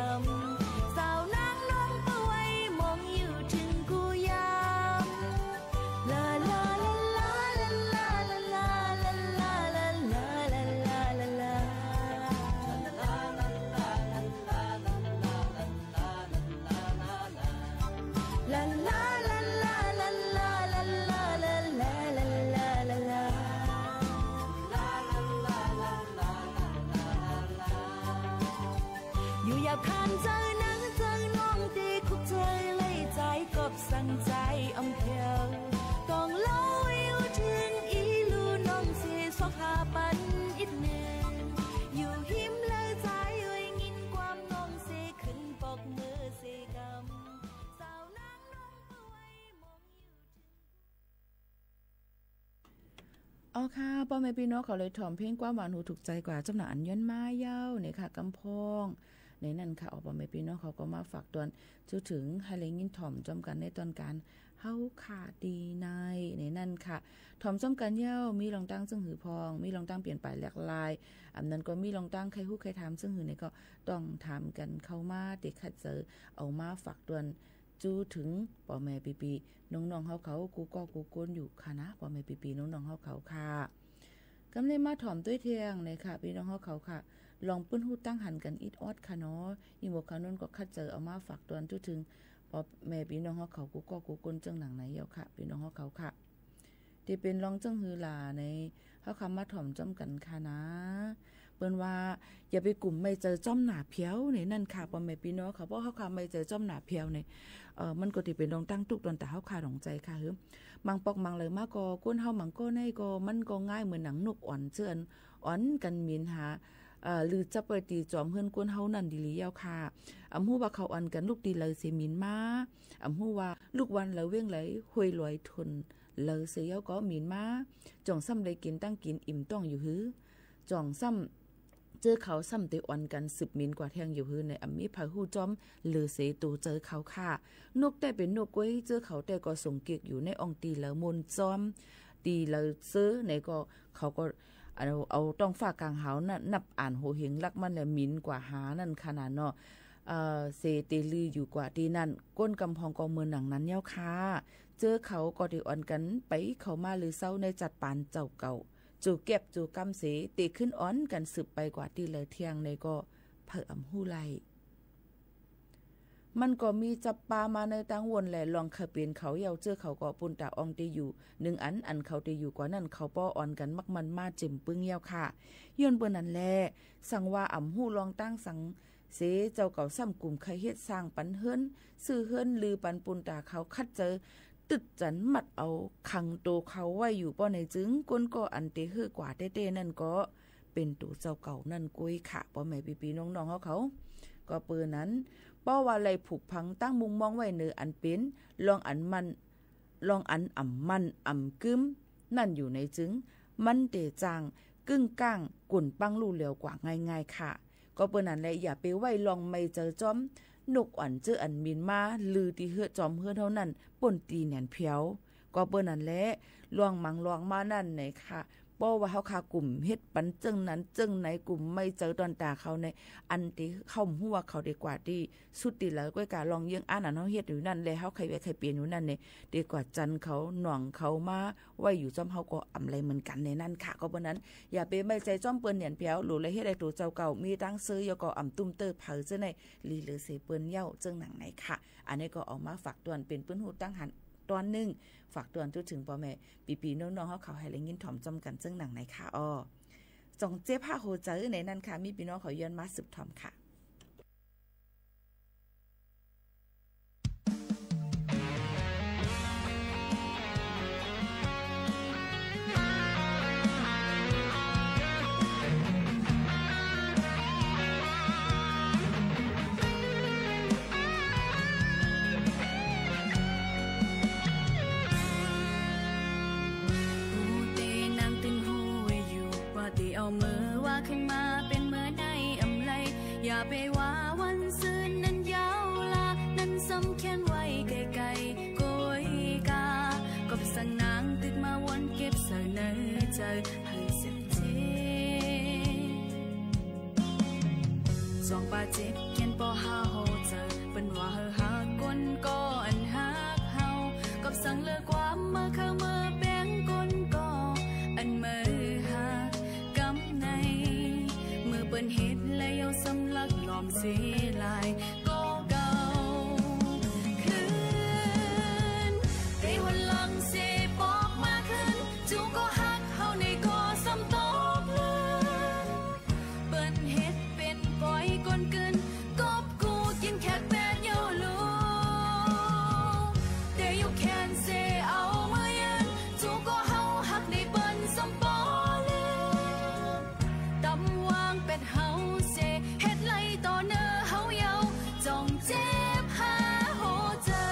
ำสาวนางน้องเอาไว้มองอยู่ถึงกูยามลาลาลาลาลาลาลาลาลาลาลาลาลาลาลาอยู่หยาบคันเจอนังเจอน้องตีคุกใจเลยใจกับสั่งใจอำเพียวต้องเล่าอยู่ถึงอีลูน้องเสียสวกหาปันอีกหนึ่งอยู่หิมเลยใจเอ้ยงินความน้องเสียขึ้นปอกมือเสียกำสาวนางน้องเอาไว้มองอยู่อ๋อค่ะพ่อแม่พี่น้องเขาเลยถ่อมเพลงกว่าหวานหูถูกใจกว่าจำหน่ายอันย้อนมาเย้าเนี่ยค่ะกำพองในนั้นค่ะออกมาพี่น้องเขาก็มาฝากตอนจูถึงให้เลยยินถ่อมจอมกันในตอนการเฮาขาดดีในนั้นค่ะถ่อมจอมกันเย้ามีลองตั้งซึ่งหือพองมีลองตั้งเปลี่ยนไปหลากหลายอันนั้นก็มีลองตั้งใครฮู้ใครถามซึ่งหือเนี่ยก็ต้องถามกันเข้ามาติคัดเจอเอามาฝากตอนจูถึงพ่อแม่ปีน้องๆเขากูก็กูกวนอยู่ค่ะนะพ่อแม่ปีน้องๆเขาค่ะกำเลยมาถ่อมด้วยเทียงเลยค่ะพี่น้องเขาค่ะลองปื้นหูตั้งหันกันอิดออดค่ะเนาะอีหมวกขานนก็คัดเจอเอามาฝากตอนจุถึงพอแม่พี่น้องเขากูก็กูกนจังหนังไหนเยาค่ะพี่น้องเขาค่ะที่เป็นรองจังฮือหลาในเขาคำมาถ่อมจ้อมกันค่ะนะเปิ้นว่าอย่าไปกลุ่มไม่เจอจ้อมหนาเพียวในนั่นค่ะพ่อแม่พี่น้องเขาเพราะเขาคำไม่เจอจ้อมหนาเพียวในมันก็ที่เป็นรองตั้งตุกตอนแต่เขาขาดของใจค่ะฮึบางปอกบางเลยมากก็ก้นเฮามังก็ในก็มันก็ง่ายเหมือนหนังนกอ่อนเจือนอ่อนกันมีนหาหรือจะเปิดตีจอมเฮือนกวนเฮานั่นดีหลียาวค่ะอำฮู้ว่าเขาอันกันลูกดีเลยเสียมินมาอำฮู้ว่าลูกวันแล้วเว้งไหลห้วยลอยทนเลยเสียก็มินมาจ่องซ้ำได้กินตั้งกินอิ่มต้องอยู่หือจ่องซ้ำเจอเขาซ้ำเตอ่อนกัน10มิลกว่าแทงอยู่หือในอำมีพาฮู้จอมหรือเสตูเจอเขาค่ะนกแต่เป็นนกไว้เจอเขาแต่ก็ส่งเกียกอยู่ในองตีแล้วมนจอมตีแล้วซื้อในก็เขาก็เอาต้องฝากกลางหาวน่ะนับอ่านโหเฮงลักมันเนี่ยมินกว่าหานั่นขนาดเนาะเซเตลืออยู่กว่าที่นั่นก้นกำพองกองเมืองหนังนั้นเย้าค่ะเจอเขาก็ได้อ่อนกันไปเขามาหรือเศร้าในจัดปานเจ้าเก่าจูเก็บจูกำเสตีขึ้นอ่อนกันสืบไปกว่าที่เลยเที่ยงในก็เพิ่มหู้ไล มันก็มีจับปลามาในตังวนแหละลองขะเปลี่ยนเขาเยาเจอเขาก็ปุ่นตาอองตีอยู่1อันเขาตีอยู่กว่านั้นเขาป้ออ่อนกันมักมันมาเจ็มปึ้งเยาค่ะย้อนเปิ้นนั่นแลสั่งว่าอ่ำฮู้ลองตั้งสังเสเจ้าเก่าซ้ำกลุ่มใครเฮ็ดสร้างปันเฮิรนซื้อเฮิรนลือปันปุ่นตาเขาคัดเจอตึดจันมัดเอาขังโตเขาไว้อยู่ป้อในจึงก้นก็อันเตฮือกว่าเต้ๆนั่นก็เป็นตัวเจ้าเก่านั่นกุ้ยค่ะป้อแม่พี่ๆน้องๆเขาก็เปิ้นนั้นป้อว่าไหลผูกพังตั้งมุงมองไว้เนืออันเป็นลองอันอ่ำมันอ่ำกึ้มนั่นอยู่ในจึงมันเตจางกึ่งก้างกุ่นปังลู่เหลียวกว่าง่ายๆค่ะก็เปิ้นนั้นแหละอย่าไปไว้ลองไม่เจอจอมนกอันเจออันมินมาลือที่เฮือจอมเฮือเท่านั้นป่นตีแหนนเพียวก็เปิ้นนั้นแหละลวงมังลวงมานั่นไหนค่ะป้อว่าเฮาคากลุ่มเฮ็ดปันจึงนั้นจึงไหนกลุ่มไม่เจอตอนตาเขาในอันที่เข้าหัวเขาดีกว่าที่สุดที่แล้วก็กะลองยังอ่านอันเฮาเฮ็ดอยู่นั่นแลเฮาใครไปใครเปลี่ยนอยู่นั่นนี่ดีกว่าจันเขาหน่องเขามาไว้อยู่จอมเฮาก็อำไรเหมือนกันในนั้นค่ะก็เพราะนั้นอย่าไปไม่ใจจ้อมเปิ้นเหนียนเพียวหรือเลยเฮ็ดได้ตัวเจ้าเก่ามีตั้งซื้อยก็อำตุ้มเตอเผาจังได๋ลีเหลือเสเปิ้นเย้าจังหนังไหนค่ะอันนี้ก็ออกมาฝากตวนเป็นเปิ้นฮู้ตั้งหันตอนนึงฝากตวนถึงพ่อแม่ปีๆน้องๆเฮาเขาให้ได้ยินถ่อมจำกันจังหนังไหนค่ะอ้อจงเจ็บผ้าโหเจอในนั้นค่ะมีพี่น้องเขาย้อนมาสืบถ่อมค่ะเอามือว่าขึ้นมาเป็นเมื่อในอำไลอย่าไปว่าวันซื่นนั้นยาวลานั้นสำคัญไว้ไกลๆโกยกาก็สั่งนางติดมาวนเก็บใส่ในใจให้เสียเจ็บสองปาเจ็บเขียนปอหาโหเจอเป็นว่าเฮาหากคนก็อันหักเฮาก็สั่งเลิกความมาเข้ามาแบ่งคนก็อันมือหักเปิ้นเฮ็ดและยาวสำลักยอมเสียลายก็เก่าคืนได้วันหลังเสปอกมาขึ้นจูก็ฮักเฮาในก็ซ้ำตอกลืนเปิ้นเฮ็ดเป็นปล่อยก้นเกินกบกูกินแค่แปดเยาลูแต่อยู่แค้นเสเอามายืนจูก็เฮาฮักในเปิ้นซ้ำปอตำวางเป็ดเฮาเสเฮ็ดไล่ต่อเนื้อเฮาเยาจองเจ็บหาโหเจอ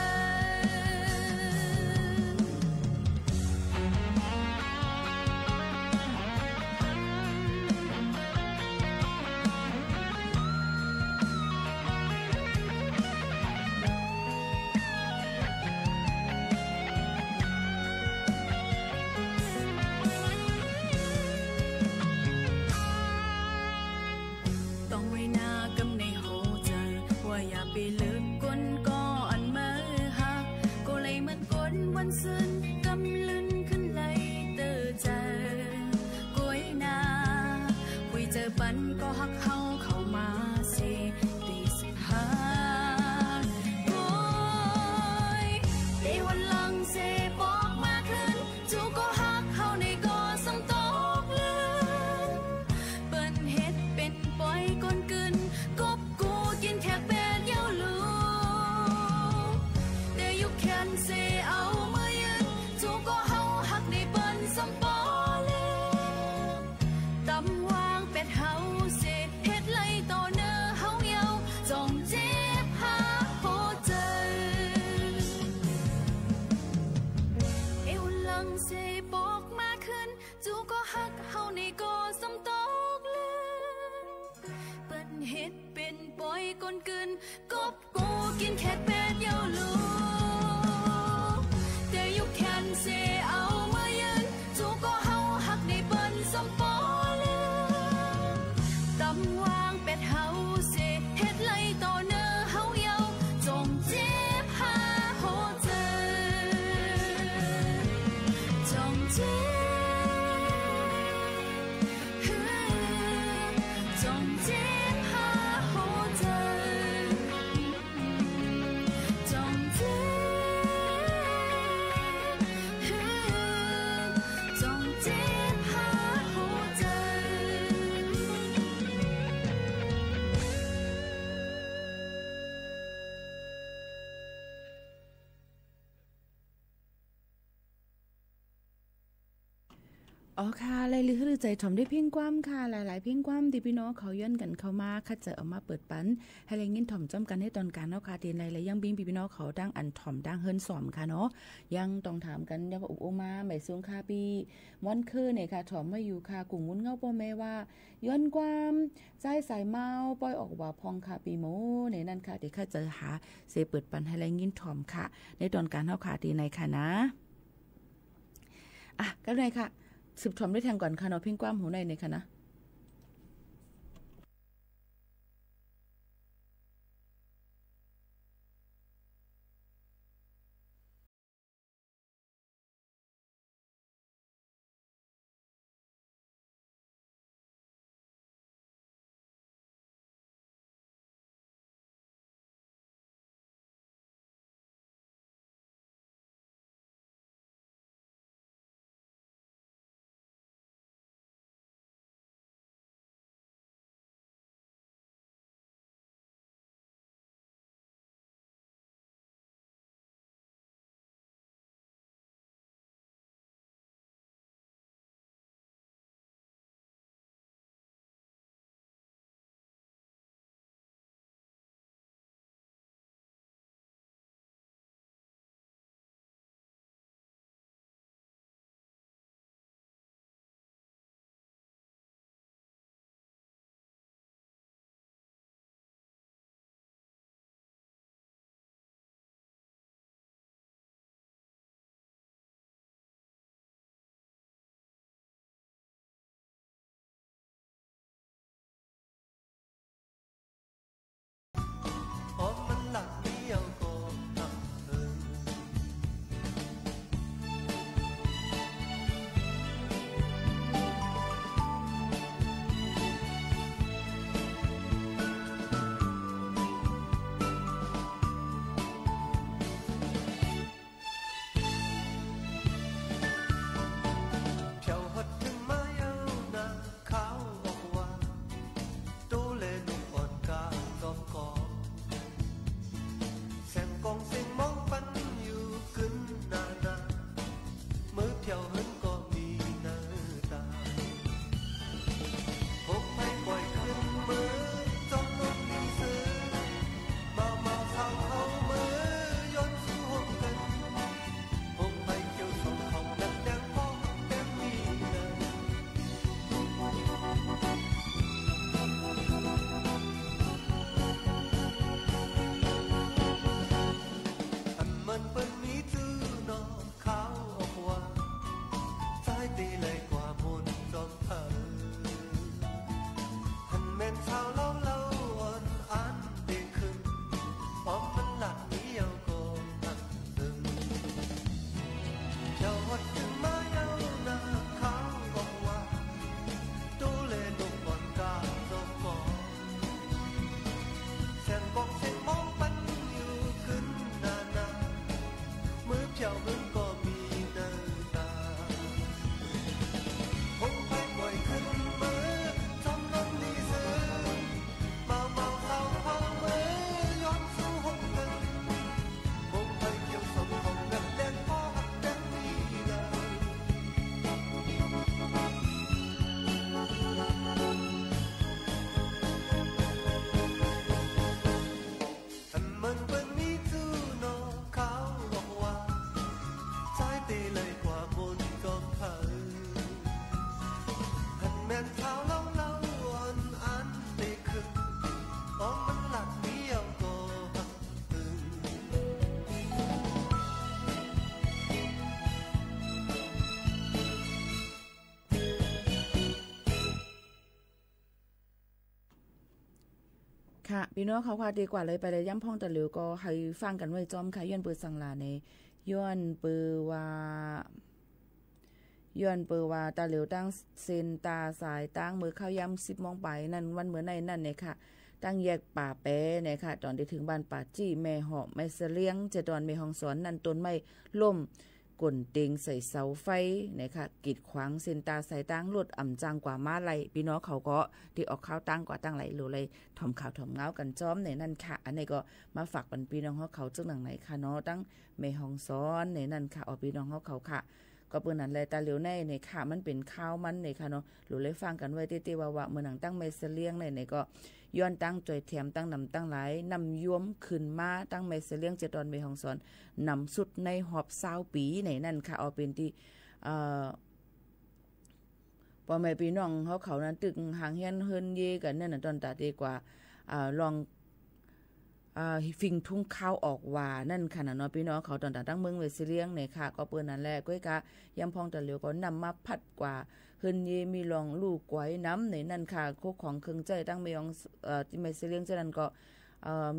ไปเลิกก้นก็อันมาหักก็เลยเหมือนก้นวันซึ้นกำลึนขึ้นเลยเตอเจอก้อยนาคุยเจอปันก็หักเข้ามาเสตี15ก้อยได้วันหลังเสบอกมาขึ้นจูก็หักเข้าในก็ซ้ำตอกลืนเปิ้นเฮ็ดเป็นปล่อยก้นกึนกบกูกินแค่เสเอามายืนจูก็เฮาหักในเปิ้นซ้ำปอลืมตำวางเป็ดเฮาเสเฮ็ดไล่ต่อเนื้อเฮาเยาจองเจ็บหาโหเจอเอวลังเสบอกมาขึ้นจูก็หักเฮาในก็ซ้ำตอกลืมเปิ้นเฮ็ดเป็นปล่อยก้นกึนกบกูกินแค่แปดเยาลูแค้นเสเอามายืนจูก็เฮาหักในเปิ้นซ้ำปอลืมตำวางเป็ดเฮาเสเฮ็ดไล่ต่อเนื้อเฮาเยาจงเจ็บหาโหเจอจงเจ็บจงเจ็บหาโหเจอ อ๋อค่ะหลายๆหรือใจถ่อมได้เพียงความค่ะหลายๆเพียงความที่พี่น้องเขาย้อนกันเข้ามาคัดจะเอามาเปิดปันให้แรงยินถ่อมจ้ำกันให้ตอนการเนาะค่ะทีไรแล้วยังบิงพี่น้องเขาดังอันถ่อมดังเฮิรนสอมค่ะเนาะยังต้องถามกันยังอุกโอมาใหม่ซุงค่ะปีมอนคือเนี่ยค่ะถ่อมมาอยู่ค่ะกลุ่มงุ้นเงาป้อแม่ว่าย้อนความใจสายเมาปล่อยออกว่าพองค่ะปีโมในนั่นค่ะเดี๋ยวค่ะจะหาเสเปิดปันให้แรงยินถ่อมค่ะในตอนการเนาะค่ะทีในค่ะนะอ่ะก็เลยค่ะสืบถอมได้แทงก่อนค่ะเนาะเพ่งกว้ามหูในค่ะนะค่ะพี่น้องเขาว่าดีกว่าเลยไปเลยย่ำพ่องตะหลิวก็ให้ฟังกันไว้จอมค่ะย้อนเปิดสังลาในย้อนเปิดว่าตาเหลียวตั้งเซนตาสายตั้งมือเข้าย่ำ10 โมงไปนั่นวันเหมือนในนั่นเนี่ยค่ะตั้งแยกป่าแปเนี่ยค่ะตอนที่ถึงบ้านป่าจี้แม่หอมแม่เสลียงจะตอนแม่ห้องสอนนั่นต้นไม้ล่มกลเต็งใส่เสาไฟเนี่ยค่ะกีดขวางเส้นตาสายตั้งรถอ่ำจังกว่าม้าไหลพี่น้องเขาก็ที่ออกข้าวตั้งกว่าตั้งไหลหรือเลยถอมข่าวถอมเงากันจ้อมในนั่นค่ะอันนี้ก็มาฝากปันพี่น้องเขาจังหนังไหนค่ะเนาะตั้งแม่ห้องสอนในนั่นค่ะออกพี่น้องเขาค่ะ ก็เปิ้นนั้นแหละตาเหลียวในค่ะมันเป็นข้าวมันในค่ะเนาะหรือเลยฟังกันไว้เต้ๆว่าเมื่อหนังตั้งเมสเลียงในก็ย้อนตั้งจอยแถมตั้งนำตั้งหลายนำย้วมขึ้นมาตั้งเมสเลียง7ตอนเมฮองสอนนำสุดในหอบ20ปีในนั่นค่ะเอาเป็นที่พอแม่พี่น้องเขานั้นตึกหางเฮียนเฮินเยกันนั่นน่ะตอนตาดีกว่าลองฟิงทุ่งข้าวออกว่านั่นค่ะเนาะพี่น้องเขาตอนตั้งเมืองเวสเลียงเนี่ยค่ะก็เปิ้นนั่นแหละก้อยกะยำพองตะเหลียวก็นำมาพัดกว่าเฮินเยมีลองลูกกวยน้ำในนั่นค่ะโคของเครื่องใจตั้งเมืองที่เวสเลียงฉะนั้นก็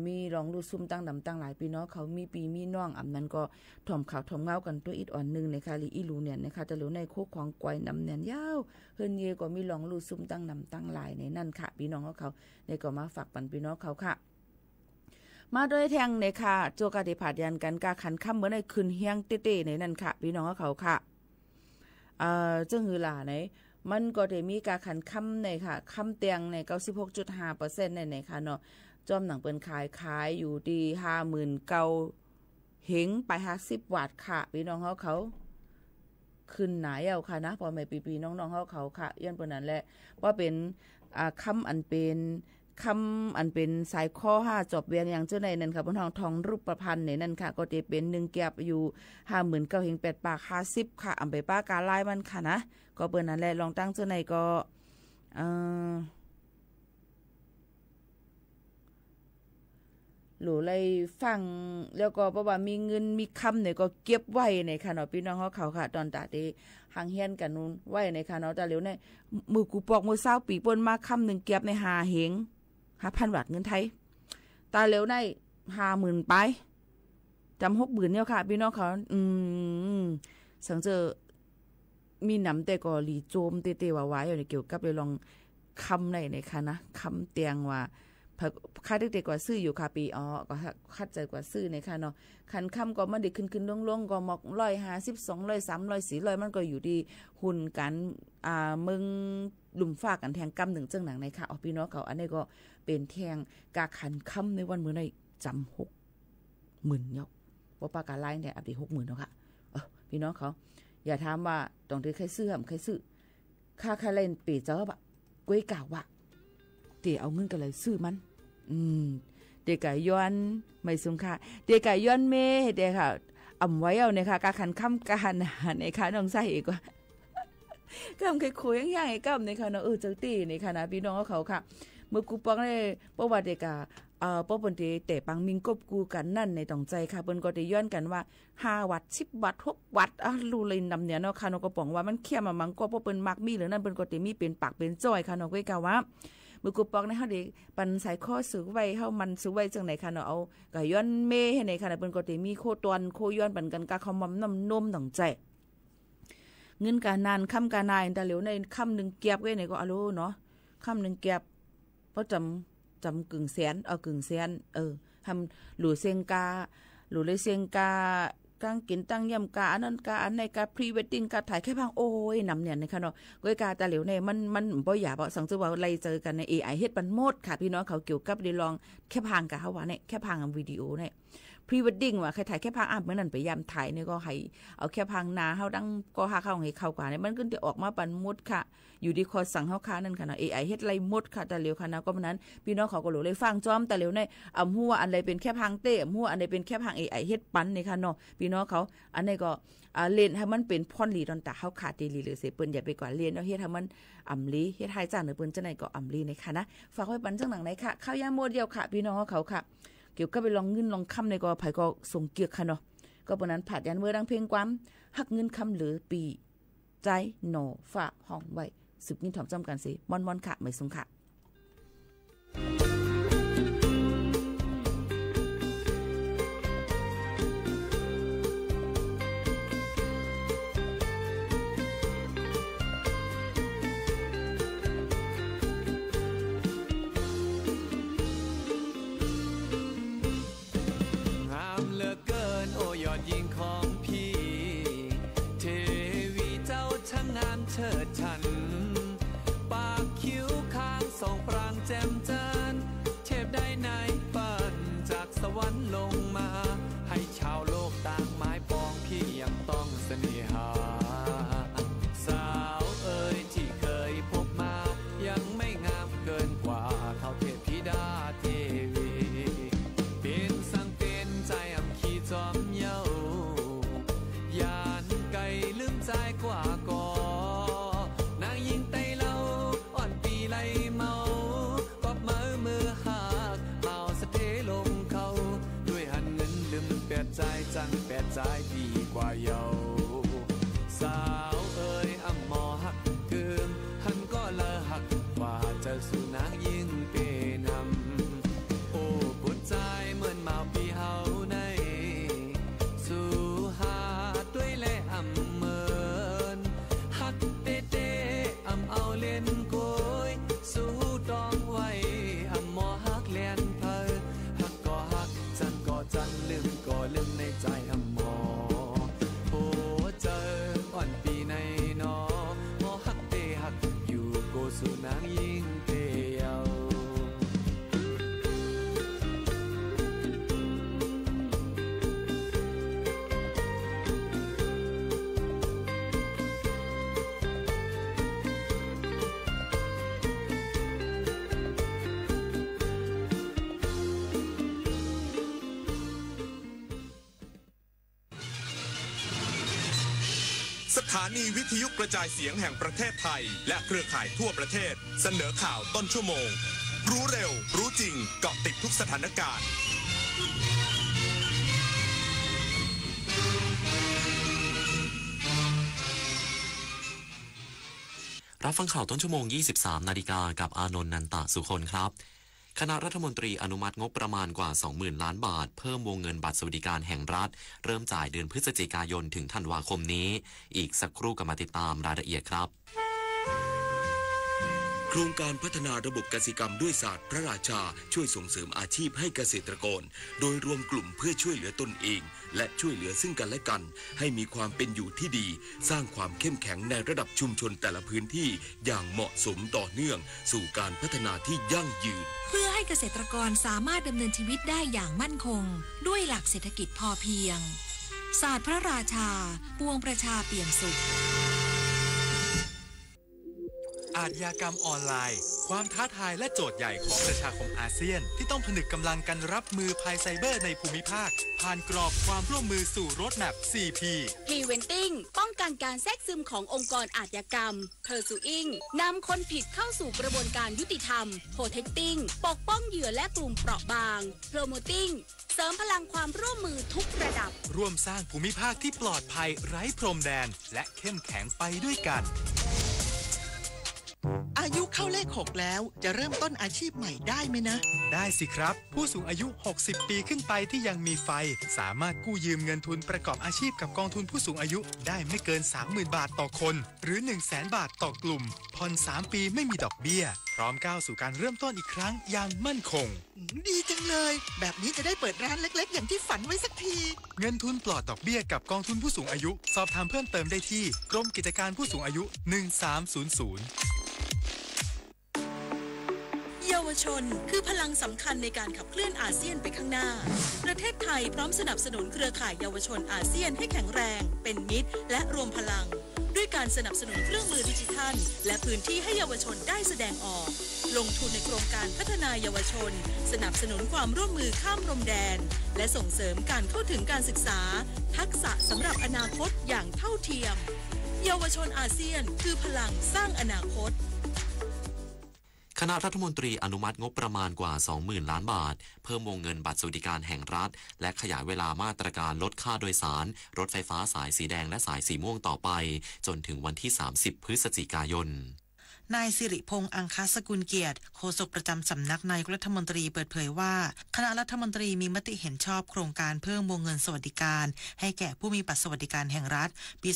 มีลองลูกซุ่มตั้งดำตั้งหลายพี่น้องเขามีปีมีน้องนั้นก็ถ่อมขาวถ่อมเงากันตัวอิดอ่อนนึงในค่ะลีอีลูเนี่ยนะคะตะเหลียวในโคของกวยน้ำเนี่ยยาวเฮินเยก็มีลองลูกซุ่มตั้งดำตั้งหลายในนั่นค่ะพี่น้องเขาในก็มาฝากปันพี่น้องเขาค่ะมาโดยแทงในค่ะโจกาติผาดยันกันกาขันค่ำเหมือนในคืนเฮียงเต้ๆในนั่นค่ะพี่น้องเขาค่ะจึงหือหล่าไหนมันก็ได้มีการขันค่ำในค่ะค่ำเตียงใน 96.5% ในค่ะเนาะจอมหนังเปิ้นขายอยู่ดี59,000เฮงไป50วัตต์ค่ะพี่น้องเขาขึ้นหนาเอาค่ะนะพอแม่ปีๆน้องๆเขาค่ะย้อนเปิ้นนั่นแหละว่าเป็นค่ำอันเป็นสายข้อ5จบเวียงอย่างเจ้าในนั่นค่ะบนทองรูปประพันธ์ในนั่นค่ะก็จะเป็น1เกียบอยู่59,000เฮง8ปาก50ค่ะอำไปป้ากาลายมันค่ะนะก็เปิ้นนั่นแหละลองตั้งเจ้าในก็หลูเลยฟังแล้วก็เพราะว่ามีเงินมีคำเนี่ยก็เก็บไว้ในค่ะเนาะพี่น้องเขาค่ะตอนตาเตหางเฮียนกันนู้นไว้ในค่ะเนาะแต่เหลียวในมือกูปอกมือ20ปีป่นมาคำ1เก็บใน5เฮง5,000 บาทเงินไทยตาเหลียวใน 50,000 ไปจำ60,000เนี่ยค่ะพี่น้องเขาสังเจอมีหนำแต่ก็หลีโจมเตๆว่าไว้อยู่ในเกี่ยวกับเลยลองคำในค่ะนะคำเตียงว่าค่าเด็กๆกว่าซื้ออยู่ค่ะปีก็คัดใจกว่าซื้อในค่ะเนาะคันค่ำก็มันได้ขึ้นลงก็หมอก150 200 300 400มันก็อยู่ดีหุ่นกันมึงหลุมฝากกันแทงกำ1จังหนังในค่ะพี่น้องเขาอันนี้ก็เป็นแทงกาขันค่ำในวันมื้อในจำ60,000เนาะบ่ปากาลายเนี่ยอัปเดต60,000เนาะค่ะพี่น้องเขาอย่าถามว่าต้องได้ใครซื้อใครซื้อค่าเล่นปีเจ้าบะก้วยกาวะเดี๋ยวเอาเงินกันเลยซื้อมันเด็กไก่ย้อนไม่สูงค่ะเด็กไก่ย้อนเมเด็กค่ะอ่ำไว้เอาเนี่ยค่ะการขันค่ำการในค่ะน้องใส่อีกว่าก็เคยคุยอย่างๆไอ้กับในค่ะเนาะเจ้าตีในค่ะนะพี่น้องเขาค่ะเมื่อกูปังได้ประวัติเด็กป้อปนแต่ปังมิงกบกูกันนั่นในต้องใจค่ะเปิ้นก็ได้ย้อนกันว่า5วัตต์10วัตต์6วัตต์รู้เลยนำเนี่ยเนาะค่ะเนาะก็ป๋องว่ามันเข้มมังก็เปิ้นมักมีหรือนั่นเปิ้นก็ได้มีเป็นปากเป็นจ้อยค่ะเนาะก้อยกะว่ามือกูปอกในเฮาได้ปันสายข้อซื้อไว้เฮามันซื้อไว้จังไหนค่ะเนาะเอาก็ย้อนเมให้ไหนค่ะเปิ้นก็ได้มีโคตวนโคย้อนปันกันกะคอมน้ำนมต้องใจเงินการนานค่ำการนายแต่เหลียวในค่ำ1เกียบไว้ไหนก็อะโลเนาะค่ำ1เกียบเพราะจำกึ่งแสนกึ่งแสนทำหลูเซงกาหลูเลยเซงกากางกินตั้งย่ำกาอันนั้นกาอันในกาพรีเวดดิ้งกาถ่ายแค่พังโอ้ยนำเนี่ยนะคะเนาะก้อยกาตาเหลียวเนี่ยมันบ่อย่าบ่สังเกตว่าไล่เจอกันใน AI เฮ็ดปันหมดค่ะพี่น้องเขาเกี่ยวกับได้ลองแค่พังกะเฮาว่าเนี่ยแค่พังวิดีโอเนี่ยพรีเวดดิ้งว่าใครถ่ายแค่พังเมื่อนั้นไปยามถ่ายเนี่ยก็ให้เอาแค่พังนาเฮาดังก็หาเข้าให้เข้ากว่าเนี่ยมันก็จะออกมาปันหมดค่ะอยู่ดีคอสั่งเฮาค้านั่นค่ะเนาะ AI เฮ็ดไล่หมดค่ะแต่เหลียวค่ะนะก็มันนั้นพี่น้องเขาก็เลยฟังจอมแต่เหลียวในฮู้ว่าอันใดเป็นแค่พังเต้ฮู้ว่าอันใดเป็นแค่พัง AI เฮ็ดปันนี่ค่ะเนาะพี่น้องเขาอันนี้ก็เล่นให้มันเป็นพรลีตอนตาเฮาขาดดีหรือเสเปิ้นอย่าไปกว่าเรียนเนาะเฮ็ดให้มันลีเฮ็ดให้จ้าเนาะเปิ้นจังได๋ก็ลีในค่ะนะฝากไว้ปันจังหนังไหนค่ะข้าวยาโมเดียวค่ะพี่น้องเขาค่ะเกี่ยวกับไปลองเงินลองคำในก็ไผก็ส่งเกียกค่ะเนาะก็ปนนั้นผัดยันเมื่อดังเพลงความหักเงินคำหรือปีใจหนอฝากห้องไว้สืบนิถ่อมจำกันสิม่อนๆค่ะไม่สูงค่ะเชิดฉันปากคิ้วข้างสองปรางแจ่มจันทร์เทพได้ในฝันจากสวรรค์ลงมาให้ชาวโลกต่างหมายปองพี่ยังต้องเสน่หา จังแปดใจดีกว่าเยาสาวเอ๋ยอำมอหักเกิมหันก็ละหักว่าจะสุนัขยิ่งเป็นหำโอ้ปวดใจเหมือนเมาปีเฮาในสู่หาด้วยแลอำเมินหักเต้เต้อำเอาเล่นโกยสู้ดองไว้อำมอหักเลียนเพอหักก็หักจันก็จันลืมก็ลืมในใจอำมอโอ้เจออ่อนปีในนอมอหักเตหักอยู่โกสุนางยิ่งเตเยาสถานีวิทยุกระจายเสียงแห่งประเทศไทยและเครือข่ายทั่วประเทศเสนอข่าวต้นชั่วโมงรู้เร็วรู้จริงเกาะติดทุกสถานการณ์ รับฟังข่าวต้นชั่วโมง 23 นาฬิกากับอานนท์ นันตะสุคนครับคณะรัฐมนตรีอนุมัติงบประมาณกว่า 20,000 ล้านบาทเพิ่มวงเงินบัตรสวัสดิการแห่งรัฐเริ่มจ่ายเดือนพฤศจิกายนถึงธันวาคมนี้อีกสักครู่กลับมาติดตามรายละเอียดครับโครงการพัฒนาระบบกสิกรรมด้วยศาสตร์พระราชาช่วยส่งเสริมอาชีพให้เกษตรกรโดยรวมกลุ่มเพื่อช่วยเหลือตนเองและช่วยเหลือซึ่งกันและกันให้มีความเป็นอยู่ที่ดีสร้างความเข้มแข็งในระดับชุมชนแต่ละพื้นที่อย่างเหมาะสมต่อเนื่องสู่การพัฒนาที่ยั่งยืนเพื่อให้เกษตรกรสามารถดำเนินชีวิตได้อย่างมั่นคงด้วยหลักเศรษฐกิจพอเพียงศาสตร์พระราชาปวงประชาเปี่ยมสุขอาชญากรรมออนไลน์ความท้าทายและโจทย์ใหญ่ของประชาคมอาเซียนที่ต้องผนึกกำลังกันรับมือภัยไซเบอร์ในภูมิภาคผ่านกรอบความร่วมมือสู่โรดแมพ 4P Preventing ป้องกันการแทรกซึมขององค์กรอาชญากรรม Pursuing นำคนผิดเข้าสู่กระบวนการยุติธรรม Protecting ปกป้องเหยื่อและกลุ่มเปราะบาง Promoting เสริมพลังความร่วมมือทุกระดับร่วมสร้างภูมิภาคที่ปลอดภัยไร้พรมแดนและเข้มแข็งไปด้วยกันอายุเข้าเลข 6 แล้วจะเริ่มต้นอาชีพใหม่ได้ไหมนะได้สิครับผู้สูงอายุ60 ปีขึ้นไปที่ยังมีไฟสามารถกู้ยืมเงินทุนประกอบอาชีพกับกองทุนผู้สูงอายุได้ไม่เกิน 30,000 บาทต่อคนหรือ 100,000 บาทต่อกลุ่มผ่อน3 ปีไม่มีดอกเบี้ยพร้อมก้าวสู่การเริ่มต้นอีกครั้งอย่างมั่นคงดีจังเลยแบบนี้จะได้เปิดร้านเล็กๆอย่างที่ฝันไว้สักทีเงินทุนปลอดดอกเบี้ยกับกองทุนผู้สูงอายุสอบถามเพิ่มเติมได้ที่กรมกิจการผู้สูงอายุ1300เยาวชนคือพลังสำคัญในการขับเคลื่อนอาเซียนไปข้างหน้าประเทศไทยพร้อมสนับสนุนเครือข่ายเยาวชนอาเซียนให้แข็งแรงเป็นมิตรและรวมพลังด้วยการสนับสนุนเครื่องมือดิจิทัลและพื้นที่ให้เยาวชนได้แสดงออกลงทุนในโครงการพัฒนาเยาวชนสนับสนุนความร่วมมือข้ามพรมแดนและส่งเสริมการเข้าถึงการศึกษาทักษะสำหรับอนาคตอย่างเท่าเทียมเยาวชนอาเซียนคือพลังสร้างอนาคตคณะรัฐมนตรีอนุมัติงบประมาณกว่า 20,000 ล้านบาทเพิ่มวงเงินบัตรสวัสดิการแห่งรัฐและขยายเวลามาตรการลดค่าโดยสารรถไฟฟ้าสายสีแดงและสายสีม่วงต่อไปจนถึงวันที่ 30 พฤศจิกายนนายสิริพงษ์อังคสกุลเกียรติโฆษกประจำสำนักนายกรัฐมนตรีเปิดเผยว่าคณะรัฐมนตรีมีมติเห็นชอบโครงการเพิ่มวงเงินสวัสดิการให้แก่ผู้มีบัตรสวัสดิการแห่งรัฐปี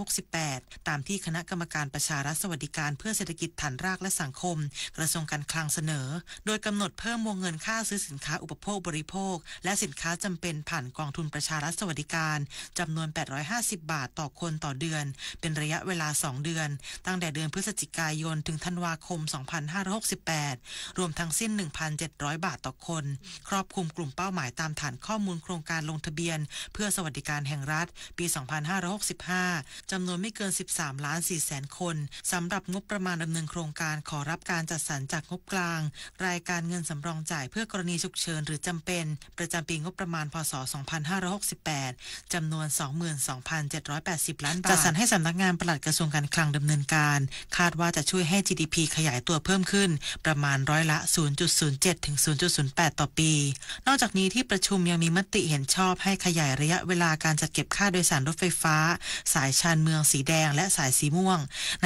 2568 ตามที่คณะกรรมการประชารัฐสวัสดิการเพื่อเศรษฐกิจฐานรากและสังคมกระทรวงการคลังเสนอโดยกำหนดเพิ่มวงเงินค่าซื้อสินค้าอุปโภคบริโภคและสินค้าจำเป็นผ่านกองทุนประชารัฐสวัสดิการจำนวน850 บาทต่อคนต่อเดือนเป็นระยะเวลา2 เดือนตั้งแต่เดือนพฤศจิกายนถึงธันวาคม 2568 รวมทั้งสิ้น 1,700 บาทต่อคนครอบคลุมกลุ่มเป้าหมายตามฐานข้อมูลโครงการลงทะเบียนเพื่อสวัสดิการแห่งรัฐปี 2565 จำนวนไม่เกิน 13,400,000 คนสำหรับงบประมาณดำเนินโครงการขอรับการจัดสรรจากงบกลางรายการเงินสำรองจ่ายเพื่อกรณีฉุกเฉินหรือจำเป็นประจำปีงบประมาณพ.ศ. 2568 จำนวน 22,780 ล้านบาทจัดสรรให้สำนักงานปลัดกระทรวงการคลังดำเนินการคาดว่าจะ ช่วยให้ GDP ขยายตัวเพิ่มขึ้นประมาณร้อยละ 0.07 ถึง 0.08 ต่อปี นอกจากนี้ที่ประชุมยังมีมติเห็นชอบให้ขยายระยะเวลาการจัดเก็บค่าโดยสารรถไฟฟ้าสายชานเมืองสีแดงและสายสีม่วงใน